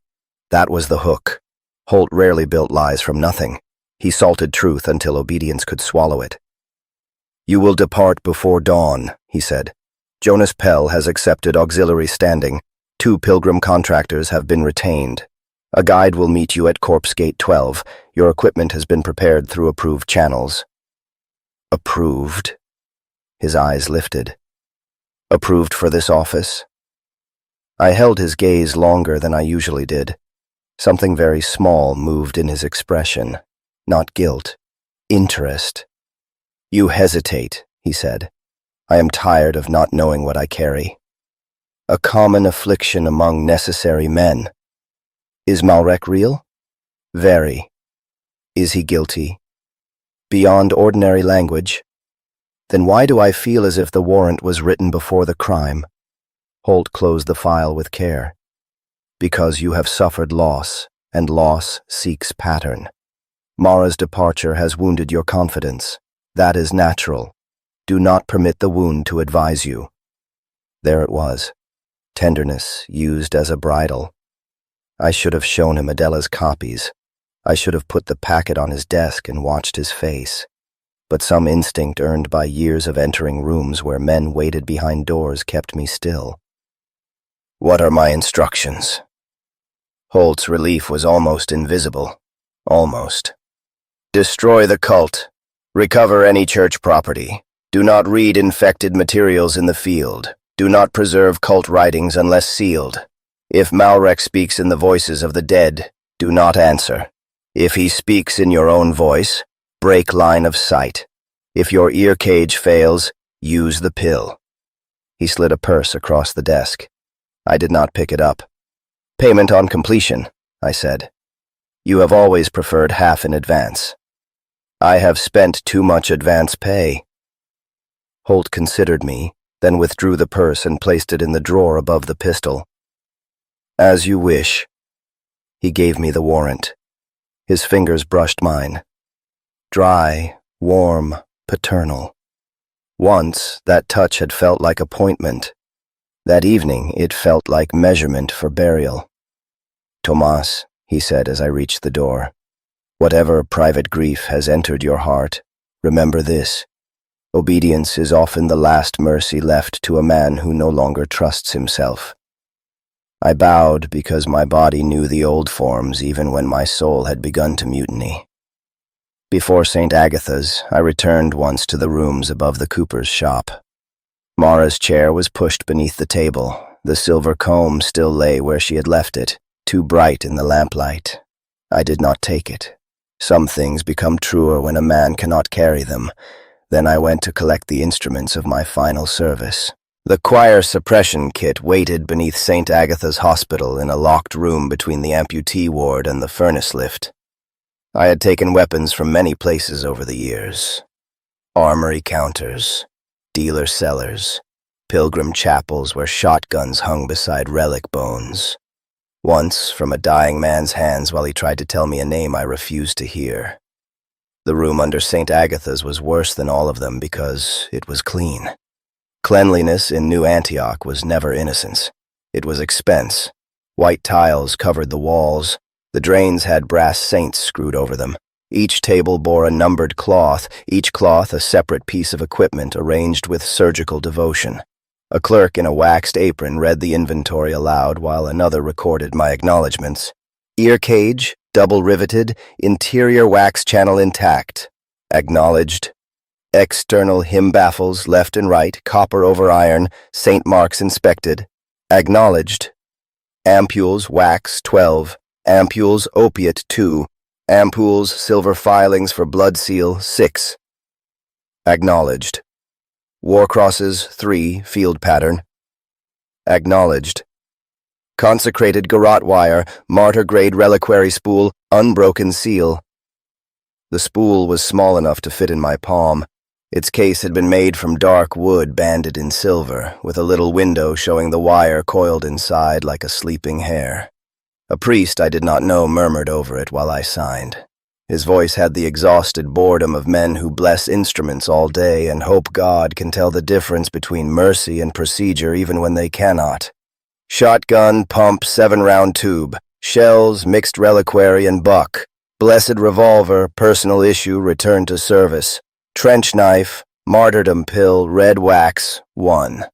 That was the hook. Holt rarely built lies from nothing. He salted truth until obedience could swallow it. You will depart before dawn, he said. Jonas Pell has accepted auxiliary standing. 2 pilgrim contractors have been retained. A guide will meet you at Corpse Gate 12. Your equipment has been prepared through approved channels. Approved? His eyes lifted. Approved for this office? I held his gaze longer than I usually did. Something very small moved in his expression. Not guilt. Interest. You hesitate, he said. I am tired of not knowing what I carry. A common affliction among necessary men. Is Malrek real? Very. Is he guilty? Beyond ordinary language? Then why do I feel as if the warrant was written before the crime? Holt closed the file with care. Because you have suffered loss, and loss seeks pattern. Mara's departure has wounded your confidence. That is natural. Do not permit the wound to advise you. There it was. Tenderness used as a bridle. I should have shown him Adela's copies. I should have put the packet on his desk and watched his face. But some instinct earned by years of entering rooms where men waited behind doors kept me still. What are my instructions? Holt's relief was almost invisible. Almost. Destroy the cult. Recover any church property. Do not read infected materials in the field. Do not preserve cult writings unless sealed. If Malrek speaks in the voices of the dead, do not answer. If he speaks in your own voice, break line of sight. If your ear cage fails, use the pill. He slid a purse across the desk. I did not pick it up. Payment on completion, I said. You have always preferred half in advance. I have spent too much advance pay. Holt considered me, then withdrew the purse and placed it in the drawer above the pistol. As you wish. He gave me the warrant. His fingers brushed mine. Dry, warm, paternal. Once, that touch had felt like appointment. That evening, it felt like measurement for burial. "Tomas," he said as I reached the door, "whatever private grief has entered your heart, remember this. Obedience is often the last mercy left to a man who no longer trusts himself." I bowed because my body knew the old forms even when my soul had begun to mutiny. Before St. Agatha's, I returned once to the rooms above the cooper's shop. Mara's chair was pushed beneath the table. The silver comb still lay where she had left it, too bright in the lamplight. I did not take it. Some things become truer when a man cannot carry them. Then I went to collect the instruments of my final service. The choir suppression kit waited beneath St. Agatha's Hospital in a locked room between the amputee ward and the furnace lift. I had taken weapons from many places over the years. Armory counters, dealer cellars, pilgrim chapels where shotguns hung beside relic bones. Once, from a dying man's hands while he tried to tell me a name I refused to hear. The room under St. Agatha's was worse than all of them because it was clean. Cleanliness in New Antioch was never innocence. It was expense. White tiles covered the walls. The drains had brass saints screwed over them. Each table bore a numbered cloth, each cloth a separate piece of equipment arranged with surgical devotion. A clerk in a waxed apron read the inventory aloud while another recorded my acknowledgments. Ear cage, double riveted, interior wax channel intact. Acknowledged. External hymn baffles, left and right, copper over iron, St. Mark's inspected. Acknowledged. Ampules, wax, 12. Ampules, opiate, 2. Ampoules, silver filings for blood seal, 6. Acknowledged. War crosses, 3, field pattern. Acknowledged. Consecrated garrote wire, martyr-grade reliquary spool, unbroken seal. The spool was small enough to fit in my palm. Its case had been made from dark wood banded in silver, with a little window showing the wire coiled inside like a sleeping hare. A priest I did not know murmured over it while I signed. His voice had the exhausted boredom of men who bless instruments all day and hope God can tell the difference between mercy and procedure even when they cannot. Shotgun, pump, 7-round tube. Shells, mixed reliquary and buck. Blessed revolver, personal issue, return to service. Trench knife, martyrdom pill, red wax, 1.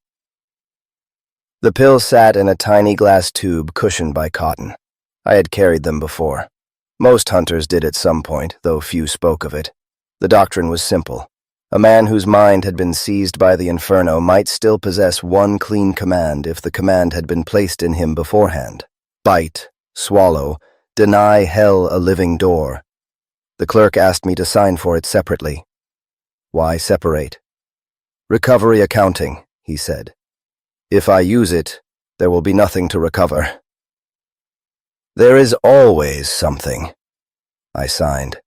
The pill sat in a tiny glass tube cushioned by cotton. I had carried them before. Most hunters did at some point, though few spoke of it. The doctrine was simple. A man whose mind had been seized by the inferno might still possess one clean command if the command had been placed in him beforehand. Bite, swallow, deny hell a living door. The clerk asked me to sign for it separately. Why separate? Recovery accounting, he said. If I use it, there will be nothing to recover. There is always something, I signed.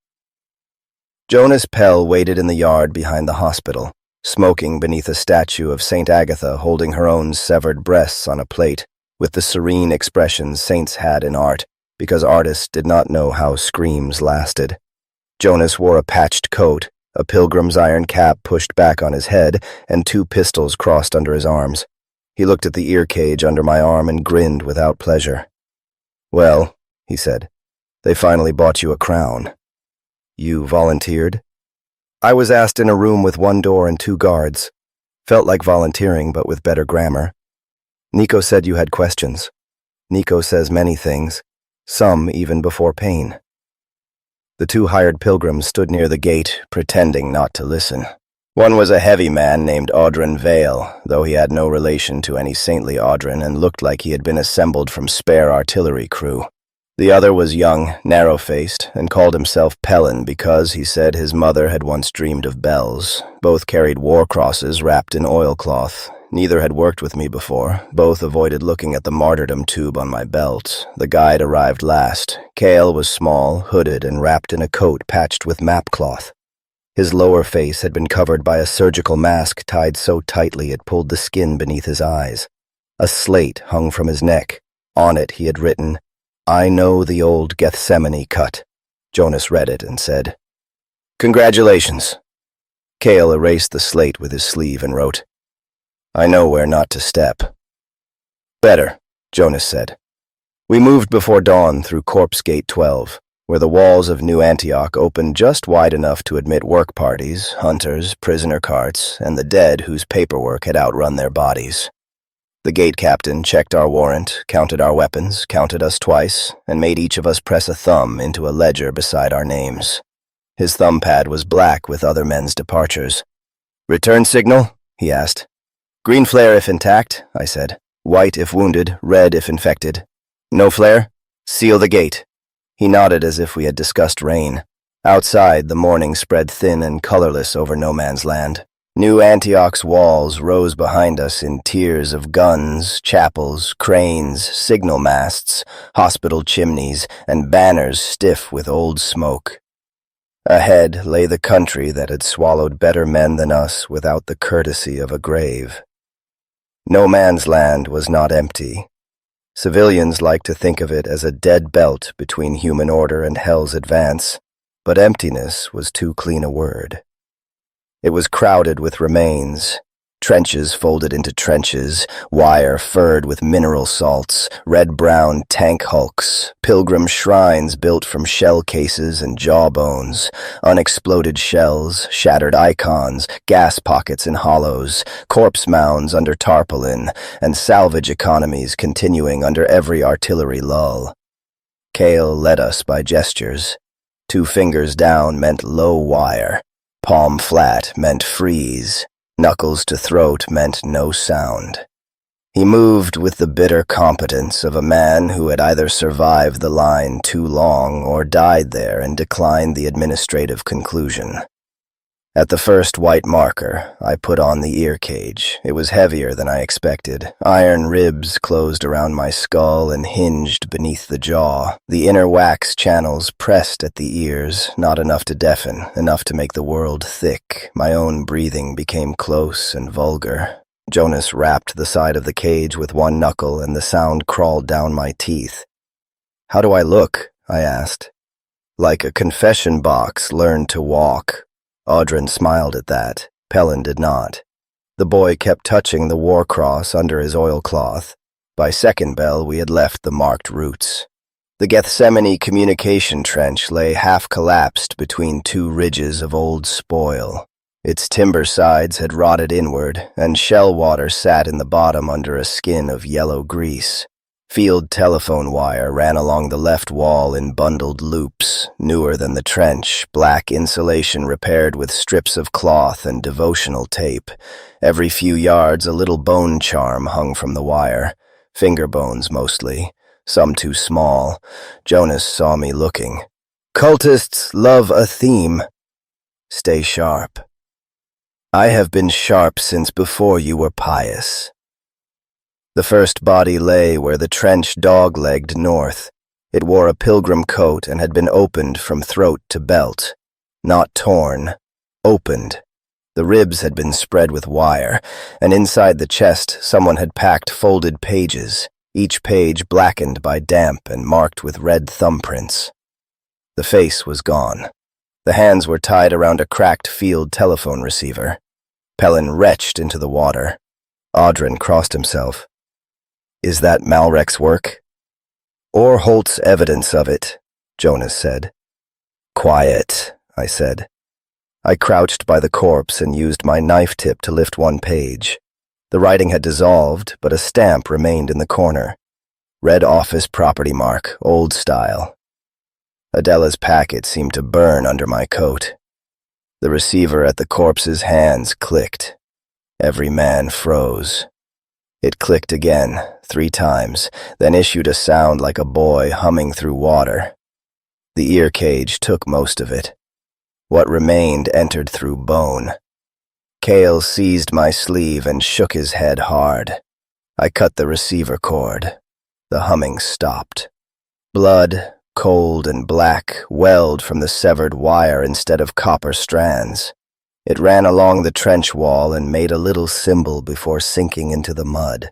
Jonas Pell waited in the yard behind the hospital, smoking beneath a statue of St. Agatha holding her own severed breasts on a plate, with the serene expressions saints had in art, because artists did not know how screams lasted. Jonas wore a patched coat, a pilgrim's iron cap pushed back on his head, and 2 pistols crossed under his arms. He looked at the ear cage under my arm and grinned without pleasure. Well, he said, they finally bought you a crown. You volunteered? I was asked in a room with 1 door and 2 guards. Felt like volunteering, but with better grammar. Nico said you had questions. Nico says many things, some even before pain. The 2 hired pilgrims stood near the gate, pretending not to listen. One was a heavy man named Audrin Vale, though he had no relation to any saintly Audrin and looked like he had been assembled from spare artillery crew. The other was young, narrow-faced, and called himself Pellin because, he said, his mother had once dreamed of bells. Both carried war crosses wrapped in oilcloth. Neither had worked with me before. Both avoided looking at the martyrdom tube on my belt. The guide arrived last. Cale was small, hooded, and wrapped in a coat patched with mapcloth. His lower face had been covered by a surgical mask tied so tightly it pulled the skin beneath his eyes. A slate hung from his neck. On it he had written, "I know the old Gethsemane cut." Jonas read it and said, Congratulations. Cale erased the slate with his sleeve and wrote, I know where not to step. Better, Jonas said. We moved before dawn through Corpse Gate 12, where the walls of New Antioch opened just wide enough to admit work parties, hunters, prisoner carts, and the dead whose paperwork had outrun their bodies. The gate captain checked our warrant, counted our weapons, counted us twice, and made each of us press a thumb into a ledger beside our names. His thumb pad was black with other men's departures. Return signal? He asked. Green flare if intact, I said. White if wounded, red if infected. No flare? Seal the gate. He nodded as if we had discussed rain. Outside, the morning spread thin and colorless over no man's land. New Antioch's walls rose behind us in tiers of guns, chapels, cranes, signal masts, hospital chimneys, and banners stiff with old smoke. Ahead lay the country that had swallowed better men than us without the courtesy of a grave. No man's land was not empty. Civilians like to think of it as a dead belt between human order and hell's advance, but emptiness was too clean a word. It was crowded with remains, trenches folded into trenches, wire furred with mineral salts, red-brown tank hulks, pilgrim shrines built from shell cases and jawbones, unexploded shells, shattered icons, gas pockets in hollows, corpse mounds under tarpaulin, and salvage economies continuing under every artillery lull. Cale led us by gestures. 2 fingers down meant low wire. Palm flat meant freeze. Knuckles to throat meant no sound. He moved with the bitter competence of a man who had either survived the line too long or died there and declined the administrative conclusion. At the first white marker, I put on the ear cage. It was heavier than I expected. Iron ribs closed around my skull and hinged beneath the jaw. The inner wax channels pressed at the ears, not enough to deafen, enough to make the world thick. My own breathing became close and vulgar. Jonas rapped the side of the cage with one knuckle, and the sound crawled down my teeth. "How do I look?" I asked. "Like a confession box learned to walk." Audrin smiled at that. Pellin did not. The boy kept touching the war cross under his oilcloth. By second bell, we had left the marked routes. The Gethsemane communication trench lay half-collapsed between 2 ridges of old spoil. Its timber sides had rotted inward, and shell water sat in the bottom under a skin of yellow grease. Field telephone wire ran along the left wall in bundled loops, newer than the trench, black insulation repaired with strips of cloth and devotional tape. Every few yards a little bone charm hung from the wire, finger bones mostly, some too small. Jonas saw me looking. "Cultists love a theme. Stay sharp." "I have been sharp since before you were pious." The first body lay where the trench dog-legged north. It wore a pilgrim coat and had been opened from throat to belt. Not torn, opened. The ribs had been spread with wire, and inside the chest someone had packed folded pages, each page blackened by damp and marked with red thumbprints. The face was gone. The hands were tied around a cracked field telephone receiver. Pellin retched into the water. Audrin crossed himself. "Is that Malrek's work?" "Or Holt's evidence of it," Jonas said. "Quiet," I said. I crouched by the corpse and used my knife tip to lift one page. The writing had dissolved, but a stamp remained in the corner. Red office property mark, old style. Adela's packet seemed to burn under my coat. The receiver at the corpse's hands clicked. Every man froze. It clicked again, 3 times, then issued a sound like a boy humming through water. The ear cage took most of it. What remained entered through bone. Cale seized my sleeve and shook his head hard. I cut the receiver cord. The humming stopped. Blood, cold and black, welled from the severed wire instead of copper strands. It ran along the trench wall and made a little symbol before sinking into the mud.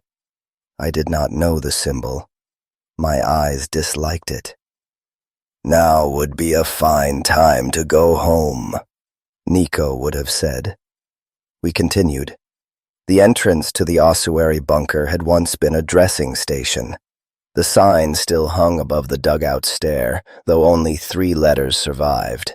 I did not know the symbol. My eyes disliked it. "Now would be a fine time to go home," Nico would have said. We continued. The entrance to the ossuary bunker had once been a dressing station. The sign still hung above the dugout stair, though only 3 letters survived.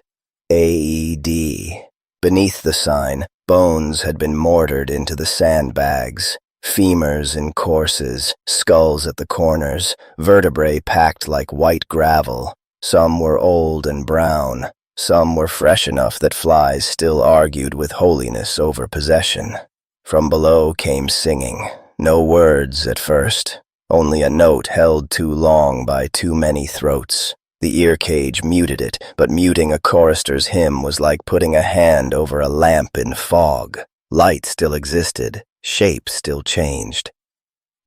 AED. Beneath the sign, bones had been mortared into the sandbags. Femurs in courses, skulls at the corners, vertebrae packed like white gravel. Some were old and brown. Some were fresh enough that flies still argued with holiness over possession. From below came singing. No words at first. Only a note held too long by too many throats. The ear cage muted it, but muting a chorister's hymn was like putting a hand over a lamp in fog. Light still existed, shape still changed.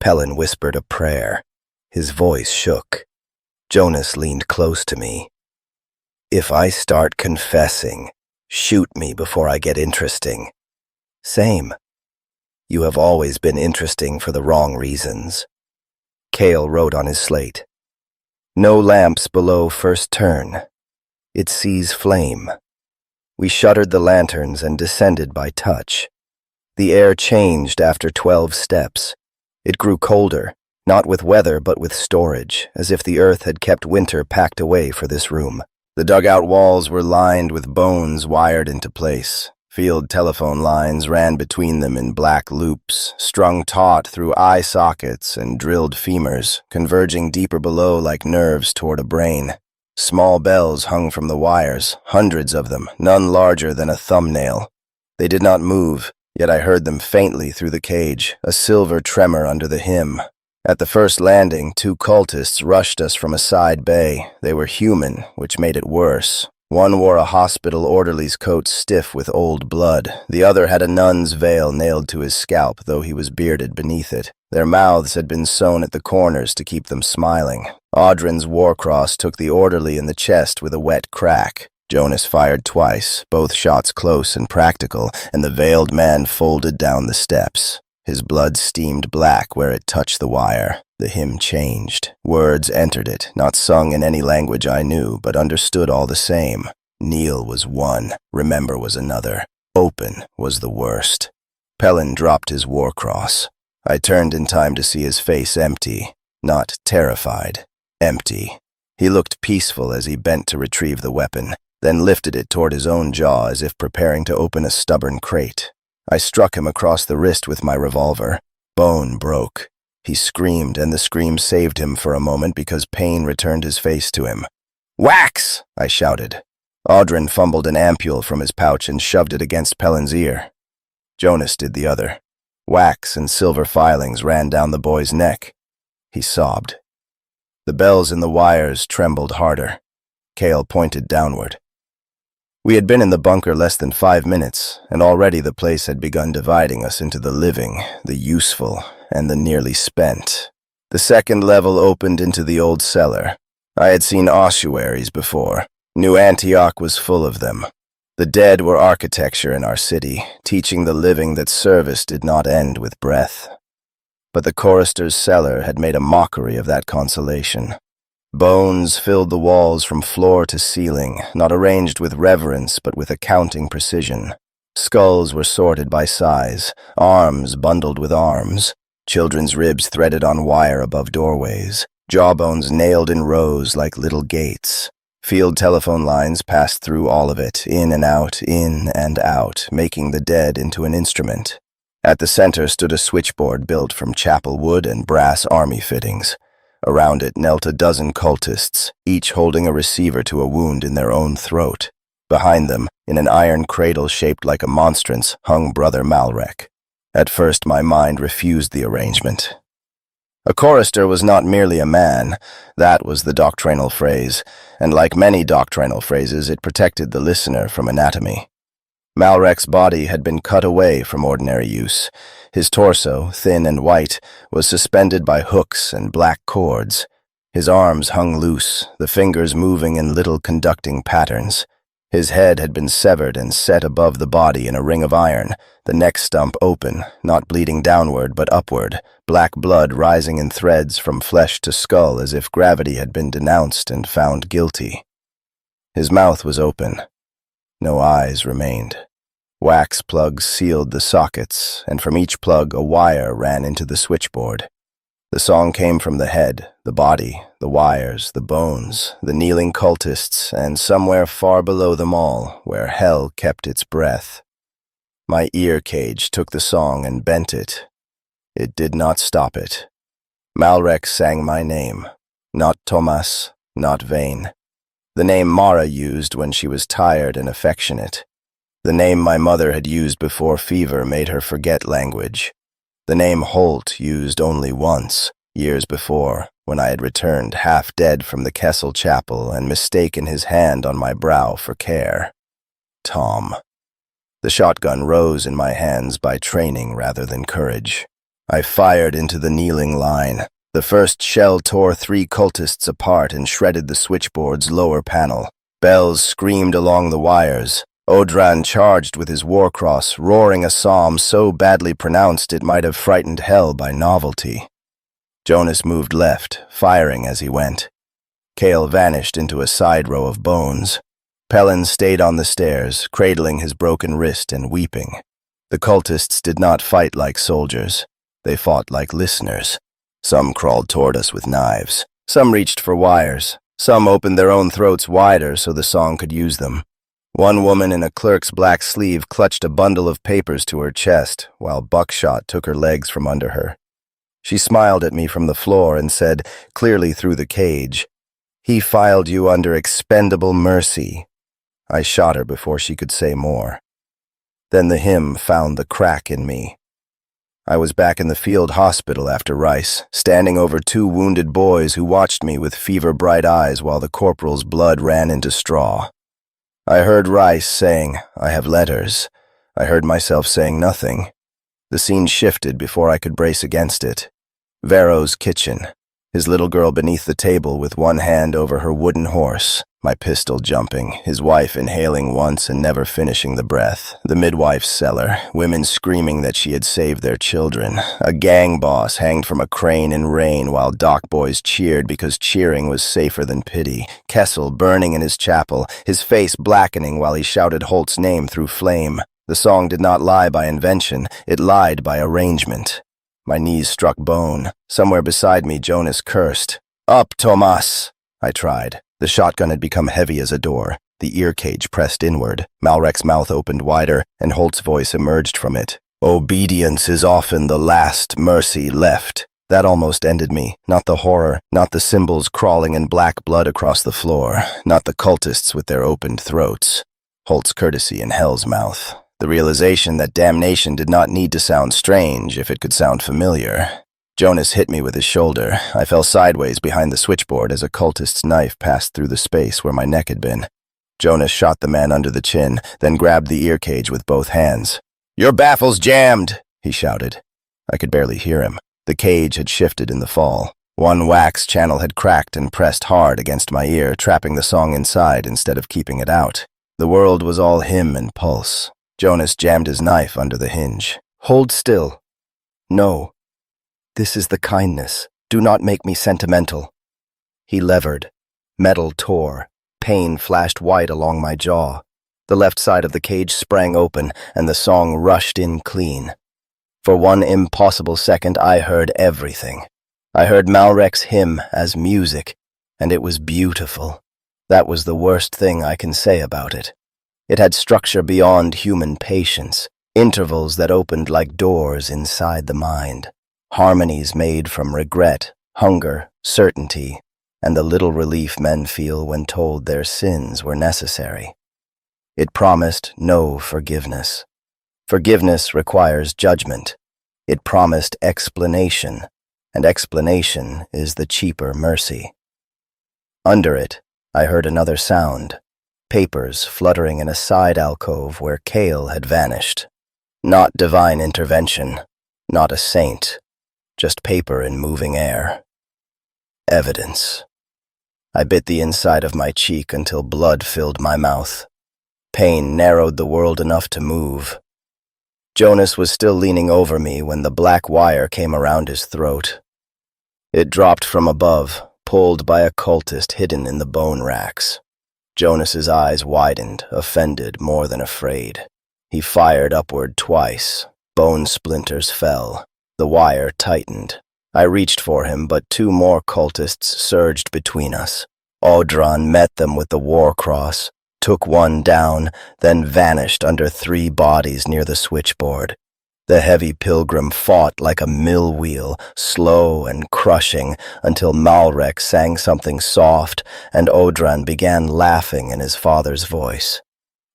Pellin whispered a prayer. His voice shook. Jonas leaned close to me. If I start confessing, shoot me before I get interesting. Same. You have always been interesting for the wrong reasons. Cale wrote on his slate. No lamps below first turn. It sees flame. We shuttered the lanterns and descended by touch. The air changed after 12 steps. It grew colder, not with weather but with storage, as if the earth had kept winter packed away for this room. The dugout walls were lined with bones wired into place. Field telephone lines ran between them in black loops, strung taut through eye sockets and drilled femurs, converging deeper below like nerves toward a brain. Small bells hung from the wires, hundreds of them, none larger than a thumbnail. They did not move, yet I heard them faintly through the cage, a silver tremor under the hymn. At the first landing, 2 cultists rushed us from a side bay. They were human, which made it worse. One wore a hospital orderly's coat stiff with old blood. The other had a nun's veil nailed to his scalp, though he was bearded beneath it. Their mouths had been sewn at the corners to keep them smiling. Audrin's warcross took the orderly in the chest with a wet crack. Jonas fired twice, both shots close and practical, and the veiled man folded down the steps. His blood steamed black where it touched the wire. The hymn changed. Words entered it, not sung in any language I knew, but understood all the same. Kneel was one, remember was another. Open was the worst. Pellin dropped his war cross. I turned in time to see his face empty, not terrified, empty. He looked peaceful as he bent to retrieve the weapon, then lifted it toward his own jaw as if preparing to open a stubborn crate. I struck him across the wrist with my revolver. Bone broke. He screamed, and the scream saved him for a moment because pain returned his face to him. "Wax!" I shouted. Audrin fumbled an ampule from his pouch and shoved it against Pellin's ear. Jonas did the other. Wax and silver filings ran down the boy's neck. He sobbed. The bells in the wires trembled harder. Cale pointed downward. We had been in the bunker less than 5 minutes, and already the place had begun dividing us into the living, the useful, and the nearly spent. The second level opened into the old cellar. I had seen ossuaries before. New Antioch was full of them. The dead were architecture in our city, teaching the living that service did not end with breath. But the chorister's cellar had made a mockery of that consolation. Bones filled the walls from floor to ceiling, not arranged with reverence but with accounting precision. Skulls were sorted by size, arms bundled with arms, children's ribs threaded on wire above doorways, jawbones nailed in rows like little gates. Field telephone lines passed through all of it, in and out, making the dead into an instrument. At the center stood a switchboard built from chapel wood and brass army fittings. Around it knelt a dozen cultists, each holding a receiver to a wound in their own throat. Behind them, in an iron cradle shaped like a monstrance, hung Brother Malrek. At first my mind refused the arrangement. A chorister was not merely a man, that was the doctrinal phrase, and like many doctrinal phrases, it protected the listener from anatomy. Malrek's body had been cut away from ordinary use. His torso, thin and white, was suspended by hooks and black cords. His arms hung loose, the fingers moving in little conducting patterns. His head had been severed and set above the body in a ring of iron, the neck stump open, not bleeding downward but upward, black blood rising in threads from flesh to skull as if gravity had been denounced and found guilty. His mouth was open. no eyes remained. Wax plugs sealed the sockets, and from each plug a wire ran into the switchboard. The song came from the head, the body, the wires, the bones, the kneeling cultists, and somewhere far below them all, where hell kept its breath. My ear cage took the song and bent it. It did not stop it. Malrek sang my name, not Thomas, not Vane. The name Mara used when she was tired and affectionate. The name my mother had used before fever made her forget language. The name Holt used only once, years before, when I had returned half dead from the Kessel Chapel and mistaken his hand on my brow for care. Tom. The shotgun rose in my hands by training rather than courage. I fired into the kneeling line. The first shell tore 3 cultists apart and shredded the switchboard's lower panel. Bells screamed along the wires. Odran charged with his war cross, roaring a psalm so badly pronounced it might have frightened hell by novelty. Jonas moved left, firing as he went. Cale vanished into a side row of bones. Pellin stayed on the stairs, cradling his broken wrist and weeping. The cultists did not fight like soldiers. They fought like listeners. Some crawled toward us with knives. Some reached for wires. Some opened their own throats wider so the song could use them. One woman in a clerk's black sleeve clutched a bundle of papers to her chest, while buckshot took her legs from under her. She smiled at me from the floor and said, clearly through the cage, "He filed you under expendable mercy." I shot her before she could say more. Then the hymn found the crack in me. I was back in the field hospital after Rice, standing over 2 wounded boys who watched me with fever-bright eyes while the corporal's blood ran into straw. I heard Rice saying, "I have letters." I heard myself saying nothing. The scene shifted before I could brace against it. Vero's kitchen, his little girl beneath the table with one hand over her wooden horse, my pistol jumping, his wife inhaling once and never finishing the breath, the midwife's cellar, women screaming that she had saved their children, a gang boss hanged from a crane in rain while dock boys cheered because cheering was safer than pity, Kessel burning in his chapel, his face blackening while he shouted Holt's name through flame. The song did not lie by invention, it lied by arrangement. My knees struck bone. Somewhere beside me, Jonas cursed. "Up, Tomas!" I tried. The shotgun had become heavy as a door. The ear cage pressed inward. Malrek's mouth opened wider, and Holt's voice emerged from it. "Obedience is often the last mercy left." That almost ended me. Not the horror, not the symbols crawling in black blood across the floor, not the cultists with their opened throats. Holt's courtesy in hell's mouth. The realization that damnation did not need to sound strange if it could sound familiar. Jonas hit me with his shoulder. I fell sideways behind the switchboard as a cultist's knife passed through the space where my neck had been. Jonas shot the man under the chin, then grabbed the ear cage with both hands. "Your baffle's jammed," he shouted. I could barely hear him. The cage had shifted in the fall. One wax channel had cracked and pressed hard against my ear, trapping the song inside instead of keeping it out. The world was all hymn and pulse. Jonas jammed his knife under the hinge. "Hold still." "No. This is the kindness. Do not make me sentimental." He levered. Metal tore. Pain flashed white along my jaw. The left side of the cage sprang open, and the song rushed in clean. For one impossible second, I heard everything. I heard Malrek's hymn as music, and it was beautiful. That was the worst thing I can say about it. It had structure beyond human patience, intervals that opened like doors inside the mind, harmonies made from regret, hunger, certainty, and the little relief men feel when told their sins were necessary. It promised no forgiveness. Forgiveness requires judgment. It promised explanation, and explanation is the cheaper mercy. Under it, I heard another sound. Papers fluttering in a side alcove where Cale had vanished. Not divine intervention, not a saint, just paper in moving air. Evidence. I bit the inside of my cheek until blood filled my mouth. Pain narrowed the world enough to move. Jonas was still leaning over me when the black wire came around his throat. It dropped from above, pulled by a cultist hidden in the bone racks. Jonas's eyes widened, offended more than afraid. He fired upward twice. Bone splinters fell. The wire tightened. I reached for him, but two more cultists surged between us. Odran met them with the war cross, took one down, then vanished under 3 bodies near the switchboard. The heavy pilgrim fought like a mill wheel, slow and crushing, until Malrek sang something soft, and Odran began laughing in his father's voice.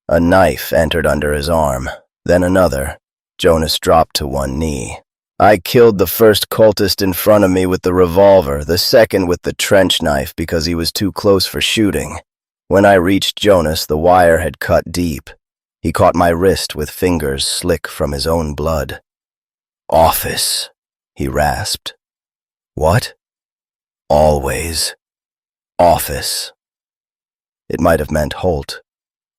A knife entered under his arm, then another. Jonas dropped to one knee. I killed the first cultist in front of me with the revolver, the second with the trench knife because he was too close for shooting. When I reached Jonas, the wire had cut deep. He caught my wrist with fingers slick from his own blood. "Office," he rasped. "What?" "Always. Office." It might have meant Holt.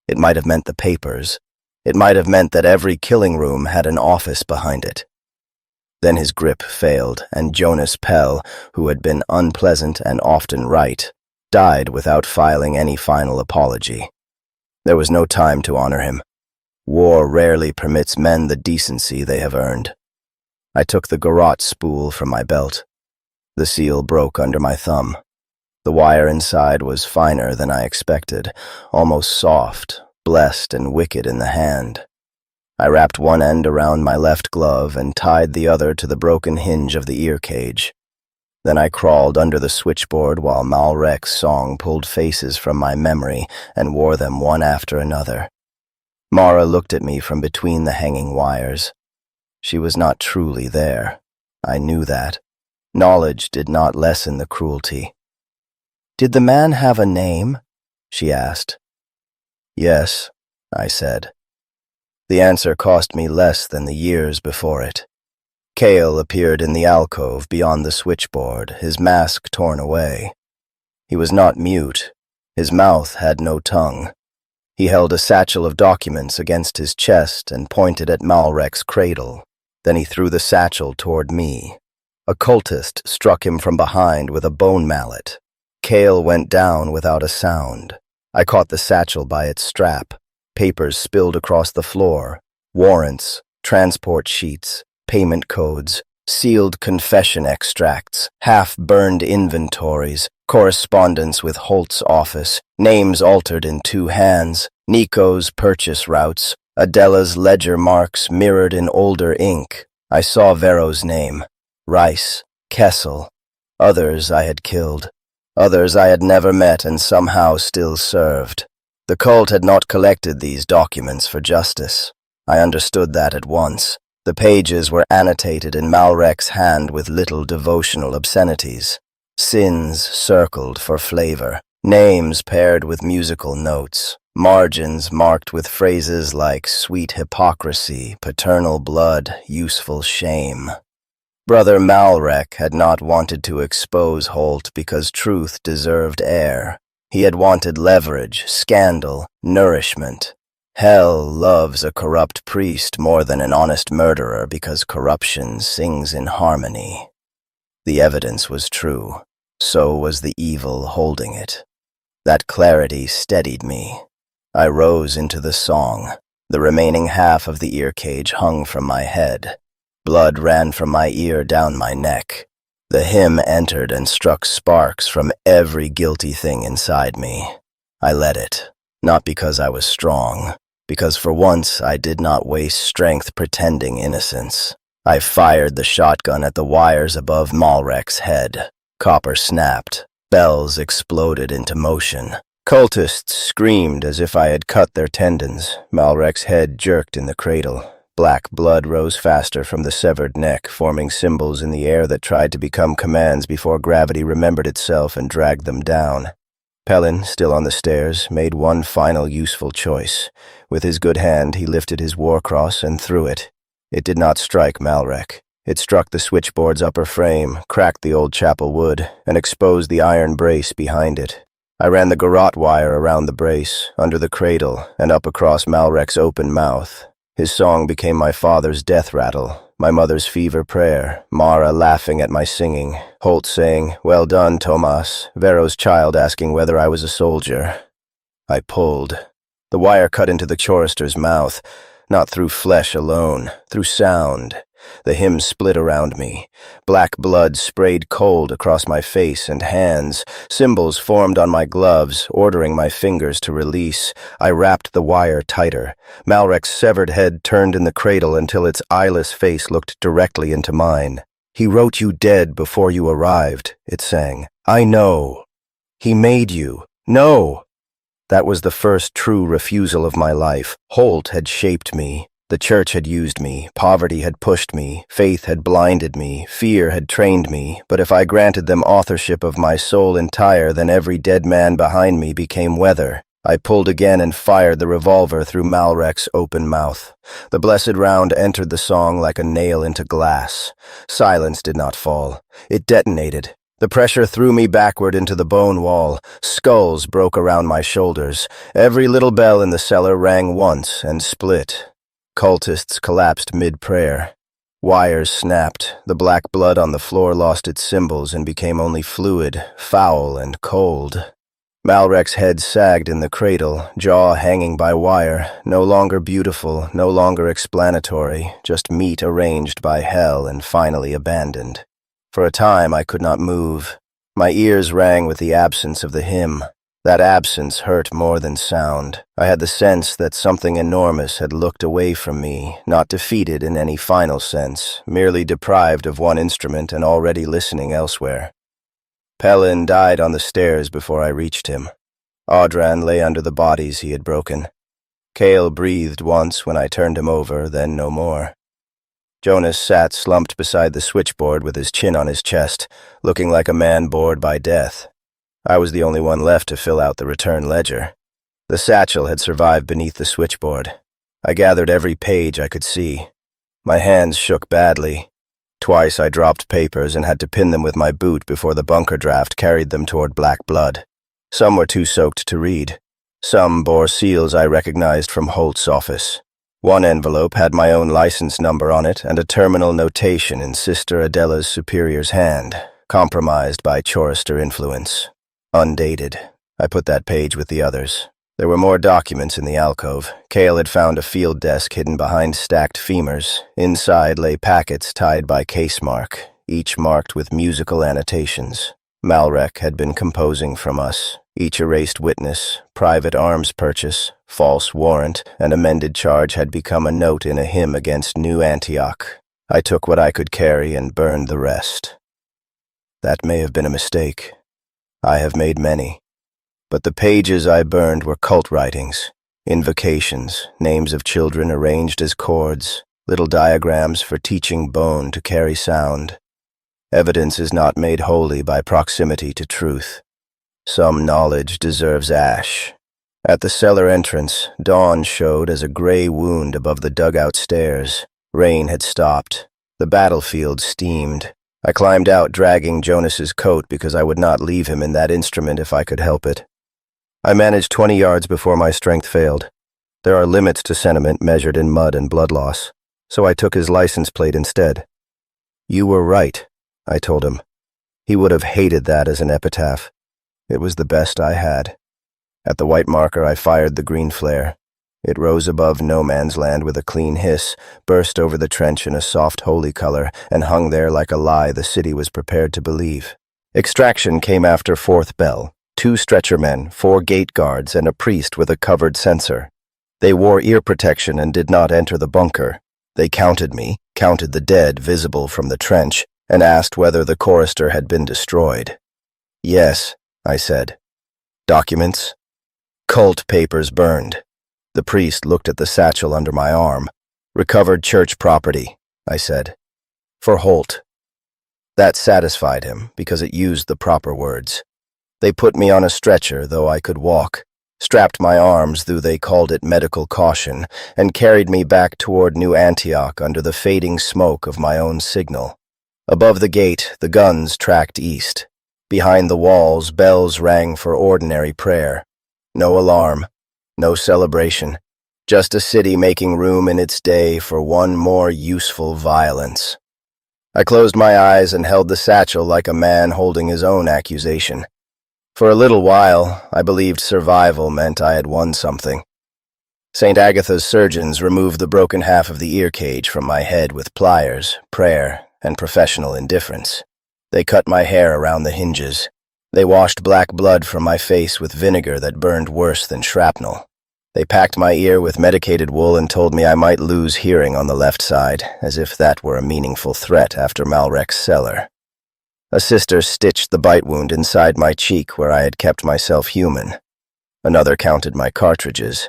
It might have meant the papers. It might have meant that every killing room had an office behind it. Then his grip failed, and Jonas Pell, who had been unpleasant and often right, died without filing any final apology. There was no time to honor him. War rarely permits men the decency they have earned. I took the garrote spool from my belt. The seal broke under my thumb. The wire inside was finer than I expected, almost soft, blessed and wicked in the hand. I wrapped one end around my left glove and tied the other to the broken hinge of the ear cage. Then I crawled under the switchboard while Malrek's song pulled faces from my memory and wore them one after another. Mara looked at me from between the hanging wires. She was not truly there. I knew that. Knowledge did not lessen the cruelty. "Did the man have a name?" she asked. "Yes," I said. The answer cost me less than the years before it. Cale appeared in the alcove beyond the switchboard, his mask torn away. He was not mute. His mouth had no tongue. He held a satchel of documents against his chest and pointed at Malrek's cradle. Then he threw the satchel toward me. A cultist struck him from behind with a bone mallet. Cale went down without a sound. I caught the satchel by its strap. Papers spilled across the floor. Warrants, transport sheets, payment codes, sealed confession extracts, half-burned inventories, correspondence with Holt's office, names altered in 2 hands, Nico's purchase routes, Adela's ledger marks mirrored in older ink. I saw Vero's name, Rice, Kessel. Others I had killed. Others I had never met and somehow still served. The cult had not collected these documents for justice. I understood that at once. The pages were annotated in Malrek's hand with little devotional obscenities. Sins circled for flavor. Names paired with musical notes. Margins marked with phrases like sweet hypocrisy, paternal blood, useful shame. Brother Malrek had not wanted to expose Holt because truth deserved air. He had wanted leverage, scandal, nourishment. Hell loves a corrupt priest more than an honest murderer because corruption sings in harmony. The evidence was true. So was the evil holding it. That clarity steadied me. I rose into the song. The remaining half of the ear cage hung from my head. Blood ran from my ear down my neck. The hymn entered and struck sparks from every guilty thing inside me. I let it, not because I was strong, because for once I did not waste strength pretending innocence. I fired the shotgun at the wires above Malrek's head. Copper snapped. Bells exploded into motion. Cultists screamed as if I had cut their tendons. Malrek's head jerked in the cradle. Black blood rose faster from the severed neck, forming symbols in the air that tried to become commands before gravity remembered itself and dragged them down. Pellin, still on the stairs, made one final useful choice. With his good hand, he lifted his war cross and threw it. It did not strike Malrek. It struck the switchboard's upper frame, cracked the old chapel wood, and exposed the iron brace behind it. I ran the garrote wire around the brace, under the cradle, and up across Malrek's open mouth. His song became my father's death rattle, my mother's fever prayer, Mara laughing at my singing, Holt saying, "Well done, Tomas," Vero's child asking whether I was a soldier. I pulled. The wire cut into the chorister's mouth, not through flesh alone, through sound. The hymn split around me. Black blood sprayed cold across my face and hands. Symbols formed on my gloves, ordering my fingers to release. I wrapped the wire tighter. Malrek's severed head turned in the cradle until its eyeless face looked directly into mine. "He wrote you dead before you arrived," it sang. "I know. He made you. No!" That was the first true refusal of my life. Holt had shaped me. The church had used me, poverty had pushed me, faith had blinded me, fear had trained me, but if I granted them authorship of my soul entire, then every dead man behind me became weather. I pulled again and fired the revolver through Malrek's open mouth. The blessed round entered the song like a nail into glass. Silence did not fall. It detonated. The pressure threw me backward into the bone wall. Skulls broke around my shoulders. Every little bell in the cellar rang once and split. Cultists collapsed mid-prayer. Wires snapped. The black blood on the floor lost its symbols and became only fluid, foul and cold. Malrek's head sagged in the cradle, jaw hanging by wire, no longer beautiful, no longer explanatory, just meat arranged by hell and finally abandoned. For a time I could not move. My ears rang with the absence of the hymn. That absence hurt more than sound. I had the sense that something enormous had looked away from me, not defeated in any final sense, merely deprived of one instrument and already listening elsewhere. Pelin died on the stairs before I reached him. Audran lay under the bodies he had broken. Cale breathed once when I turned him over, then no more. Jonas sat slumped beside the switchboard with his chin on his chest, looking like a man bored by death. I was the only one left to fill out the return ledger. The satchel had survived beneath the switchboard. I gathered every page I could see. My hands shook badly. Twice I dropped papers and had to pin them with my boot before the bunker draft carried them toward black blood. Some were too soaked to read. Some bore seals I recognized from Holt's office. One envelope had my own license number on it and a terminal notation in Sister Adela's superior's hand, compromised by chorister influence. Undated. I put that page with the others. There were more documents in the alcove. Cale had found a field desk hidden behind stacked femurs. Inside lay packets tied by case mark, each marked with musical annotations. Malrek had been composing from us. Each erased witness, private arms purchase, false warrant, and amended charge had become a note in a hymn against New Antioch. I took what I could carry and burned the rest. That may have been a mistake. I have made many. But the pages I burned were cult writings, invocations, names of children arranged as chords, little diagrams for teaching bone to carry sound. Evidence is not made holy by proximity to truth. Some knowledge deserves ash. At the cellar entrance, dawn showed as a gray wound above the dugout stairs. Rain had stopped. The battlefield steamed. I climbed out dragging Jonas's coat because I would not leave him in that instrument if I could help it. I managed 20 yards before my strength failed. There are limits to sentiment measured in mud and blood loss, so I took his license plate instead. "You were right," I told him. He would have hated that as an epitaph. It was the best I had. At the white marker I fired the green flare. It rose above no man's land with a clean hiss, burst over the trench in a soft holy color, and hung there like a lie the city was prepared to believe. Extraction came after fourth bell. 2 stretcher men, 4 gate guards, and a priest with a covered censer. They wore ear protection and did not enter the bunker. They counted me, counted the dead visible from the trench, and asked whether the chorister had been destroyed. "Yes," I said. "Documents?" "Cult papers burned." The priest looked at the satchel under my arm. "Recovered church property," I said. "For Holt." That satisfied him, because it used the proper words. They put me on a stretcher, though I could walk, strapped my arms, though they called it medical caution, and carried me back toward New Antioch under the fading smoke of my own signal. Above the gate, the guns tracked east. Behind the walls, bells rang for ordinary prayer. No alarm, no celebration, just a city making room in its day for one more useful violence. I closed my eyes and held the satchel like a man holding his own accusation. For a little while, I believed survival meant I had won something. St. Agatha's surgeons removed the broken half of the ear cage from my head with pliers, prayer, and professional indifference. They cut my hair around the hinges. They washed black blood from my face with vinegar that burned worse than shrapnel. They packed my ear with medicated wool and told me I might lose hearing on the left side, as if that were a meaningful threat after Malrek's cellar. A sister stitched the bite wound inside my cheek where I had kept myself human. Another counted my cartridges.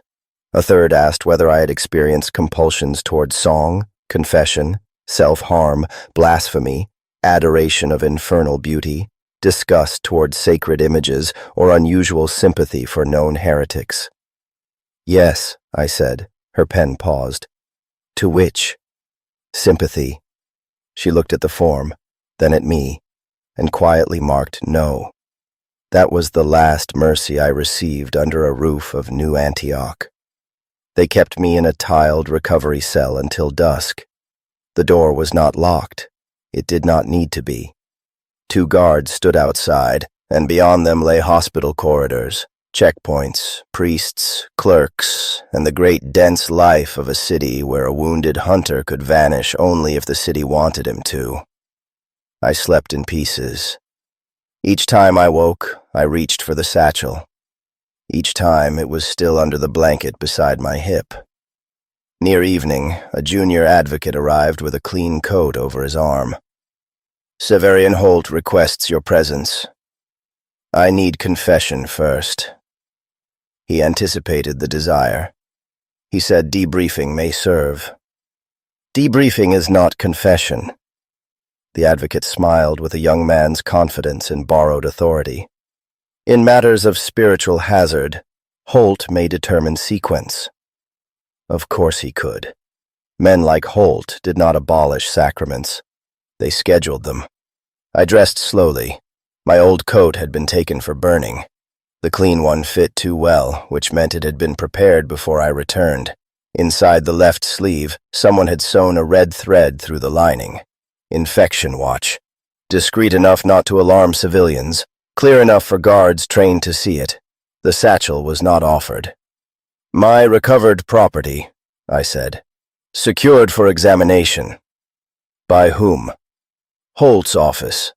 A third asked whether I had experienced compulsions toward song, confession, self-harm, blasphemy, adoration of infernal beauty, disgust toward sacred images, or unusual sympathy for known heretics. Yes, I said. Her pen paused. To which? Sympathy. She looked at the form, then at me, and quietly marked no. That was the last mercy I received under a roof of New Antioch. They kept me in a tiled recovery cell until dusk. The door was not locked. It did not need to be. 2 guards stood outside, and beyond them lay hospital corridors, checkpoints, priests, clerks, and the great dense life of a city where a wounded hunter could vanish only if the city wanted him to. I slept in pieces. Each time I woke, I reached for the satchel. Each time it was still under the blanket beside my hip. Near evening, a junior advocate arrived with a clean coat over his arm. Severian Holt requests your presence. I need confession first. He anticipated the desire. He said debriefing may serve. Debriefing is not confession. The advocate smiled with a young man's confidence in borrowed authority. In matters of spiritual hazard, Holt may determine sequence. Of course he could. Men like Holt did not abolish sacraments. They scheduled them. I dressed slowly. My old coat had been taken for burning. The clean one fit too well, which meant it had been prepared before I returned. Inside the left sleeve, someone had sewn a red thread through the lining. Infection watch. Discreet enough not to alarm civilians, clear enough for guards trained to see it. The satchel was not offered. My recovered property, I said. Secured for examination. By whom? Holt's office.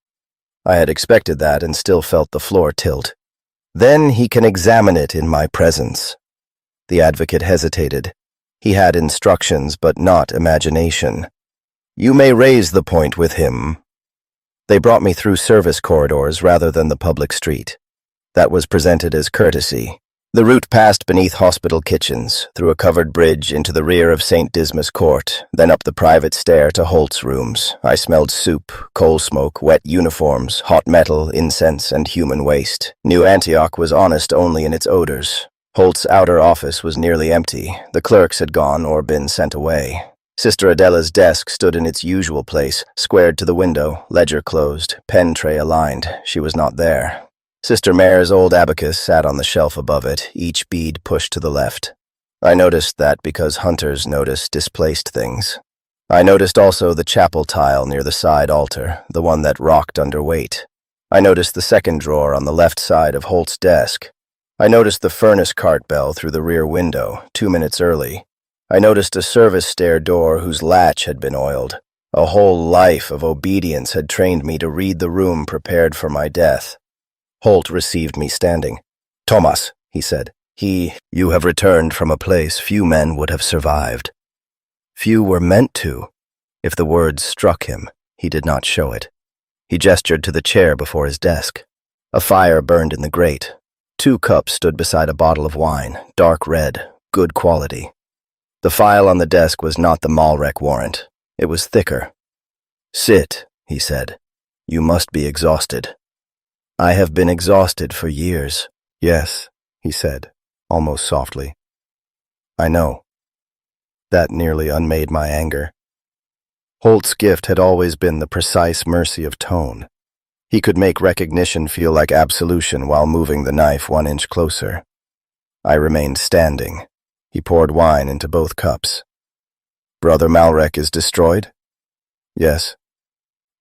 I had expected that and still felt the floor tilt. Then he can examine it in my presence. The advocate hesitated. He had instructions but not imagination. You may raise the point with him. They brought me through service corridors rather than the public street. That was presented as courtesy. The route passed beneath hospital kitchens, through a covered bridge into the rear of St. Dismas Court, then up the private stair to Holt's rooms. I smelled soup, coal smoke, wet uniforms, hot metal, incense, and human waste. New Antioch was honest only in its odors. Holt's outer office was nearly empty. The clerks had gone or been sent away. Sister Adela's desk stood in its usual place, squared to the window, ledger closed, pen tray aligned. She was not there. Sister Mare's old abacus sat on the shelf above it, each bead pushed to the left. I noticed that because hunters notice displaced things. I noticed also the chapel tile near the side altar, the one that rocked under weight. I noticed the second drawer on the left side of Holt's desk. I noticed the furnace cart bell through the rear window, 2 minutes early. I noticed a service stair door whose latch had been oiled. A whole life of obedience had trained me to read the room prepared for my death. Holt received me standing. Thomas, he said. You have returned from a place few men would have survived. Few were meant to. If the words struck him, he did not show it. He gestured to the chair before his desk. A fire burned in the grate. 2 cups stood beside a bottle of wine, dark red, good quality. The file on the desk was not the Malrek warrant. It was thicker. Sit, he said. You must be exhausted. I have been exhausted for years. Yes, he said, almost softly. I know. That nearly unmade my anger. Holt's gift had always been the precise mercy of tone. He could make recognition feel like absolution while moving the knife 1 inch closer. I remained standing. He poured wine into both cups. Brother Malrek is destroyed? Yes.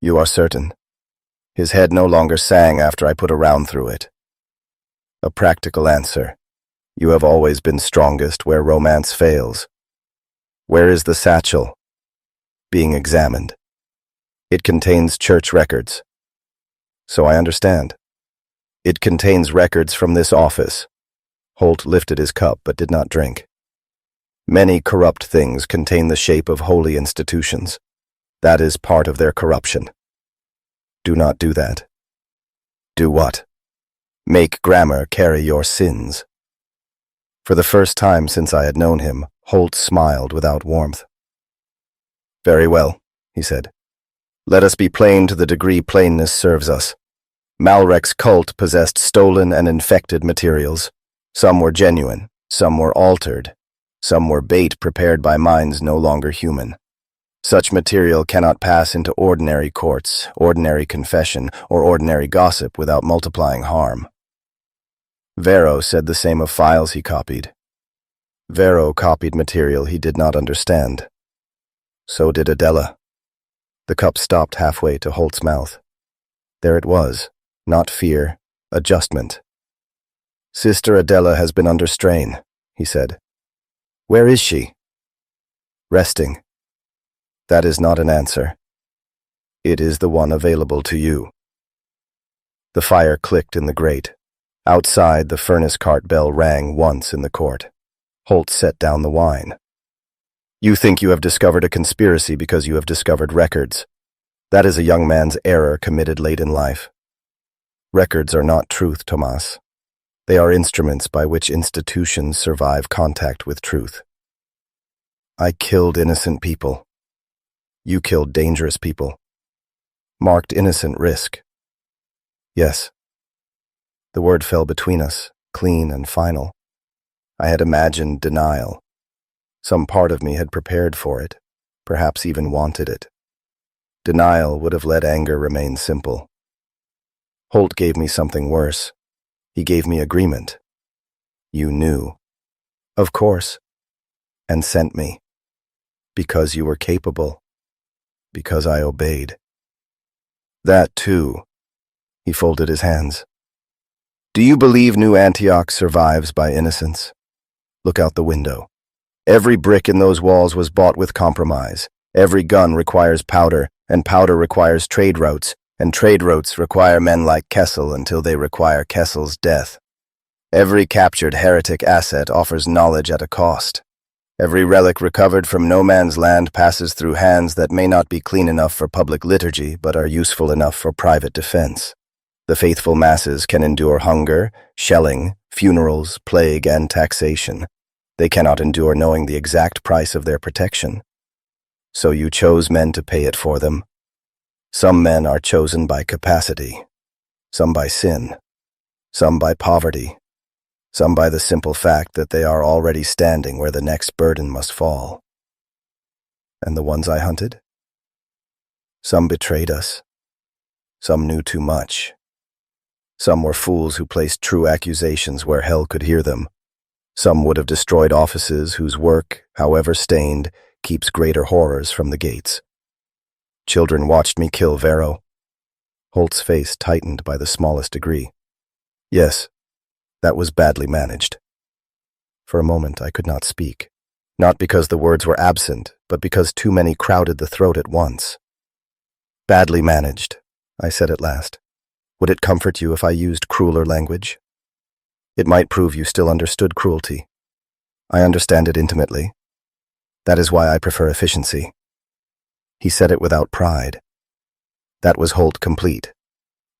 You are certain? His head no longer sang after I put a round through it. A practical answer. You have always been strongest where romance fails. Where is the satchel? Being examined. It contains church records. So I understand. It contains records from this office. Holt lifted his cup but did not drink. Many corrupt things contain the shape of holy institutions. That is part of their corruption. Do not do that. Do what? Make grammar carry your sins. For the first time since I had known him, Holt smiled without warmth. Very well, he said. Let us be plain to the degree plainness serves us. Malrek's cult possessed stolen and infected materials. Some were genuine, some were altered, some were bait prepared by minds no longer human. Such material cannot pass into ordinary courts, ordinary confession, or ordinary gossip without multiplying harm. Vero said the same of files he copied. Vero copied material he did not understand. So did Adela. The cup stopped halfway to Holt's mouth. There it was, not fear, adjustment. Sister Adela has been under strain, he said. Where is she? Resting. That is not an answer. It is the one available to you. The fire clicked in the grate. Outside, the furnace cart bell rang once in the court. Holt set down the wine. You think you have discovered a conspiracy because you have discovered records. That is a young man's error committed late in life. Records are not truth, Tomas. They are instruments by which institutions survive contact with truth. I killed innocent people. You killed dangerous people. Marked innocent risk. Yes. The word fell between us, clean and final. I had imagined denial. Some part of me had prepared for it, perhaps even wanted it. Denial would have let anger remain simple. Holt gave me something worse. He gave me agreement. You knew. Of course. And sent me. Because you were capable. Because I obeyed. That too. He folded his hands. Do you believe New Antioch survives by innocence? Look out the window. Every brick in those walls was bought with compromise. Every gun requires powder, and powder requires trade routes, and trade routes require men like Kessel until they require Kessel's death. Every captured heretic asset offers knowledge at a cost. Every relic recovered from no man's land passes through hands that may not be clean enough for public liturgy but are useful enough for private defense. The faithful masses can endure hunger, shelling, funerals, plague, and taxation. They cannot endure knowing the exact price of their protection. So you chose men to pay it for them. Some men are chosen by capacity, some by sin, some by poverty, some by the simple fact that they are already standing where the next burden must fall. And the ones I hunted? Some betrayed us. Some knew too much. Some were fools who placed true accusations where hell could hear them. Some would have destroyed offices whose work, however stained, keeps greater horrors from the gates. Children watched me kill Vero. Holt's face tightened by the smallest degree. Yes, that was badly managed. For a moment I could not speak, not because the words were absent, but because too many crowded the throat at once. Badly managed, I said at last. Would it comfort you if I used crueler language? It might prove you still understood cruelty. I understand it intimately. That is why I prefer efficiency. He said it without pride. That was Holt complete.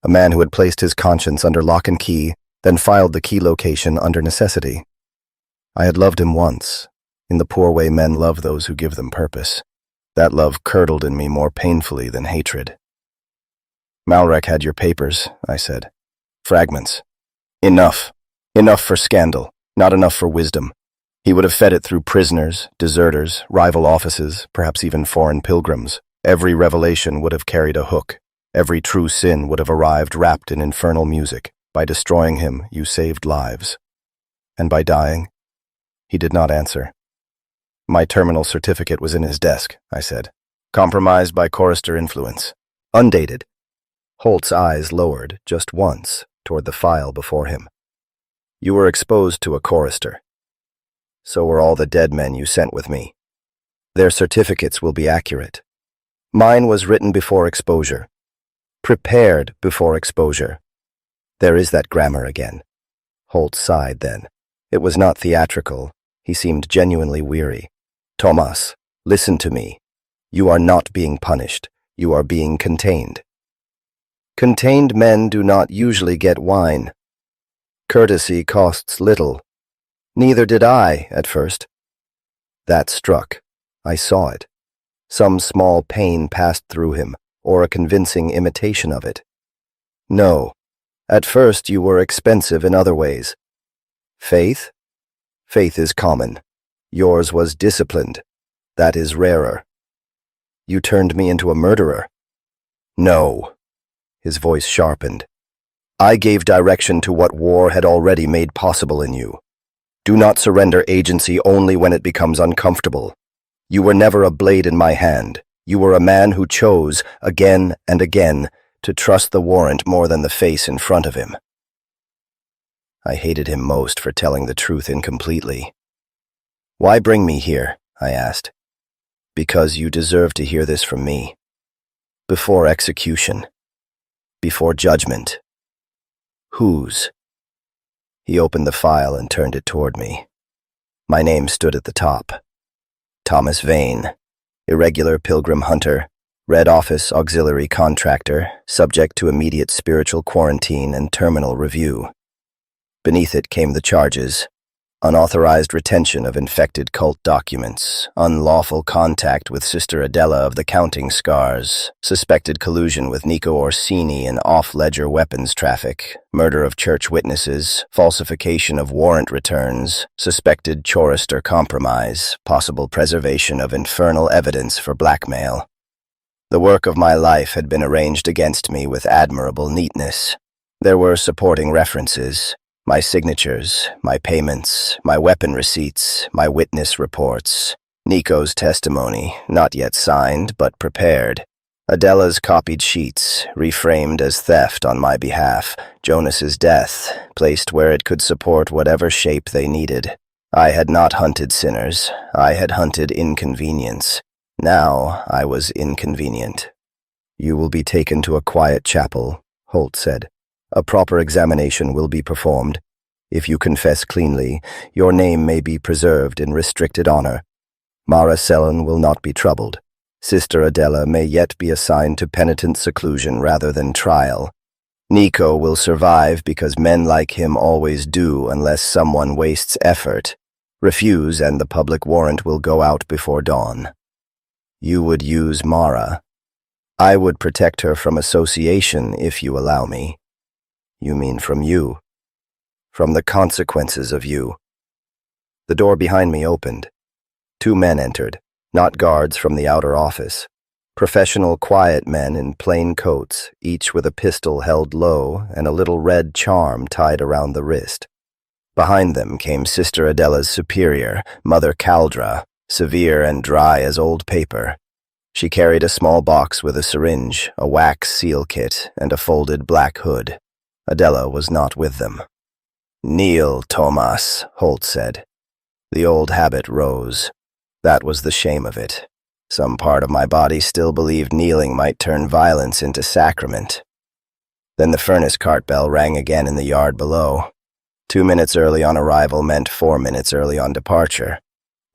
A man who had placed his conscience under lock and key, then filed the key location under necessity. I had loved him once, in the poor way men love those who give them purpose. That love curdled in me more painfully than hatred. Malrek had your papers, I said. Fragments. Enough. Enough for scandal, not enough for wisdom. He would have fed it through prisoners, deserters, rival offices, perhaps even foreign pilgrims. Every revelation would have carried a hook. Every true sin would have arrived wrapped in infernal music. By destroying him, you saved lives. And by dying? He did not answer. My terminal certificate was in his desk, I said. Compromised by chorister influence. Undated. Holt's eyes lowered just once toward the file before him. You were exposed to a chorister. So were all the dead men you sent with me. Their certificates will be accurate. Mine was written before exposure. Prepared before exposure. There is that grammar again. Holt sighed then. It was not theatrical. He seemed genuinely weary. Thomas, listen to me. You are not being punished. You are being contained. Contained men do not usually get wine. Courtesy costs little. Neither did I, at first. That struck. I saw it. Some small pain passed through him, or a convincing imitation of it. No. At first you were expensive in other ways. Faith? Faith is common. Yours was disciplined. That is rarer. You turned me into a murderer. No. His voice sharpened. I gave direction to what war had already made possible in you. Do not surrender agency only when it becomes uncomfortable. You were never a blade in my hand. You were a man who chose, again and again, to trust the warrant more than the face in front of him. I hated him most for telling the truth incompletely. Why bring me here? I asked. Because you deserve to hear this from me. Before execution. Before judgment. Whose? He opened the file and turned it toward me. My name stood at the top. Thomas Vane, irregular pilgrim hunter, Red Office auxiliary contractor, subject to immediate spiritual quarantine and terminal review. Beneath it came the charges: unauthorized retention of infected cult documents, unlawful contact with Sister Adela of the Counting Scars, suspected collusion with Nico Orsini in off-ledger weapons traffic, murder of church witnesses, falsification of warrant returns, suspected chorister compromise, possible preservation of infernal evidence for blackmail. The work of my life had been arranged against me with admirable neatness. There were supporting references: my signatures, my payments, my weapon receipts, my witness reports, Nico's testimony, not yet signed but prepared, Adela's copied sheets, reframed as theft on my behalf, Jonas's death, placed where it could support whatever shape they needed. I had not hunted sinners. I had hunted inconvenience. Now I was inconvenient. You will be taken to a quiet chapel, Holt said. A proper examination will be performed. If you confess cleanly, your name may be preserved in restricted honor. Mara Sellen will not be troubled. Sister Adela may yet be assigned to penitent seclusion rather than trial. Nico will survive because men like him always do unless someone wastes effort. Refuse and the public warrant will go out before dawn. You would use Mara. I would protect her from association if you allow me. You mean from you? From the consequences of you. The door behind me opened. 2 men entered, not guards from the outer office. Professional, quiet men in plain coats, each with a pistol held low and a little red charm tied around the wrist. Behind them came Sister Adela's superior, Mother Caldra, severe and dry as old paper. She carried a small box with a syringe, a wax seal kit, and a folded black hood. Adela was not with them. Kneel, Thomas, Holt said. The old habit rose. That was the shame of it. Some part of my body still believed kneeling might turn violence into sacrament. Then the furnace cart bell rang again in the yard below. 2 minutes early on arrival meant 4 minutes early on departure.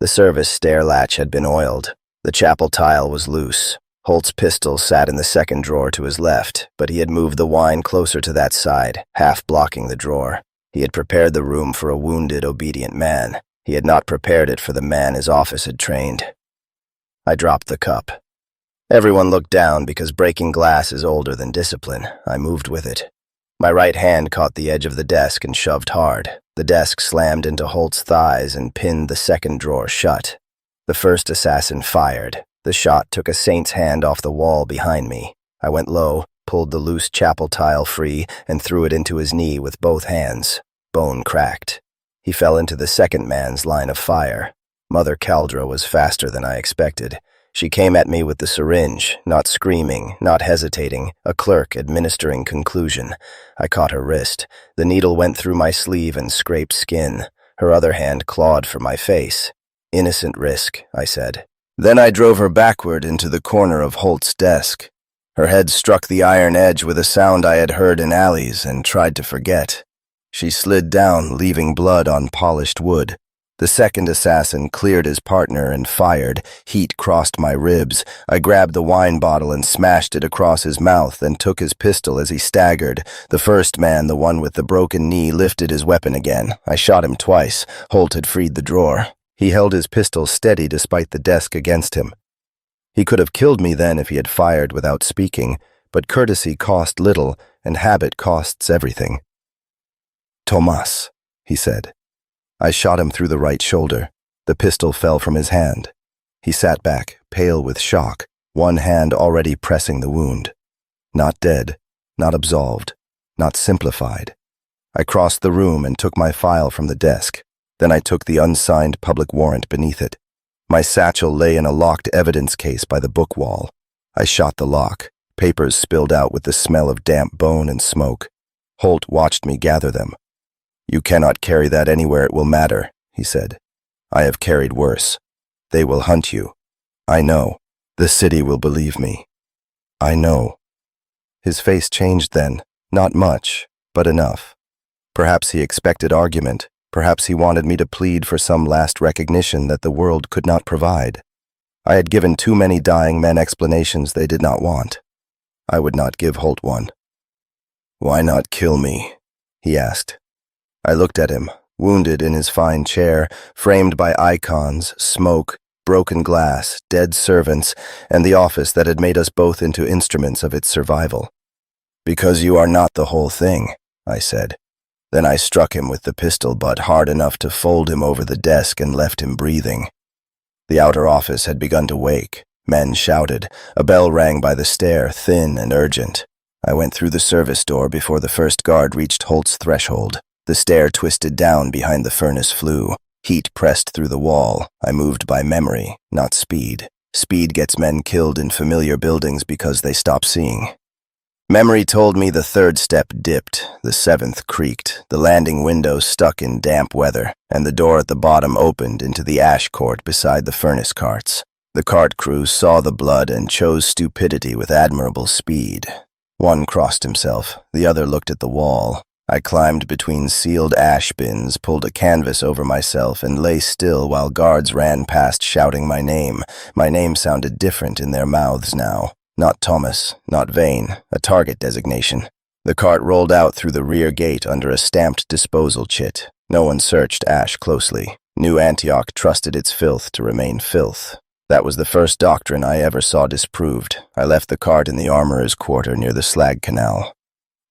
The service stair latch had been oiled. The chapel tile was loose. Holt's pistol sat in the second drawer to his left, but he had moved the wine closer to that side, half blocking the drawer. He had prepared the room for a wounded, obedient man. He had not prepared it for the man his office had trained. I dropped the cup. Everyone looked down because breaking glass is older than discipline. I moved with it. My right hand caught the edge of the desk and shoved hard. The desk slammed into Holt's thighs and pinned the second drawer shut. The first assassin fired. The shot took a saint's hand off the wall behind me. I went low, pulled the loose chapel tile free, and threw it into his knee with both hands. Bone cracked. He fell into the second man's line of fire. Mother Caldra was faster than I expected. She came at me with the syringe, not screaming, not hesitating, a clerk administering conclusion. I caught her wrist. The needle went through my sleeve and scraped skin. Her other hand clawed for my face. "Innocent risk," I said. Then I drove her backward into the corner of Holt's desk. Her head struck the iron edge with a sound I had heard in alleys and tried to forget. She slid down, leaving blood on polished wood. The second assassin cleared his partner and fired. Heat crossed my ribs. I grabbed the wine bottle and smashed it across his mouth, then took his pistol as he staggered. The first man, the one with the broken knee, lifted his weapon again. I shot him twice. Holt had freed the drawer. He held his pistol steady despite the desk against him. He could have killed me then if he had fired without speaking, but courtesy cost little, and habit costs everything. "Tomas," he said. I shot him through the right shoulder. The pistol fell from his hand. He sat back, pale with shock, one hand already pressing the wound. Not dead, not absolved, not simplified. I crossed the room and took my file from the desk. Then I took the unsigned public warrant beneath it. My satchel lay in a locked evidence case by the book wall. I shot the lock. Papers spilled out with the smell of damp bone and smoke. Holt watched me gather them. "You cannot carry that anywhere it will matter," he said. "I have carried worse. They will hunt you. I know. The city will believe me. I know." His face changed then. Not much, but enough. Perhaps he expected argument. Perhaps he wanted me to plead for some last recognition that the world could not provide. I had given too many dying men explanations they did not want. I would not give Holt one. "Why not kill me?" he asked. I looked at him, wounded in his fine chair, framed by icons, smoke, broken glass, dead servants, and the office that had made us both into instruments of its survival. "Because you are not the whole thing," I said. Then I struck him with the pistol butt hard enough to fold him over the desk and left him breathing. The outer office had begun to wake. Men shouted. A bell rang by the stair, thin and urgent. I went through the service door before the first guard reached Holt's threshold. The stair twisted down behind the furnace flue. Heat pressed through the wall. I moved by memory, not speed. Speed gets men killed in familiar buildings because they stop seeing. Memory told me the third step dipped, the seventh creaked, the landing window stuck in damp weather, and the door at the bottom opened into the ash court beside the furnace carts. The cart crew saw the blood and chose stupidity with admirable speed. One crossed himself, the other looked at the wall. I climbed between sealed ash bins, pulled a canvas over myself, and lay still while guards ran past shouting my name. My name sounded different in their mouths now. Not Thomas, not Vane, a target designation. The cart rolled out through the rear gate under a stamped disposal chit. No one searched ash closely. New Antioch trusted its filth to remain filth. That was the first doctrine I ever saw disproved. I left the cart in the armorer's quarter near the slag canal.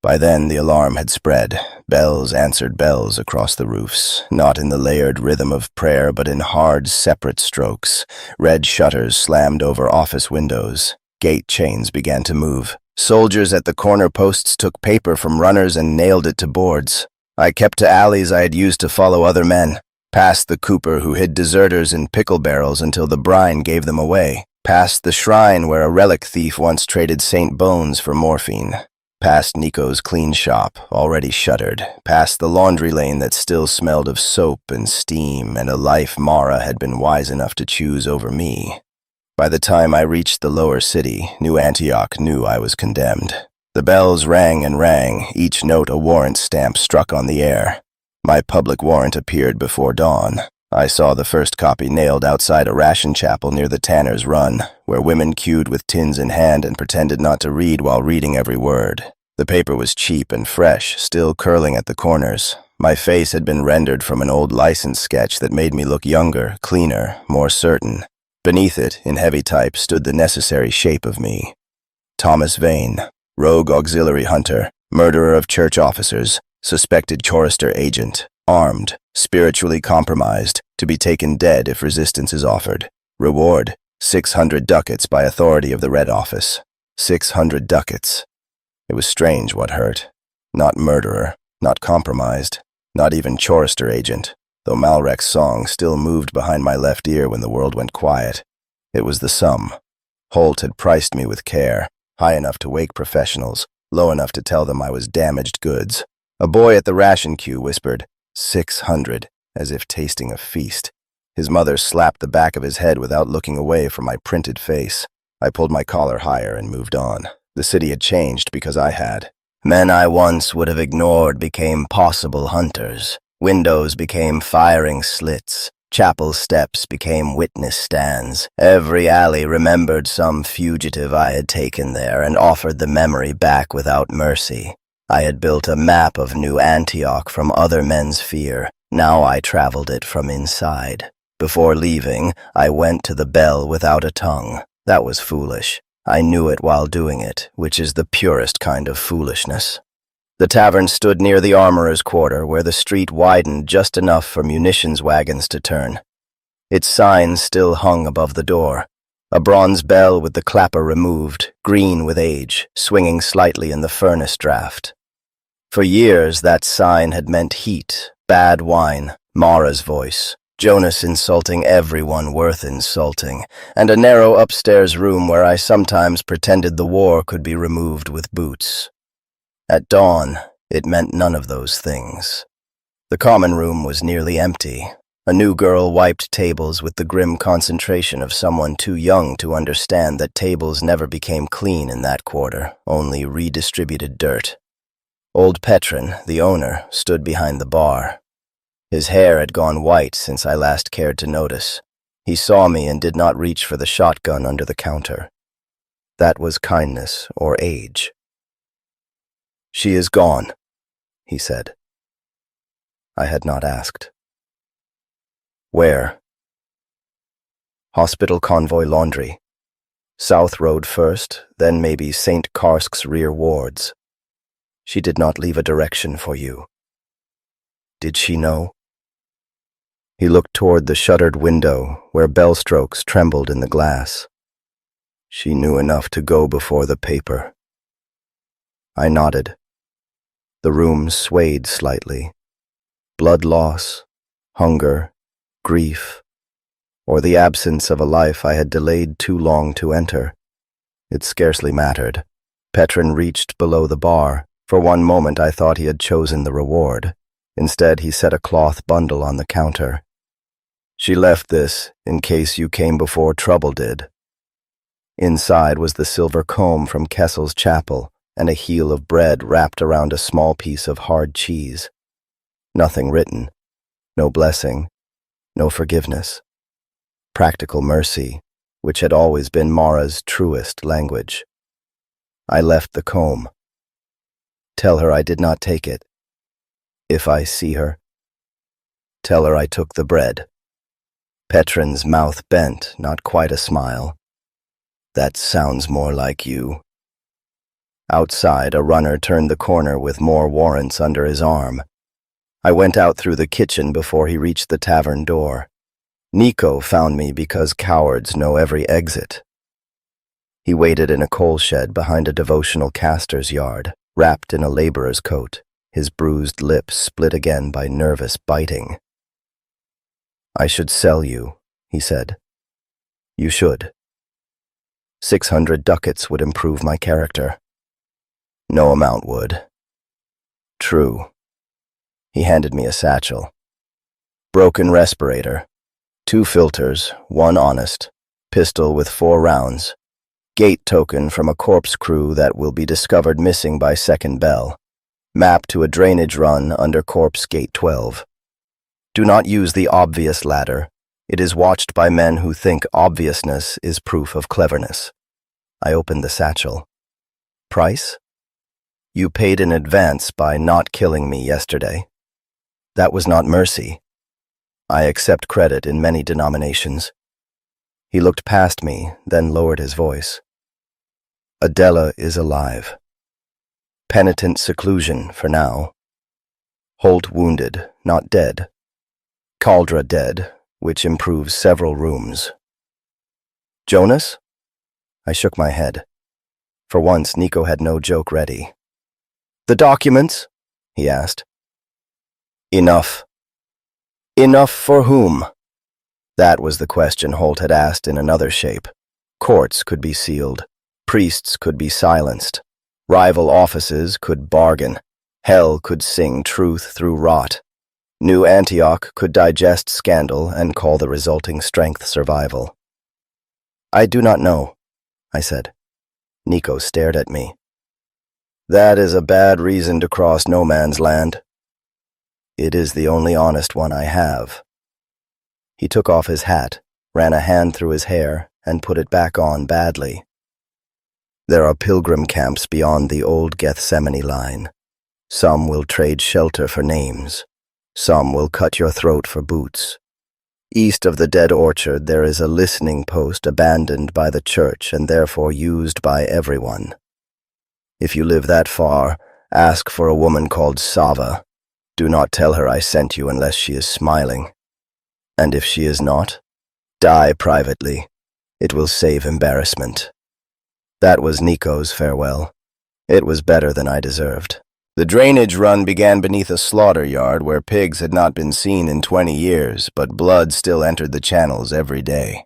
By then, the alarm had spread. Bells answered bells across the roofs, not in the layered rhythm of prayer, but in hard, separate strokes. Red shutters slammed over office windows. Gate chains began to move. Soldiers at the corner posts took paper from runners and nailed it to boards. I kept to alleys I had used to follow other men. Past the cooper who hid deserters in pickle barrels until the brine gave them away. Past the shrine where a relic thief once traded Saint Bones for morphine. Past Nico's clean shop, already shuttered. Past the laundry lane that still smelled of soap and steam and a life Mara had been wise enough to choose over me. By the time I reached the lower city, New Antioch knew I was condemned. The bells rang and rang, each note a warrant stamp struck on the air. My public warrant appeared before dawn. I saw the first copy nailed outside a ration chapel near the Tanner's Run, where women queued with tins in hand and pretended not to read while reading every word. The paper was cheap and fresh, still curling at the corners. My face had been rendered from an old license sketch that made me look younger, cleaner, more certain. Beneath it, in heavy type, stood the necessary shape of me. Thomas Vane, rogue auxiliary hunter, murderer of church officers, suspected chorister agent, armed, spiritually compromised, to be taken dead if resistance is offered. Reward, 600 ducats by authority of the Red Office. 600 ducats. It was strange what hurt. Not murderer, not compromised, not even chorister agent, though Malrek's song still moved behind my left ear when the world went quiet. It was the sum. Holt had priced me with care, high enough to wake professionals, low enough to tell them I was damaged goods. A boy at the ration queue whispered, 600, as if tasting a feast. His mother slapped the back of his head without looking away from my printed face. I pulled my collar higher and moved on. The city had changed because I had. Men I once would have ignored became possible hunters. Windows became firing slits. Chapel steps became witness stands. Every alley remembered some fugitive I had taken there and offered the memory back without mercy. I had built a map of New Antioch from other men's fear. Now I traveled it from inside. Before leaving, I went to the bell without a tongue. That was foolish. I knew it while doing it, which is the purest kind of foolishness. The tavern stood near the armorer's quarter, where the street widened just enough for munitions wagons to turn. Its sign still hung above the door, a bronze bell with the clapper removed, green with age, swinging slightly in the furnace draft. For years that sign had meant heat, bad wine, Mara's voice, Jonas insulting everyone worth insulting, and a narrow upstairs room where I sometimes pretended the war could be removed with boots. At dawn, it meant none of those things. The common room was nearly empty. A new girl wiped tables with the grim concentration of someone too young to understand that tables never became clean in that quarter, only redistributed dirt. Old Petrin, the owner, stood behind the bar. His hair had gone white since I last cared to notice. He saw me and did not reach for the shotgun under the counter. That was kindness or age. "She is gone," he said. I had not asked. "Where?" "Hospital Convoy Laundry. South Road first, then maybe St. Karsk's rear wards. She did not leave a direction for you." "Did she know?" He looked toward the shuttered window where bell strokes trembled in the glass. "She knew enough to go before the paper." I nodded. The room swayed slightly. Blood loss, hunger, grief, or the absence of a life I had delayed too long to enter. It scarcely mattered. Petrin reached below the bar. For one moment I thought he had chosen the reward. Instead, he set a cloth bundle on the counter. "She left this in case you came before trouble did." Inside was the silver comb from Kessel's chapel and a heel of bread wrapped around a small piece of hard cheese. Nothing written, no blessing, no forgiveness. Practical mercy, which had always been Mara's truest language. I left the comb. "Tell her I did not take it. If I see her, tell her I took the bread." Petrin's mouth bent, not quite a smile. "That sounds more like you." Outside, a runner turned the corner with more warrants under his arm. I went out through the kitchen before he reached the tavern door. Nico found me because cowards know every exit. He waited in a coal shed behind a devotional caster's yard, wrapped in a laborer's coat, his bruised lips split again by nervous biting. "I should sell you," he said. "You should. 600 ducats would improve my character." "No amount would." "True." He handed me a satchel. "Broken respirator. 2 filters, 1 honest. Pistol with 4 rounds. Gate token from a corpse crew that will be discovered missing by second bell. Map to a drainage run under corpse gate 12. Do not use the obvious ladder. It is watched by men who think obviousness is proof of cleverness." I opened the satchel. "Price? You paid in advance by not killing me yesterday. That was not mercy. I accept credit in many denominations." He looked past me, then lowered his voice. "Adela is alive. Penitent seclusion for now. Holt wounded, not dead. Caldra dead, which improves several rooms." "Jonas?" I shook my head. For once, Nico had no joke ready. "The documents?" he asked. "Enough." "Enough for whom?" That was the question Holt had asked in another shape. Courts could be sealed. Priests could be silenced. Rival offices could bargain. Hell could sing truth through rot. New Antioch could digest scandal and call the resulting strength survival. "I do not know," I said. Nico stared at me. "That is a bad reason to cross no man's land." "It is the only honest one I have." He took off his hat, ran a hand through his hair, and put it back on badly. "There are pilgrim camps beyond the old Gethsemane line. Some will trade shelter for names. Some will cut your throat for boots. East of the dead orchard there is a listening post abandoned by the church and therefore used by everyone. If you live that far, ask for a woman called Sava. Do not tell her I sent you unless she is smiling. And if she is not, die privately. It will save embarrassment." That was Nico's farewell. It was better than I deserved. The drainage run began beneath a slaughter yard where pigs had not been seen in 20 years, but blood still entered the channels every day.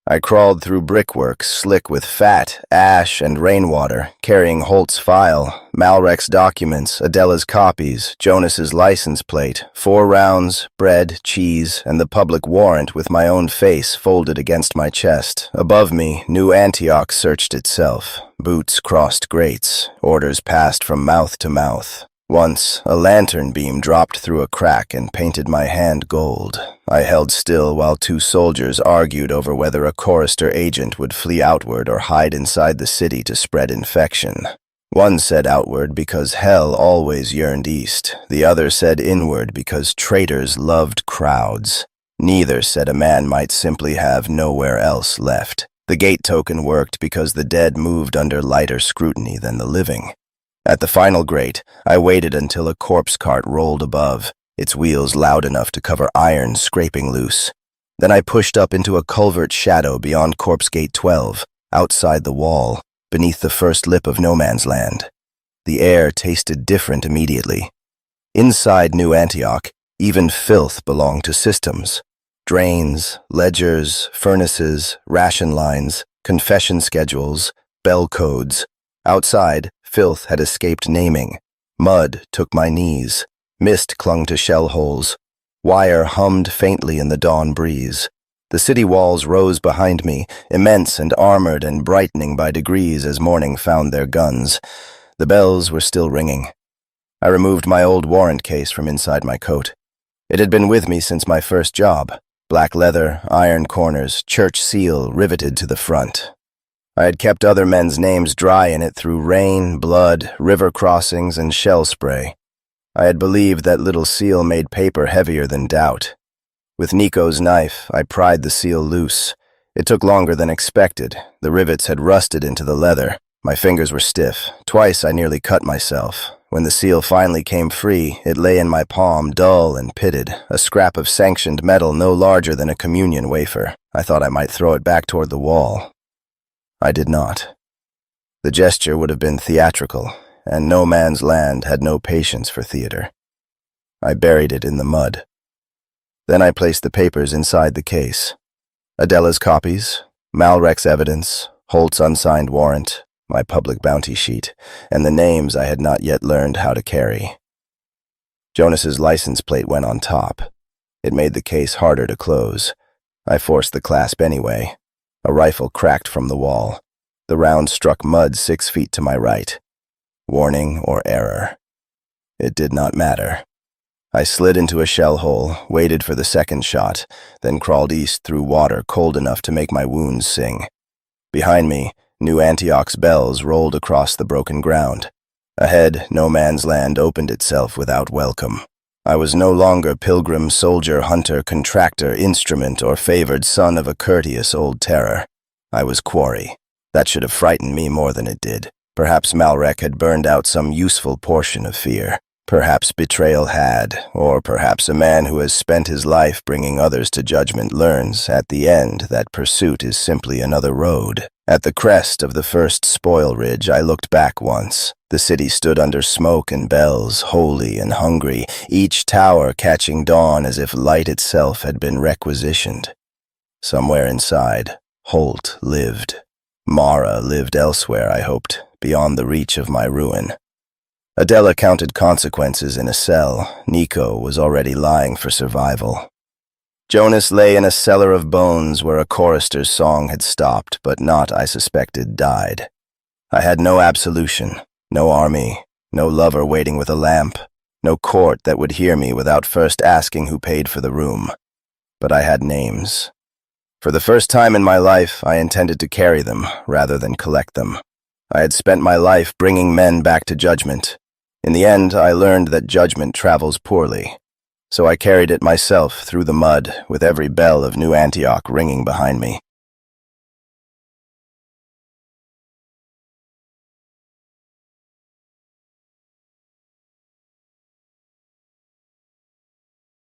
I crawled through brickwork slick with fat, ash, and rainwater, carrying Holt's file, Malrek's documents, Adela's copies, Jonas's license plate, 4 rounds, bread, cheese, and the public warrant with my own face folded against my chest. Above me, New Antioch searched itself. Boots crossed grates, orders passed from mouth to mouth. Once, a lantern beam dropped through a crack and painted my hand gold. I held still while 2 soldiers argued over whether a chorister agent would flee outward or hide inside the city to spread infection. One said outward because hell always yearned east. The other said inward because traitors loved crowds. Neither said a man might simply have nowhere else left. The gate token worked because the dead moved under lighter scrutiny than the living. At the final grate, I waited until a corpse cart rolled above, its wheels loud enough to cover iron scraping loose. Then I pushed up into a culvert shadow beyond Corpse Gate 12, outside the wall, beneath the first lip of no man's land. The air tasted different immediately. Inside New Antioch, even filth belonged to systems. Drains, ledgers, furnaces, ration lines, confession schedules, bell codes. Outside, filth had escaped naming. Mud took my knees. Mist clung to shell holes. Wire hummed faintly in the dawn breeze. The city walls rose behind me, immense and armored and brightening by degrees as morning found their guns. The bells were still ringing. I removed my old warrant case from inside my coat. It had been with me since my first job. Black leather, iron corners, church seal riveted to the front. I had kept other men's names dry in it through rain, blood, river crossings, and shell spray. I had believed that little seal made paper heavier than doubt. With Nico's knife, I pried the seal loose. It took longer than expected. The rivets had rusted into the leather. My fingers were stiff. Twice I nearly cut myself. When the seal finally came free, it lay in my palm, dull and pitted, a scrap of sanctioned metal no larger than a communion wafer. I thought I might throw it back toward the wall. I did not. The gesture would have been theatrical, and no man's land had no patience for theater. I buried it in the mud. Then I placed the papers inside the case. Adela's copies, Malrek's evidence, Holt's unsigned warrant, my public bounty sheet, and the names I had not yet learned how to carry. Jonas's license plate went on top. It made the case harder to close. I forced the clasp anyway. A rifle cracked from the wall. The round struck mud 6 feet to my right. Warning or error. It did not matter. I slid into a shell hole, waited for the second shot, then crawled east through water cold enough to make my wounds sing. Behind me, New Antioch's bells rolled across the broken ground. Ahead, no man's land opened itself without welcome. I was no longer pilgrim, soldier, hunter, contractor, instrument, or favored son of a courteous old terror. I was quarry. That should have frightened me more than it did. Perhaps Malrek had burned out some useful portion of fear. Perhaps betrayal had, or perhaps a man who has spent his life bringing others to judgment learns, at the end, that pursuit is simply another road. At the crest of the first spoil ridge, I looked back once. The city stood under smoke and bells, holy and hungry, each tower catching dawn as if light itself had been requisitioned. Somewhere inside, Holt lived. Mara lived elsewhere, I hoped, beyond the reach of my ruin. Adela counted consequences in a cell. Nico was already lying for survival. Jonas lay in a cellar of bones where a chorister's song had stopped, but not, I suspected, died. I had no absolution, no army, no lover waiting with a lamp, no court that would hear me without first asking who paid for the room. But I had names. For the first time in my life, I intended to carry them rather than collect them. I had spent my life bringing men back to judgment. In the end, I learned that judgment travels poorly. So I carried it myself through the mud, with every bell of New Antioch ringing behind me.